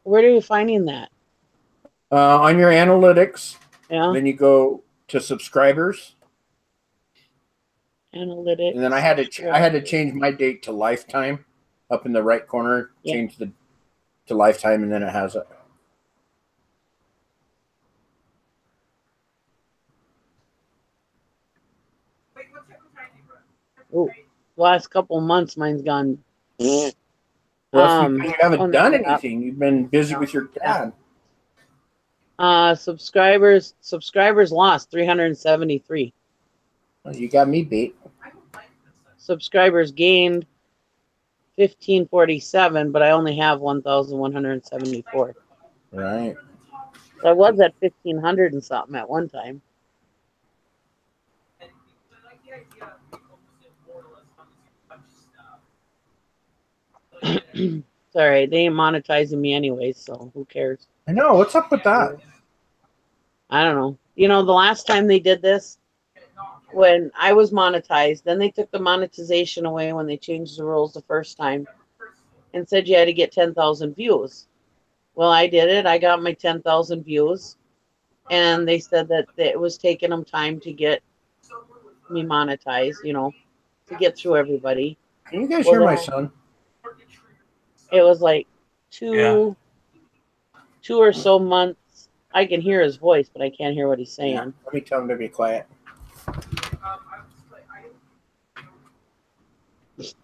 Where are you finding that? On your analytics. Yeah. Then you go to subscribers. Analytics. And then I had to change my date to lifetime up in the right corner. Yeah. Change the to lifetime, and then it has it. Ooh, last couple months, mine's gone. Well, that's because you haven't done that. anything. You've been busy with your dad. Subscribers lost 373. Well, you got me beat. Subscribers gained 1547, but I only have 1,174. Right. So I was at 1,500 and something at one time. It's all right. They ain't monetizing me anyway, so who cares? I know. What's up with that? I don't know. You know, the last time they did this, when I was monetized, then they took the monetization away when they changed the rules the first time and said you had to get 10,000 views. Well, I did it. I got my 10,000 views, and they said that it was taking them time to get me monetized, you know, to get through everybody. Can you guys hear my son? It was like two or so months. I can hear his voice, but I can't hear what he's saying. Yeah. Let me tell him to be quiet. It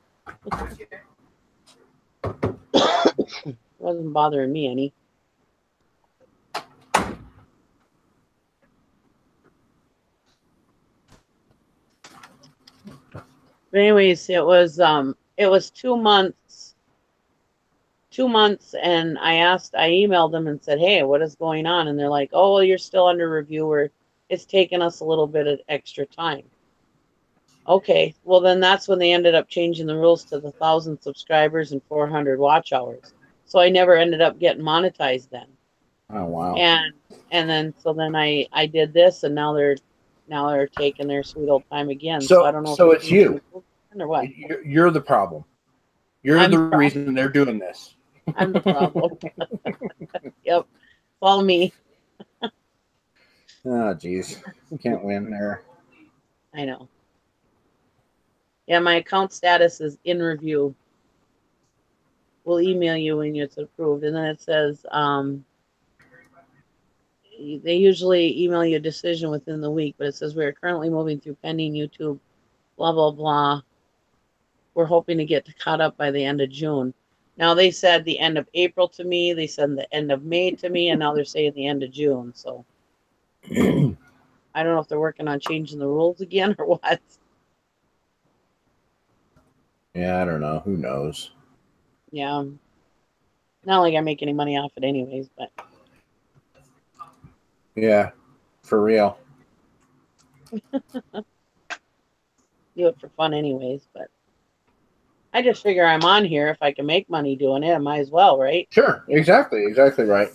wasn't bothering me any. But anyways, it was 2 months. 2 months, and I emailed them and said, "Hey, what is going on?" And they're like, "Oh, well, you're still under review, or it's taken us a little bit of extra time." Okay, well then that's when they ended up changing the rules to the 1,000 subscribers and 400 watch hours. So I never ended up getting monetized then. Oh wow! And then I did this, and now they're taking their sweet old time again. So I don't know. So it's you. Or what? You're the problem. You're the reason they're doing this. I'm the problem. Yep, follow me. Oh, geez, you can't win there. I know. Yeah, my account status is in review. We'll email you when it's approved, and then it says they usually email you a decision within the week, but it says we are currently moving through pending YouTube, blah blah blah. We're hoping to get caught up by the end of June. Now they said the end of April to me. They said the end of May to me, and now they're saying the end of June. So I don't know if they're working on changing the rules again or what. Yeah, I don't know. Who knows? Yeah. Not like I make any money off it anyways, but yeah, for real. Do it for fun anyways, but I just figure I'm on here. If I can make money doing it, I might as well, right? Sure. Exactly right.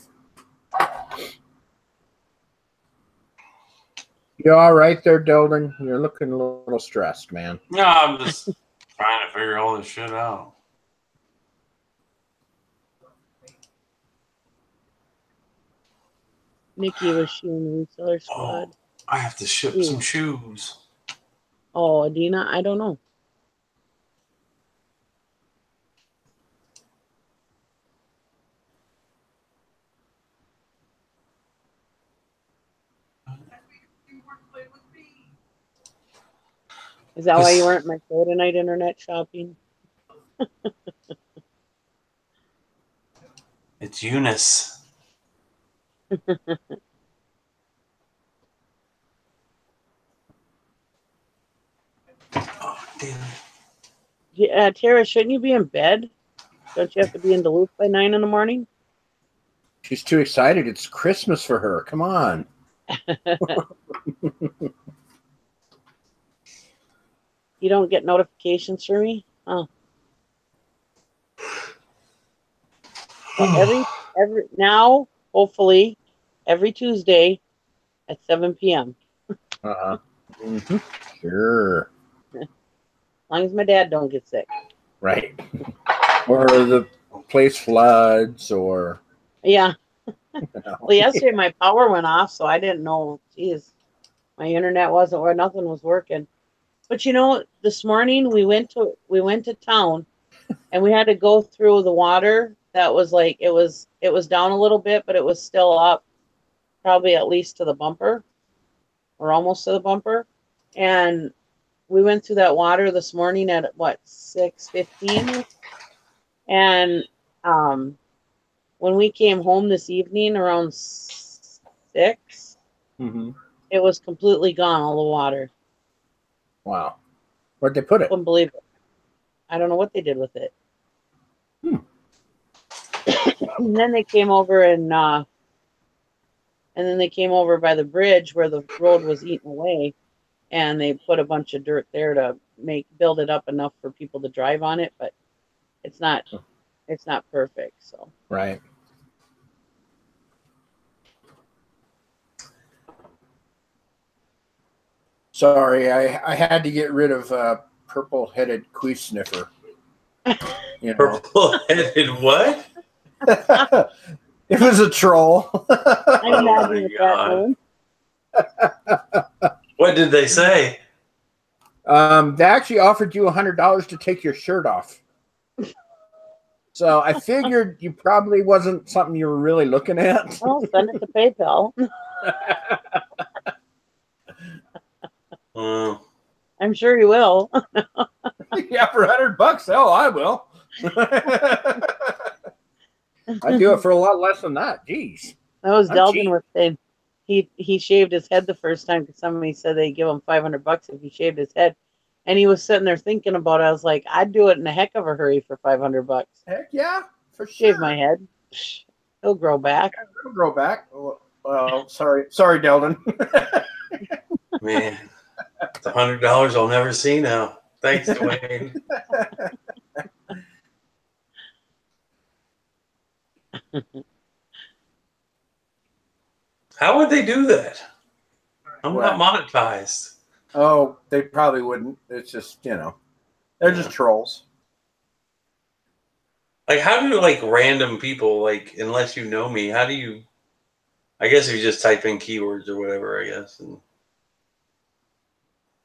You all right there, Delden? You're looking a little stressed, man. No, I'm just trying to figure all this shit out. Nikki was shooting reseller squad. Oh, I have to ship some shoes. Oh, Adina, I don't know. Is that why you weren't at my show tonight, internet shopping? It's Eunice. Oh, damn it. Yeah, Tara, shouldn't you be in bed? Don't you have to be in Duluth by 9 in the morning? She's too excited. It's Christmas for her. Come on. You don't get notifications for me? Oh. Well, every now, hopefully, every Tuesday at 7 p.m. Uh-huh. Mm-hmm. Sure. As long as my dad don't get sick. Right. Or the place floods or... Yeah. No. Well, yesterday my power went off, so I didn't know. Geez, my internet wasn't where nothing was working. But you know, this morning we went to town, and we had to go through the water that was like it was down a little bit, but it was still up, probably at least to the bumper, or almost to the bumper. And we went through that water this morning at what, 6:15, and when we came home this evening around 6, it was completely gone, all the water. Wow. Where'd they put it? Couldn't believe it. I don't know what they did with it. And then they came over and then they came over by the bridge where the road was eaten away, and they put a bunch of dirt there to build it up enough for people to drive on it, but it's not perfect. So Right. Sorry, I had to get rid of purple-headed queef sniffer. You know. Purple-headed what? It was a troll. I imagine that. What did they say? They actually offered you $100 to take your shirt off. So I figured you probably wasn't something you were really looking at. I'll send it to PayPal. I'm sure you will. Yeah, for $100, hell, I will. I'd do it for a lot less than that. Jeez. That was Delvin was saying he shaved his head the first time because somebody said they give him $500 if he shaved his head, and he was sitting there thinking about it. I was like, I'd do it in a heck of a hurry for $500. Heck yeah, for sure. Shave my head. He'll grow back. He'll grow back. Well, sorry, Delvin. Man, it's $100 I'll never see now. Thanks, Dwayne. How would they do that? I'm not monetized. Oh, they probably wouldn't. It's just, they're just trolls. Like, how do like random people, like, unless you know me, how do you? I guess if you just type in keywords or whatever, I guess.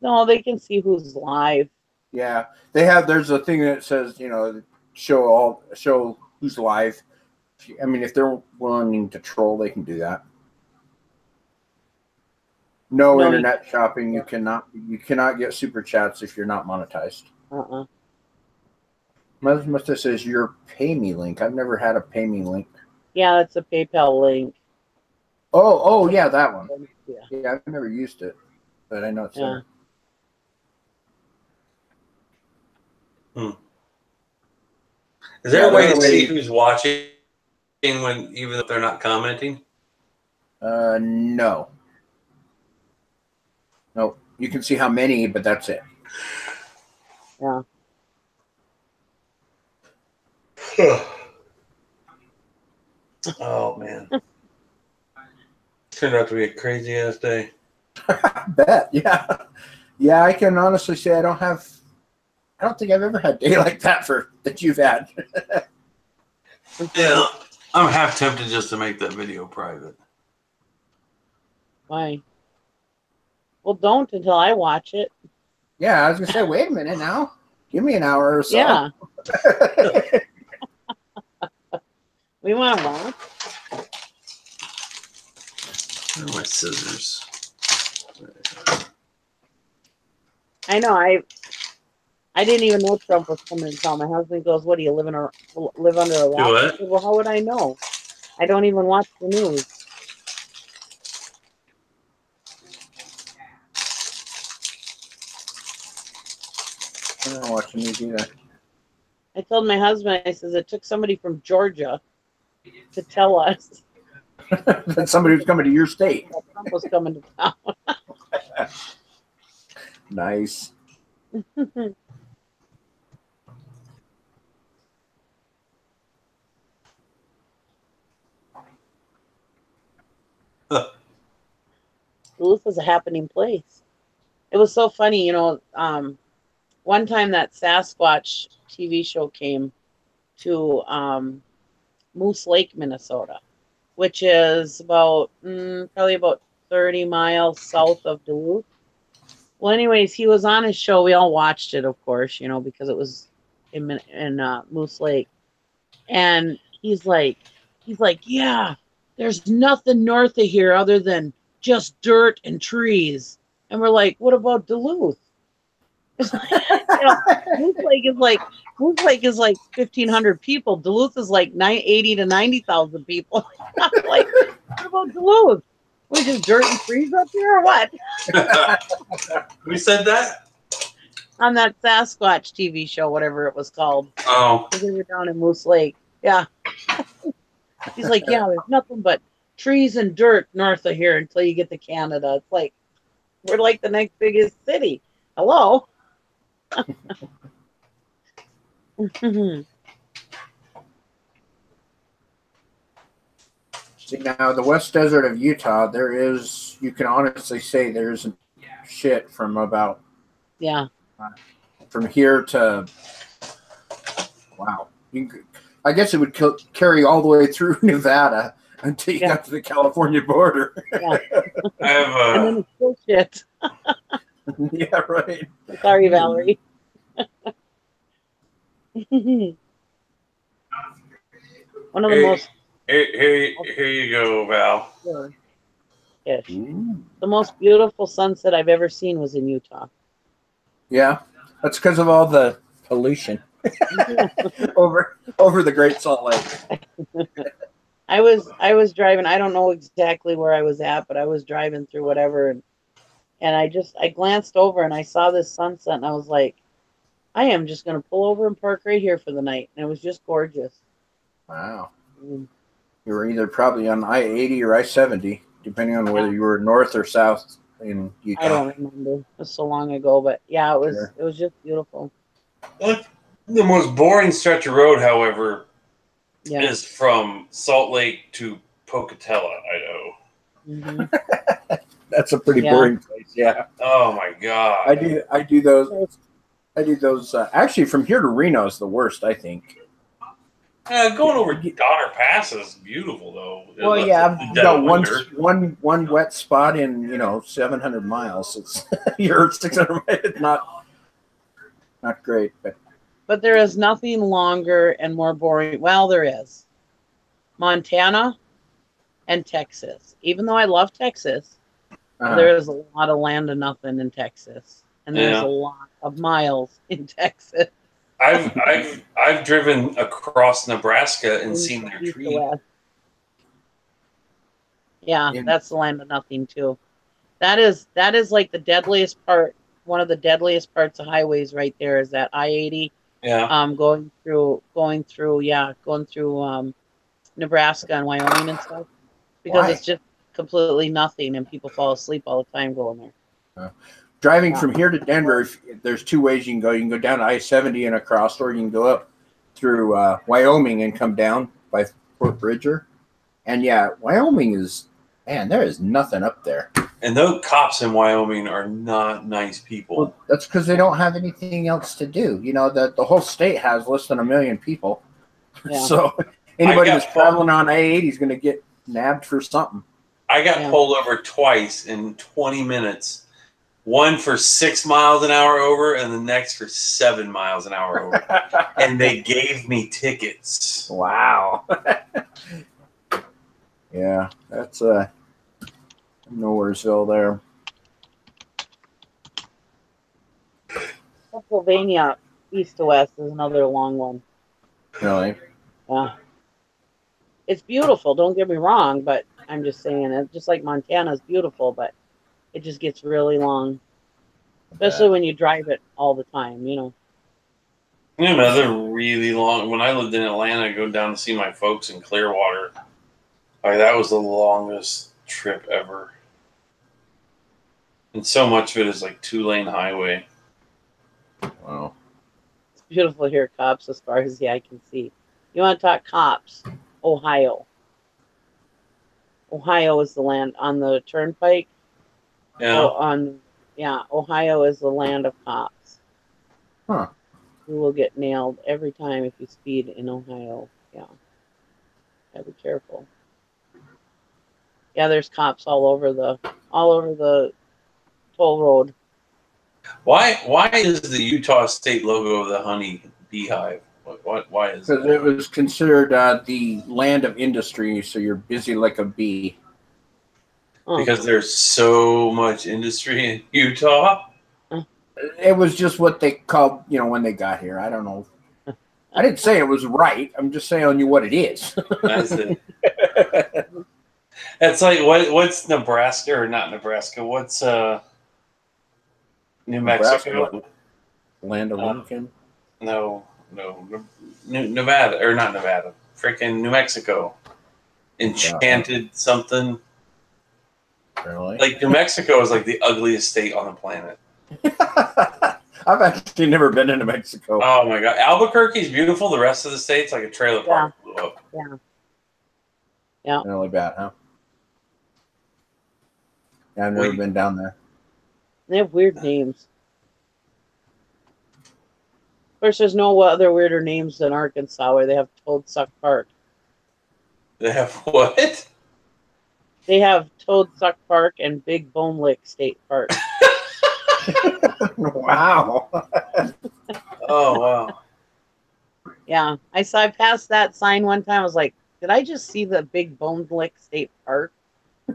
No, they can see who's live. Yeah, there's a thing that says, show who's live. I mean, if they're wanting to troll, they can do that. No internet shopping. You cannot get super chats if you're not monetized. Must have says your pay me link. I've never had a pay me link. Yeah, that's a PayPal link. Oh yeah, that one. Yeah, I've never used it, but I know it's there. Is there a way to see who's watching even if they're not commenting? No. No, you can see how many, but that's it. Yeah. Oh man. Turned out to be a crazy ass day. I bet, yeah. Yeah, I can honestly say I don't think I've ever had a day like that that you've had. Yeah, I'm half tempted just to make that video private. Why? Well, don't until I watch it. Yeah, I was gonna say, wait a minute now. Give me an hour or so. Yeah. We want to watch. Where are my scissors? I know. I didn't even know Trump was coming to town. My husband goes, "What do you live under a rock?" I said, well, how would I know? I don't even watch the news. I'm not watching these either. I told my husband, I says, it took somebody from Georgia to tell us that somebody was coming to your state. that Trump was coming to town. Nice. Duluth was a happening place. It was so funny, one time that Sasquatch TV show came to Moose Lake, Minnesota, which is about probably about 30 miles south of Duluth. Well, anyways, he was on his show. We all watched it, of course, because it was in Moose Lake. And he's like, yeah, there's nothing north of here other than just dirt and trees. And we're like, what about Duluth? Moose Lake is like 1,500 people. Duluth is like 80 to 90,000 people. Like, what about Duluth? We just dirt and trees up here or what? Who said that? On that Sasquatch TV show, whatever it was called. Oh. They were down in Moose Lake. Yeah. He's like, yeah, there's nothing but trees and dirt north of here until you get to Canada. It's like, we're like the next biggest city. Hello? See, now the West Desert of Utah, you can honestly say there's shit from about from here to wow. I guess it would carry all the way through Nevada until you got to the California border. Yeah. I have and then it's still shit. Yeah, right. Sorry, Valerie. One of the most. Here you go, Val. Ish. The most beautiful sunset I've ever seen was in Utah. Yeah, that's because of all the pollution over the Great Salt Lake. I was driving. I don't know exactly where I was at, but I was driving through whatever, and I glanced over and I saw this sunset, and I was like, I am just going to pull over and park right here for the night. And it was just gorgeous. Wow. You were either probably on I-80 or I-70, depending on whether you were north or south in Utah. I don't remember. It was so long ago, but yeah, it was just beautiful. The most boring stretch of road, however, is from Salt Lake to Pocatello, Idaho. Mm-hmm. That's a pretty boring place. Yeah. Oh my God. I do those. Actually, from here to Reno is the worst, I think. Going over Donner Pass is beautiful, though. Well, yeah, I've got one wet spot in 700 miles. It's you're 600 miles. It's not great, but there is nothing longer and more boring. Well, there is Montana and Texas. Even though I love Texas, there is a lot of land of nothing in Texas. And there's a lot of miles in Texas. I've driven across Nebraska and seen their trees. Yeah, that's the land of nothing too. That is like the deadliest part. One of the deadliest parts of highways right there is that I-80. Yeah. Going through Nebraska and Wyoming and stuff, because it's just completely nothing and people fall asleep all the time going there. Driving from here to Denver, there's two ways you can go. You can go down to I-70 and across, or you can go up through Wyoming and come down by Fort Bridger. And Wyoming there is nothing up there. And those cops in Wyoming are not nice people. Well, that's because they don't have anything else to do. The whole state has less than 1 million people. Yeah. So anybody who's traveling on I-80 is going to get nabbed for something. I got pulled over twice in 20 minutes. One for 6 miles an hour over, and the next for 7 miles an hour over. And they gave me tickets. Wow. Yeah, that's Nowheresville there. Pennsylvania, east to west, is another long one. Really? Yeah. It's beautiful, don't get me wrong, but I'm just saying it. Just like Montana is beautiful, but it just gets really long. Especially when you drive it all the time, Another really long. When I lived in Atlanta, I go down to see my folks in Clearwater. That was the longest trip ever. And so much of it is like 2-lane highway. Wow. It's beautiful here, cops, as far as the eye can see. You want to talk cops? Ohio. Ohio is the land on the turnpike. Yeah. Ohio is the land of cops. Huh. You will get nailed every time if you speed in Ohio. Yeah. Gotta be careful. Yeah, there's cops all over the toll road. Why is the Utah state logo of the honey beehive? Why is Because that? it was considered the land of industry, so you're busy like a bee. Because there's so much industry in Utah. It was just what they called, when they got here. I don't know. I didn't say it was right. I'm just saying you what it is. That's it. It's like what's Nebraska or not Nebraska? What's New Mexico? Nebraska? Land of Lincoln. No, Nevada or not Nevada. Freaking New Mexico. Enchanted something. Really? Like New Mexico is like the ugliest state on the planet. I've actually never been to New Mexico. Oh my god, Albuquerque's beautiful. The rest of the state's like a trailer park blew up. Yeah. Really bad, huh? Yeah, I've never been down there. They have weird names. Of course, there's no other weirder names than Arkansas, where they have Toad Suck Park. They have what? They have Toad Suck Park and Big Bone Lick State Park. Wow. Oh wow. Yeah, I passed that sign one time. I was like, did I just see the Big Bone Lick State Park?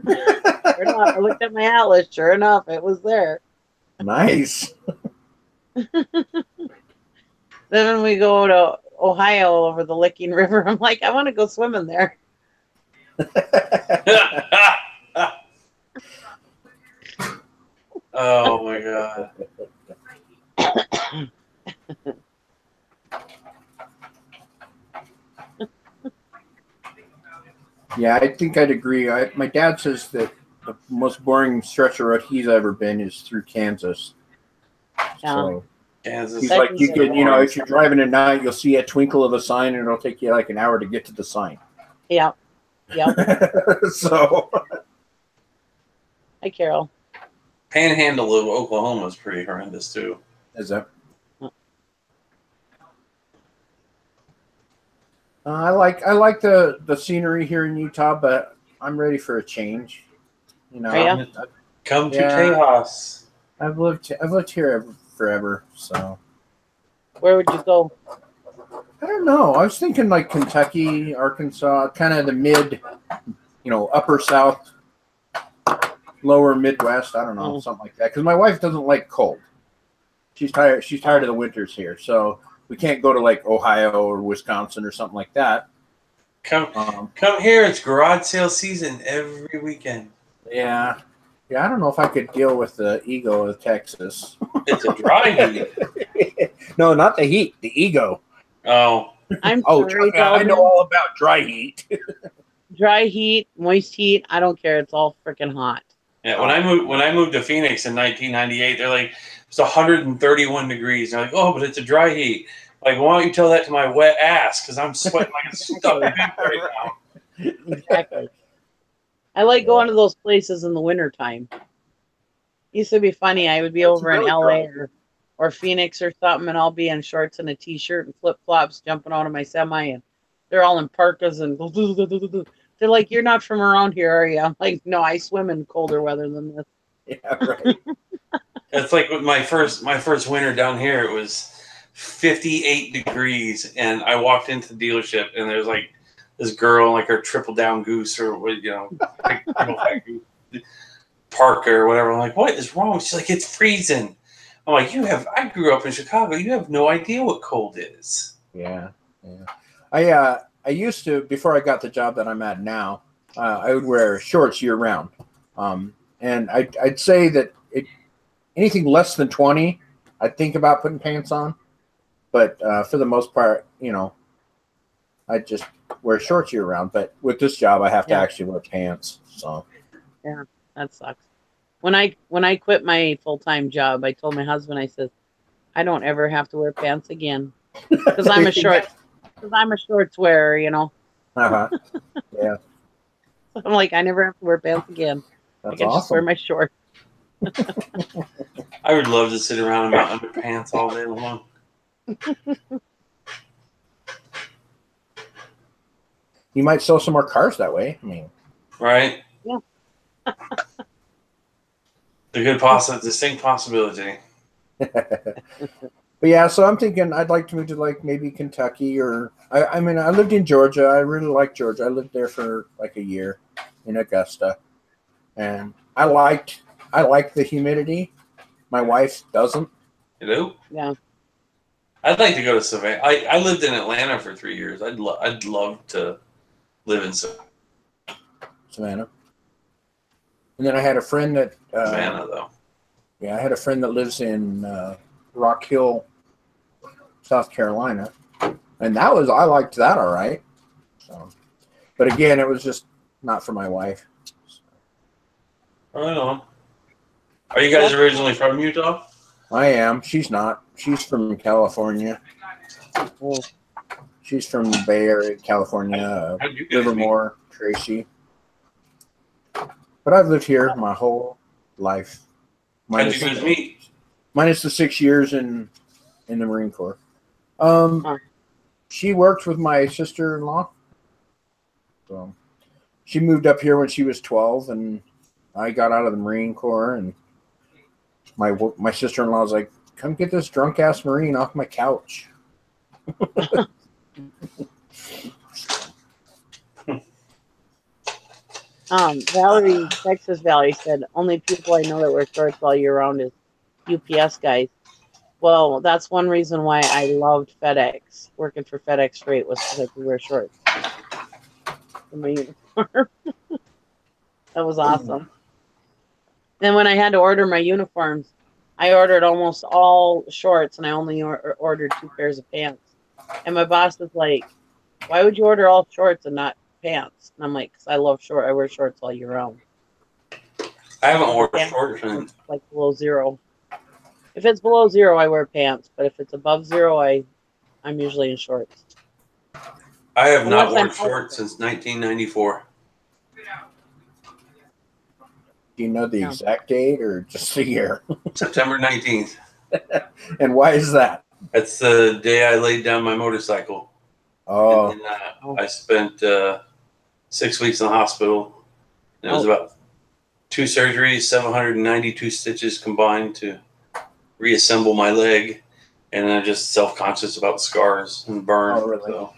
Sure enough, I looked at my atlas. Sure enough, it was there. Nice. Then when we go to Ohio over the Licking River, I'm like, I want to go swimming there. Oh my god. Yeah, I think I'd agree. My dad says that the most boring stretch of road he's ever been is through Kansas. Yeah. So Kansas. he's like, you can, if you're driving at night, you'll see a twinkle of a sign, and it'll take you like an hour to get to the sign. Yeah. So. Hi, Carol. Panhandle of Oklahoma is pretty horrendous too. Is that? I like the scenery here in Utah, but I'm ready for a change. Come to Tejas. I've lived here forever, so. Where would you go? I don't know. I was thinking like Kentucky, Arkansas, kind of the mid, upper South, lower Midwest. I don't know, something like that. Because my wife doesn't like cold. She's tired. She's tired of the winters here, so we can't go to like Ohio or Wisconsin or something like that. Come here. It's garage sale season every weekend. Yeah. I don't know if I could deal with the ego of Texas. It's a dry heat. No, not the heat. The ego. Oh. I'm sorry, I know all about dry heat. Dry heat, moist heat. I don't care. It's all freaking hot. Yeah. When I moved to Phoenix in 1998, they're like, it's 131 degrees. They're like, oh, but it's a dry heat. Like, why don't you tell that to my wet ass? Because I'm sweating like a stubborn bitch right now. Exactly. I like going to those places in the wintertime. Used to be funny. I would be over in LA or Phoenix or something, and I'll be in shorts and a t-shirt and flip-flops jumping out of my semi, and they're all in parkas and they're like, you're not from around here, are you? I'm like, no, I swim in colder weather than this. Yeah, right. It's like with my first winter down here, it was 58 degrees, and I walked into the dealership, and there's like this girl, like her triple down goose or like, Parker or whatever. I'm like, what is wrong? She's like, it's freezing. I'm like, I grew up in Chicago. You have no idea what cold is. Yeah. I used to, before I got the job that I'm at now, I would wear shorts year round. And I'd say that anything less than 20, I'd think about putting pants on. But for the most part, I just wear shorts year round. But with this job, I have to actually wear pants. So yeah, that sucks. When I quit my full-time job, I told my husband, I said, I don't ever have to wear pants again because I'm a shorts wearer, Uh-huh. Yeah. I'm like, I never have to wear pants again. That's I can just wear my shorts. I would love to sit around in my underpants all day long. You might sell some more cars that way. I mean, right? Yeah. A good distinct possibility. But yeah, so I'm thinking I'd like to move to like maybe Kentucky or I mean I lived in Georgia. I really like Georgia. I lived there for like a year in Augusta, and I liked the humidity. My wife doesn't. You know? Yeah. I'd like to go to Savannah. I lived in Atlanta for 3 years. I'd love to live in Savannah. And then I had a friend that Savannah, though. yeah, I had a friend that lives in Rock Hill, South Carolina, and I liked that all right. So, but again, it was just not for my wife. Right on. Are you guys originally from Utah? I am. She's not. She's from California. Oh. She's from the Bay Area, California, How'd you guys Livermore, Tracy. But I've lived here my whole life. How'd you guys meet? Minus the 6 years in the Marine Corps. She worked with my sister-in-law. So she moved up here when she was 12, and I got out of the Marine Corps, and my sister-in-law was like, "Come get this drunk-ass Marine off my couch." Valerie, Texas Valley said, only people I know that wear shorts all year round is UPS guys. Well, that's one reason why I loved FedEx. Working for FedEx Freight was because I could wear shorts in my uniform. That was awesome. Then when I had to order my uniforms, I ordered almost all shorts, and I only ordered 2 pairs of pants. And my boss was like, "Why would you order all shorts and not pants?" And I'm like, "Because I love short. I wear shorts all year round." I haven't worn shorts in like below 0. If it's below 0, I wear pants. But if it's above 0, I'm usually in shorts. I have not worn shorts since 1994. Do you know the exact date or just the year? September 19th. And why is that? That's the day I laid down my motorcycle. Oh. And then, I spent 6 weeks in the hospital. It was about 2 surgeries, 792 stitches combined to reassemble my leg. And I'm just self-conscious about scars and burn. Oh, really? So.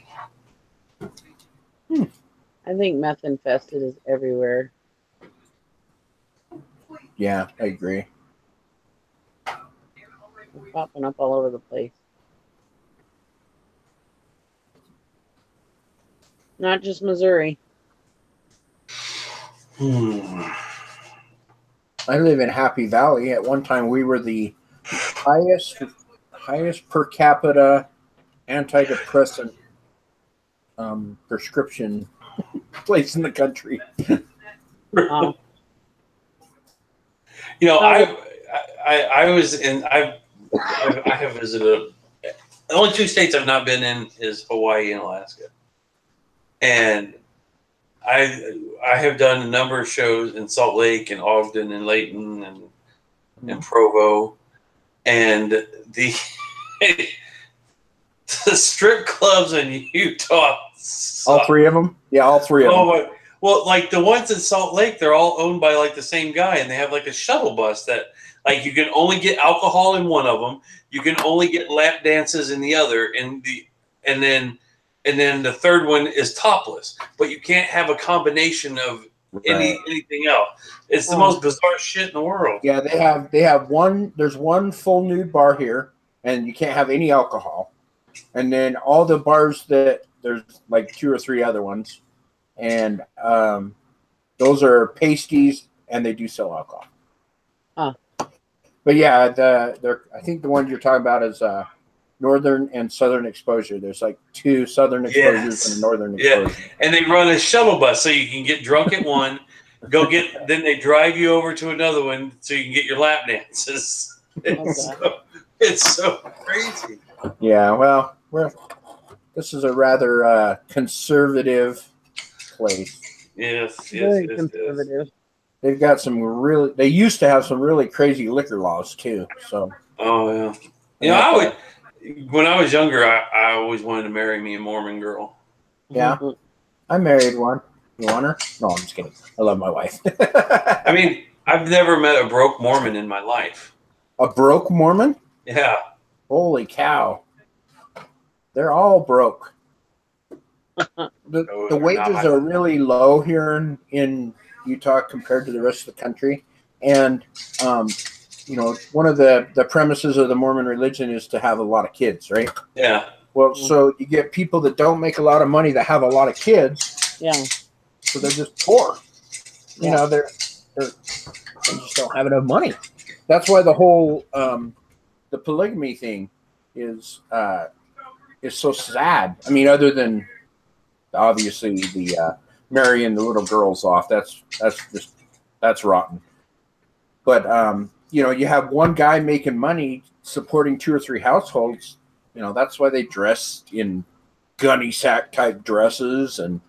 I think meth infested is everywhere. Yeah, I agree. It's popping up all over the place. Not just Missouri. I live in Happy Valley. At one time, we were the highest per capita antidepressant prescription place in the country. You know, I have visited. The only 2 states I've not been in is Hawaii and Alaska, and I have done a number of shows in Salt Lake and Ogden and Layton and Provo, and the strip clubs in Utah suck. All 3 of them? Yeah, all 3 of them. Well, like the ones in Salt Lake, they're all owned by like the same guy, and they have like a shuttle bus that like you can only get alcohol in one of them, you can only get lap dances in the other, and then the third one is topless, but you can't have a combination of anything else. It's the most bizarre shit in the world. Yeah, they have one. There's one full nude bar here, and you can't have any alcohol. And then all the bars that there's like 2 or 3 other ones. And those are pasties, and they do sell alcohol. Huh. But yeah, I think the one you're talking about is northern and southern exposure. There's like 2 southern exposures and a northern exposure. And they run a shuttle bus so you can get drunk at one, then they drive you over to another one so you can get your lap dances. It's so crazy. Yeah, well, this is a rather conservative place. Yes, Very conservative. They've got they used to have some really crazy liquor laws too. So. Oh yeah. You know, when I was younger, I always wanted to marry me a Mormon girl. Yeah. I married one. You want her? No, I'm just kidding. I love my wife. I mean, I've never met a broke Mormon in my life. A broke Mormon? Yeah. Holy cow. They're all broke. The wages are really low here in Utah compared to the rest of the country. And, you know, one of the premises of the Mormon religion is to have a lot of kids, right? Yeah. Well, so you get people that don't make a lot of money that have a lot of kids. Yeah. So they're just poor. You Yeah. know, they just don't have enough money. That's why the whole the polygamy thing is so sad. I mean, other than obviously the marrying the little girls off, that's rotten. But you know, you have one guy making money supporting 2 or 3 households. You know, that's why they dress in gunny sack type dresses, and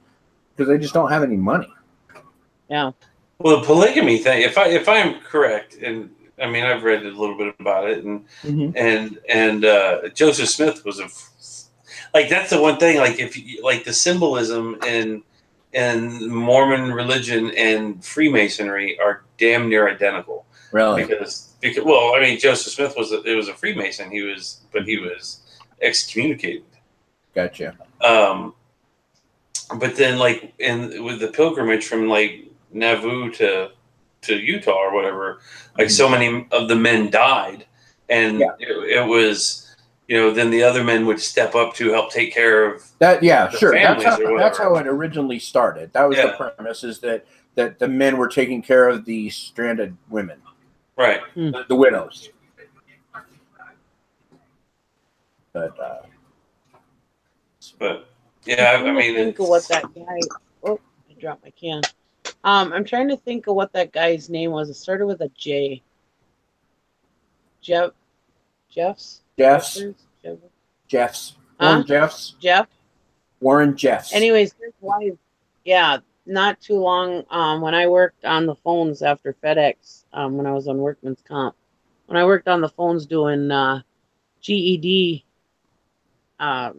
because they just don't have any money. Yeah. Well, the polygamy thing, if I'm correct, and I mean I've read a little bit about it, and Joseph Smith was like, that's the one thing. Like, if you, like, the symbolism in Mormon religion and Freemasonry are damn near identical. Really? Because well, I mean, Joseph Smith was a Freemason. He was excommunicated. Gotcha. But then, like, with the pilgrimage from like Nauvoo to Utah or whatever, like, so many of the men died, and it was, you know, then the other men would step up to help take care of that. Yeah, sure. That's how it originally started. That was the premise, is that the men were taking care of the stranded women, right? The widows. But yeah, I mean, think of what that guy. Oh, I dropped my can. I'm trying to think of what that guy's name was. It started with a J. Jeffs. Warren Jeffs. Jeff. Warren Jeffs. Anyways, his wife. Yeah, not too long. When I worked on the phones after FedEx, when I was on workman's comp, when I worked on the phones doing GED, all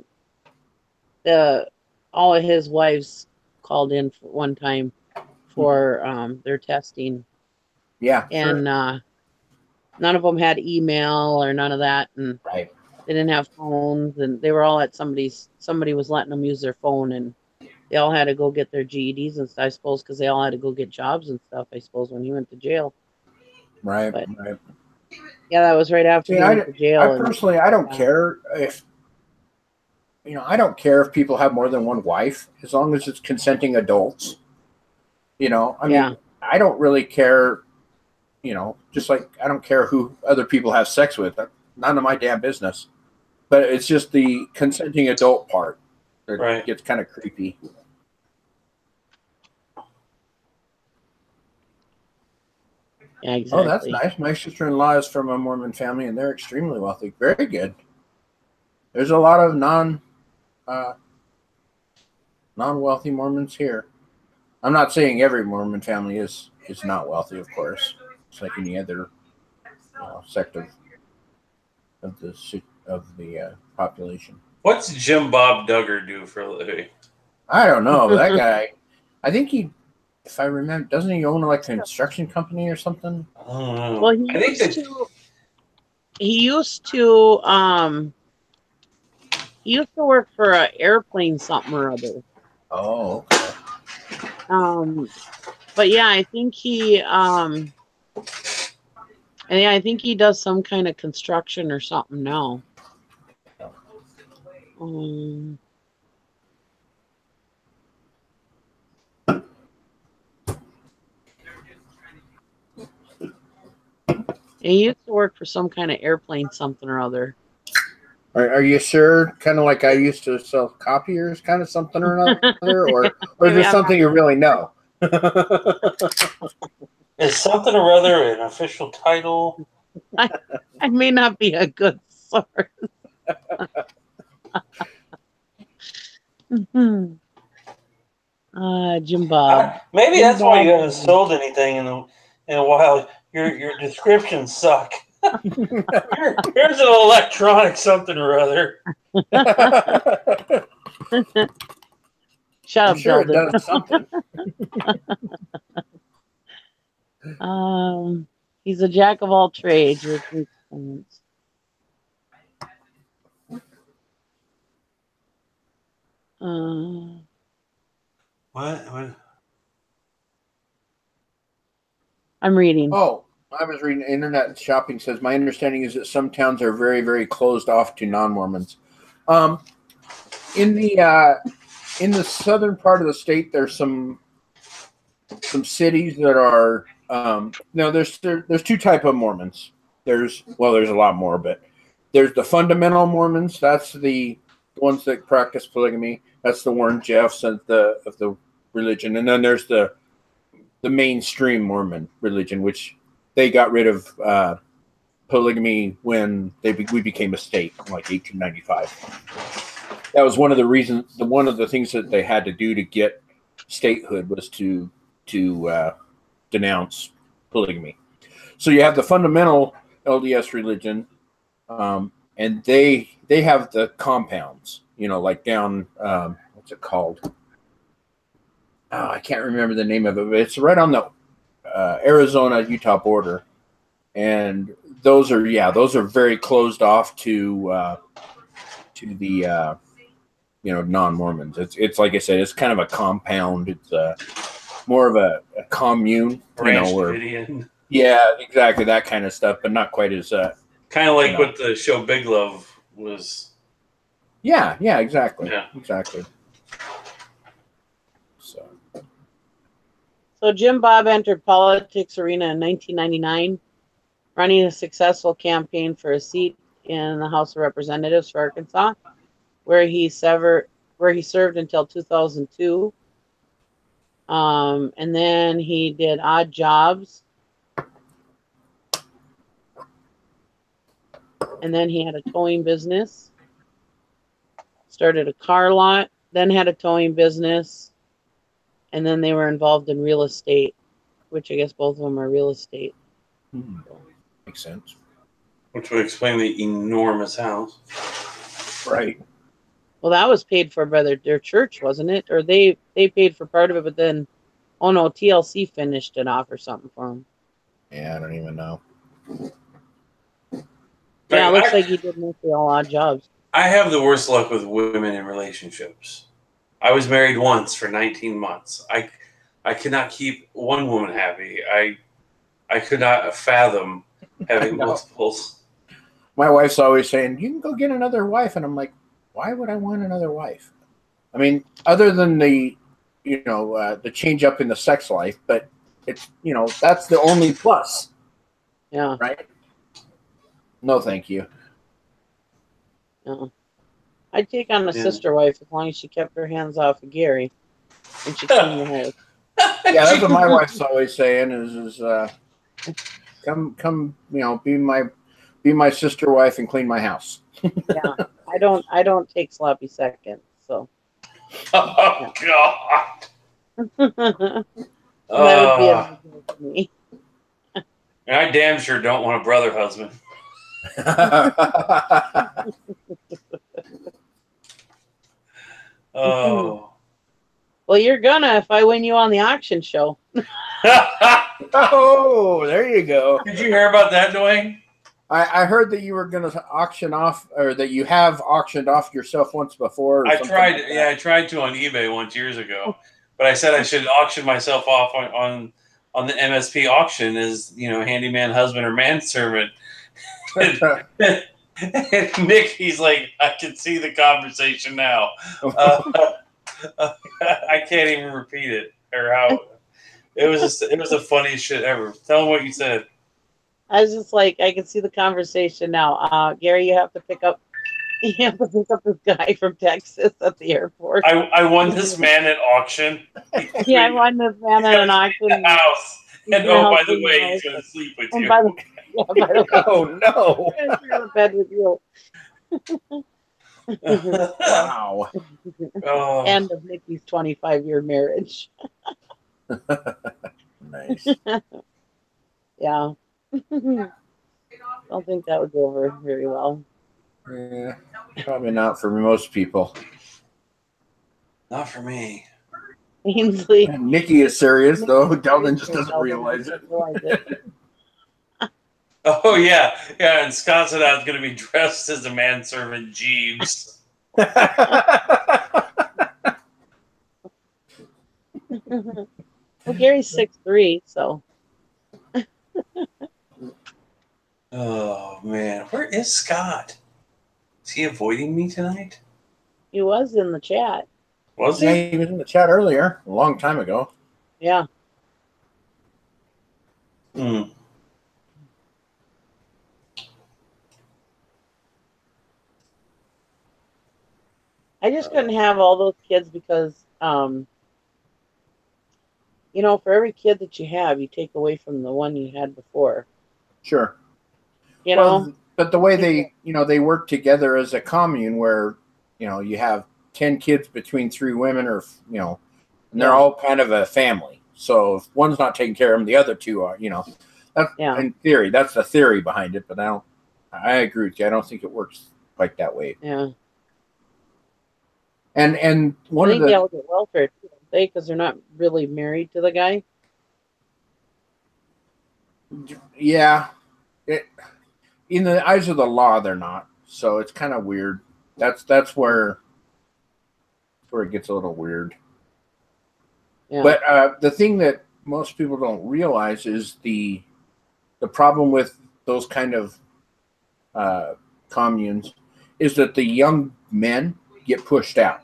of his wives called in for one time for their testing. Yeah. And none of them had email or none of that, and right. They didn't have phones, and they were all at somebody was letting them use their phone, and they all had to go get their GEDs and stuff, I suppose, because they all had to go get jobs and stuff, I suppose, when he went to jail. Right. But, right. Yeah, that was right after he went to jail. I personally, I don't care if, you know, I don't care if people have more than one wife, as long as it's consenting adults. You know, I mean, I don't really care, you know, just like I don't care who other people have sex with. None of my damn business. But it's just the consenting adult part that gets kind of creepy. Yeah, exactly. Oh, that's nice. My sister-in-law is from a Mormon family, and they're extremely wealthy. Very good. There's a lot of non-wealthy Mormons here. I'm not saying every Mormon family is not wealthy, of course. It's like any other sect of the population. What's Jim Bob Duggar do for a living? I don't know. That guy, I think he, if I remember, doesn't he own like a construction company or something? Well, he used to work for an airplane something or other. Oh, okay. But yeah, I think I think he does some kind of construction or something now. He used to work for some kind of airplane something or other. Are you sure? Kind of like I used to sell copiers, kind of something or another, or is there something you really know? Is something or other an official title? I may not be a good source. Jim Bob. Maybe Jim that's Bob. Why you haven't sold anything in a while. Your descriptions suck. Here's an electronic something or other. Shut up, sure it does something. He's a jack of all trades. What? I'm reading. Oh, I was reading. Internet Shopping says my understanding is that some towns are very, very closed off to non-Mormons. In the southern part of the state, there's some cities that are there's two type of Mormons. There's a lot more, but there's the fundamental Mormons. That's the ones that practice polygamy. That's the Warren Jeffs of the religion, and then there's the mainstream Mormon religion, which they got rid of polygamy when we became a state in like 1895. That was one of the reasons. One of the things that they had to do to get statehood was to denounce polygamy. So you have the fundamental LDS religion, and they have the compounds. Like down what's it called? Oh, I can't remember the name of it, but it's right on the Arizona-Utah border, and those are very closed off to the non-Mormons. It's like I said, it's kind of a compound. It's more of a commune, Branch Davidian. Yeah, exactly, that kind of stuff, but not quite as kind of like what the show Big Love was. Yeah, exactly. Yeah. Exactly. So Jim Bob entered politics arena in 1999, running a successful campaign for a seat in the House of Representatives for Arkansas, where he served until 2002. And then he did odd jobs. And then he had a towing business. Started a car lot, then had a towing business. And then they were involved in real estate, which I guess both of them are real estate. Makes sense. Which would explain the enormous house. Right. Well, that was paid for by their church, wasn't it? Or they paid for part of it, but then, oh no, TLC finished it off or something for him. Yeah, I don't even know. Yeah, it looks like he did mostly all odd jobs. I have the worst luck with women in relationships. I was married once for 19 months. I could not keep one woman happy. I could not fathom having multiples. My wife's always saying, "You can go get another wife," and I'm like, "Why would I want another wife?" I mean, other than the change up in the sex life, but it's that's the only plus. Yeah. Right. No, thank you. No. I'd take on a sister wife as long as she kept her hands off of Gary and she cleaned the house. Yeah, that's what my wife's always saying is come be my sister wife and clean my house. Yeah, I don't take sloppy seconds. So. Oh God. That would be a big deal for me. And I damn sure don't want a brother husband. Oh. Well, you're gonna if I win you on the auction show. Oh, there you go. Did you hear about that, Dwayne? I heard that you were going to auction off, or that you have auctioned off yourself once before. I tried. Like I tried to on eBay once years ago, but I said I should auction myself off on the MSP auction as handyman, husband, or manservant. And Nick, he's like, I can see the conversation now. I can't even repeat it or how it was. It was the funniest shit ever. Tell him what you said. I was just like, I can see the conversation now. Gary, you have to pick up this guy from Texas at the airport. I won this man at auction. Yeah, I won this man at an auction. House. And by the way, he's going to sleep with you. By the way, oh no! I'm share the bed with you. Wow. Oh. End of Nikki's 25-year marriage. Nice. Yeah. Don't think that would go over very well. Yeah, probably not for most people. Not for me. Ainsley. Nikki is serious, though. Delvin just doesn't realize it. Oh, yeah. Yeah, and Scott said I was going to be dressed as a manservant Jeeves. Well, Gary's 6'3", so Oh man, where is Scott? Is he avoiding me tonight? he was in the chat. Was Yeah, he? he was in the chat earlier, a long time ago. Yeah. Hmm. I just couldn't have all those kids because, you know, for every kid that you have, you take away from the one you had before. Sure. You Well, know? but the way they, they work together as a commune where, you have 10 kids between 3 women or, and they're Yeah. all kind of a family. So if one's not taking care of them, the other two are, that's Yeah. in theory, that's the theory behind it. But I agree with you. I don't think it works quite that way. Yeah. And I one of think they all the, get welfare too, don't they? Because they're not really married to the guy. yeah, in the eyes of the law, they're not. So it's kind of weird. That's where it gets a little weird. Yeah. But the thing that most people don't realize is the problem with those kind of communes is that the young men get pushed out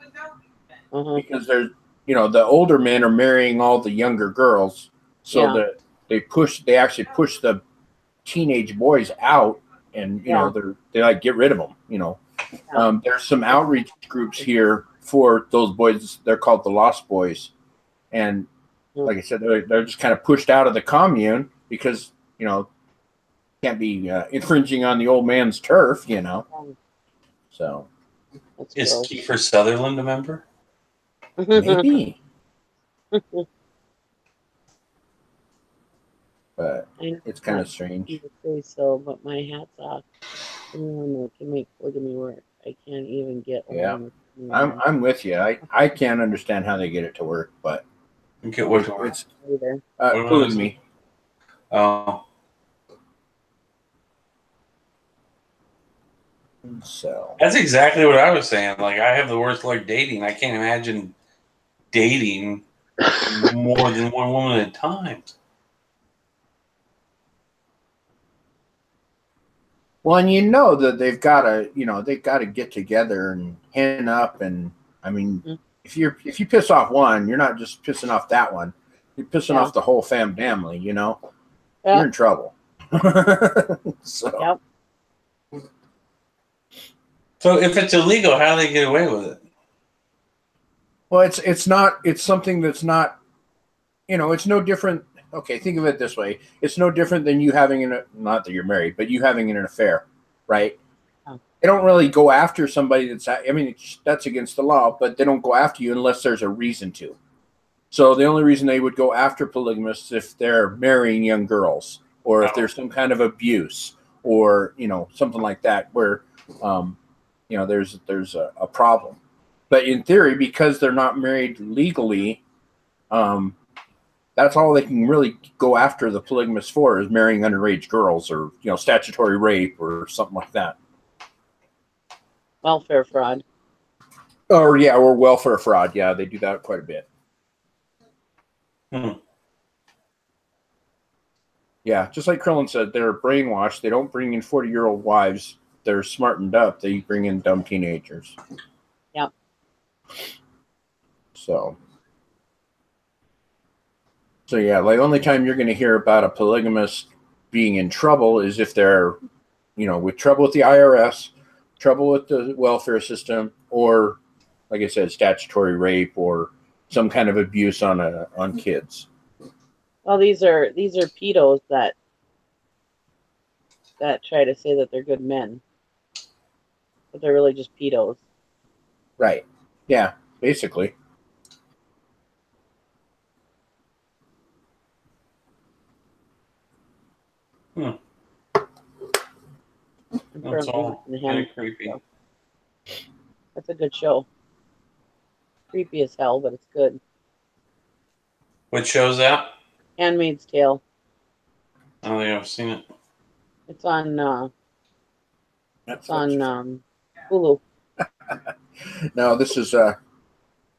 because there's the older men are marrying all the younger girls, so Yeah. that they actually push the teenage boys out, and Yeah. they like get rid of them. There's some outreach groups here for those boys. They're called the Lost Boys, and like I said, they're just kind of pushed out of the commune because can't be infringing on the old man's turf, So That's Is gross. Kiefer Sutherland a member? maybe, but I know it's kind of not strange. to say so, but my hat's off. Anyone that can make polygamy work, I can't even get Yeah. along with anyone I'm with you. I can't understand how they get it to work, but Get what to work? it's either. polygamy. Oh, So that's exactly what I was saying. Like, I have the worst luck dating. I can't imagine dating more than one woman at a time. well, and that they've got to get together and hand up, and I mean, if you piss off one, you're not just pissing off that one. You're pissing off the whole family. You're in trouble. So. Yep. So if it's illegal, how do they get away with it? Well, it's something that's not, it's no different. Okay, think of it this way. It's no different than you having not that you're married, but you having an affair, right? Oh. They don't really go after somebody that's against the law, but they don't go after you unless there's a reason to. So the only reason they would go after polygamists if they're marrying young girls, or if there's some kind of abuse, or something like that, where there's a problem. But in theory, because they're not married legally, that's all they can really go after the polygamists for, is marrying underage girls, or statutory rape or something like that. Welfare fraud. Or welfare fraud. Yeah, they do that quite a bit. Yeah, just like Krillin said, they're brainwashed. They don't bring in 40-year-old wives. They're smartened up. They bring in dumb teenagers. Yep. So yeah, like, only time you're going to hear about a polygamist being in trouble is if they're, with trouble with the IRS, trouble with the welfare system, or, like I said, statutory rape or some kind of abuse on kids. Well, these are pedos that try to say that they're good men, but they're really just pedos. Right. Yeah, basically. That's all kind of creepy. That's a good show. Creepy as hell, but it's good. What show's that? Handmaid's Tale. I don't think I've seen it. It's on Hulu. No, this is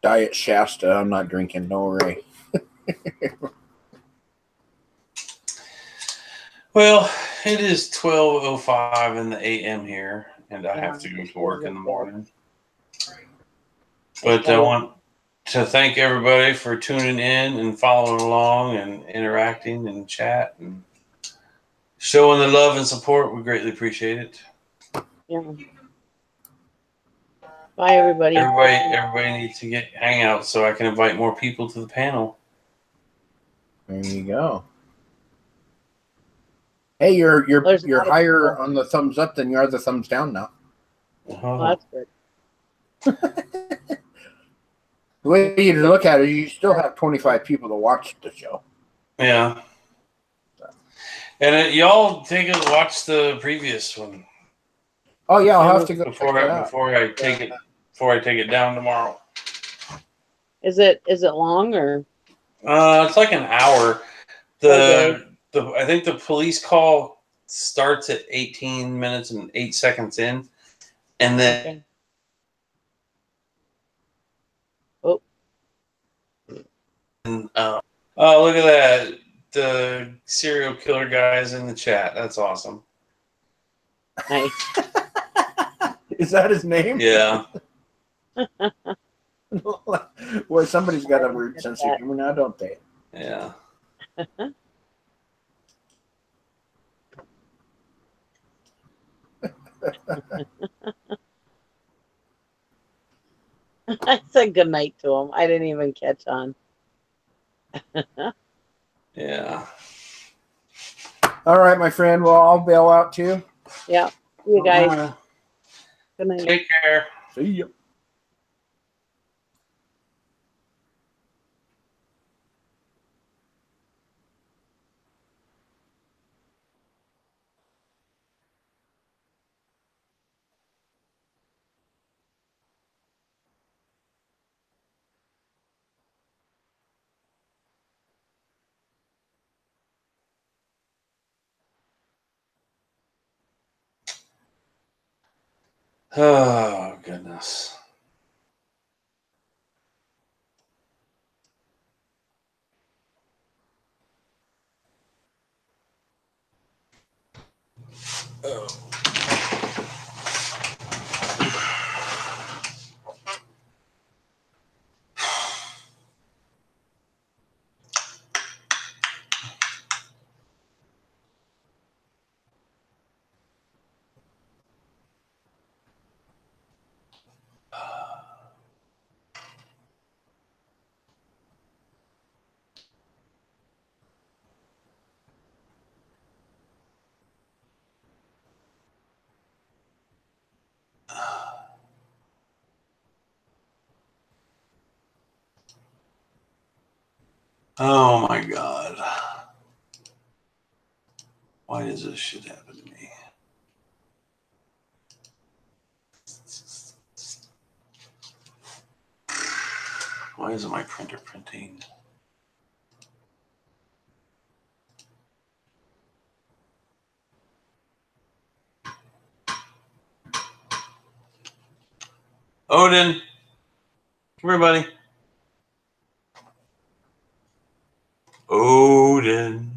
Diet Shasta. I'm not drinking. No way. Well, it is 12:05 in the a.m. here, and I have to Yeah, go to work in the morning. Thank But I you. want to thank everybody for tuning in and following along and interacting and chat and showing the love and support. We greatly appreciate it. Yeah. Bye, everybody. Everybody needs to hang out so I can invite more people to the panel. There you go. Hey, you're There's a lot of higher people. on the thumbs up than you are the thumbs down now. Oh, that's good. The way you look at it, you still have 25 people to watch the show. Yeah. And y'all take a watch the previous one. Oh yeah, I'll have to go before I take it down tomorrow. Is it long or? It's like an hour. I think the police call starts at 18 minutes and 8 seconds in, and then Okay. Oh. Oh, look at that! The serial killer guy's in the chat. That's awesome. Nice. Is that his name? Yeah. Well, somebody's got a weird sense of humor now, don't they? Yeah. I said good night to him. I didn't even catch on. Yeah. All right, my friend. Well, I'll bail out too. Yeah. See you guys. Good night. Take care. See ya. Oh, goodness. Oh. Oh my God. Why does this shit happen to me? Why isn't my printer printing? Odin, come here, buddy. Odin.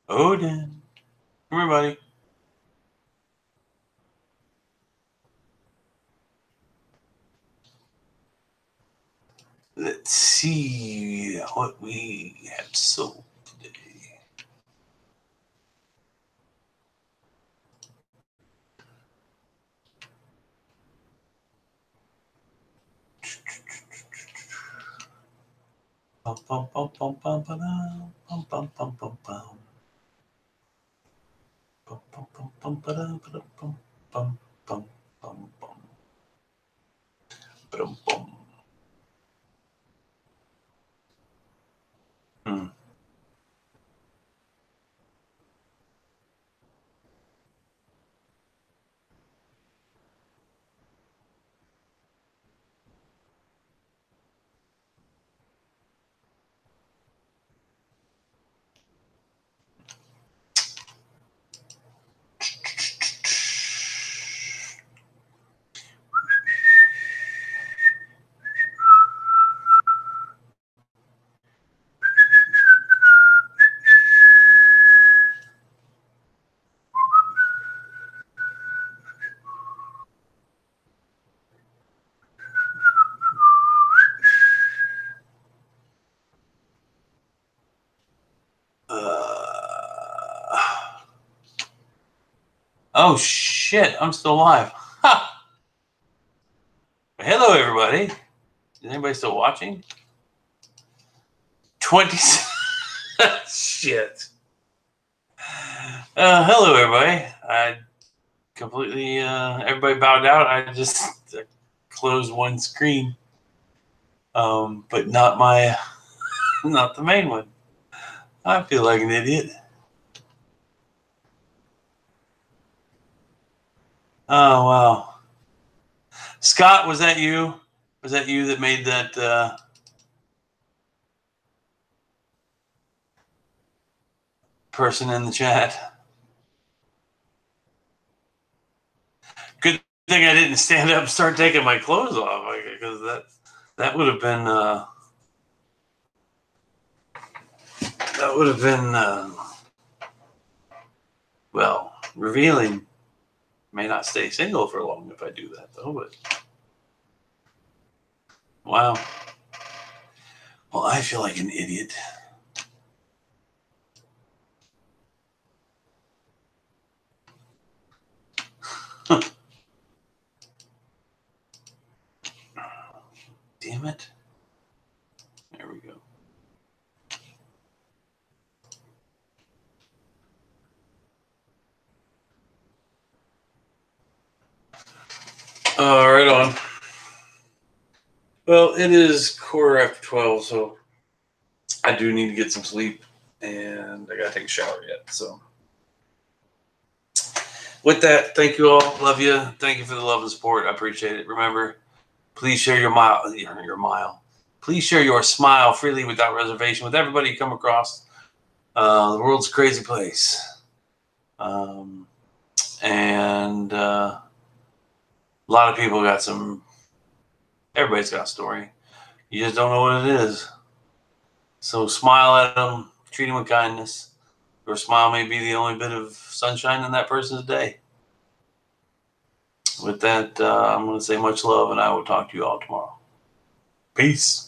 Odin. Come here, buddy. Let's see what we have sold today. Bum, bum, bum, bum, bum, ba-dum, bum, bum, bum, bum, bum. Bum, bum, bum, bum, ba-dum, ba-dum, bum, bum, bum, bum, bum. Ba-dum, bum. Hmm. Oh shit! I'm still alive. Ha! Hello, everybody. Is anybody still watching? 20. Shit. Hello, everybody. I completely. Everybody bowed out. I just closed one screen. But not my. Not the main one. I feel like an idiot. Oh, wow. Scott, was that you? Was that you that made that person in the chat? Good thing I didn't stand up and start taking my clothes off, because that would have been well, revealing. May not stay single for long if I do that, though. But wow. Well, I feel like an idiot. Damn it. There we go. Right on. Well, it is 12:15, so I do need to get some sleep, and I gotta take a shower yet. So, with that, thank you all. Love you. Thank you for the love and support. I appreciate it. Remember, please share your mile. Please share your smile freely without reservation with everybody you come across. The world's a crazy place, and a lot of people got some. Everybody's got a story. You just don't know what it is. So smile at them, treat them with kindness. Your smile may be the only bit of sunshine in that person's day. With that, I'm going to say much love, and I will talk to you all tomorrow. Peace.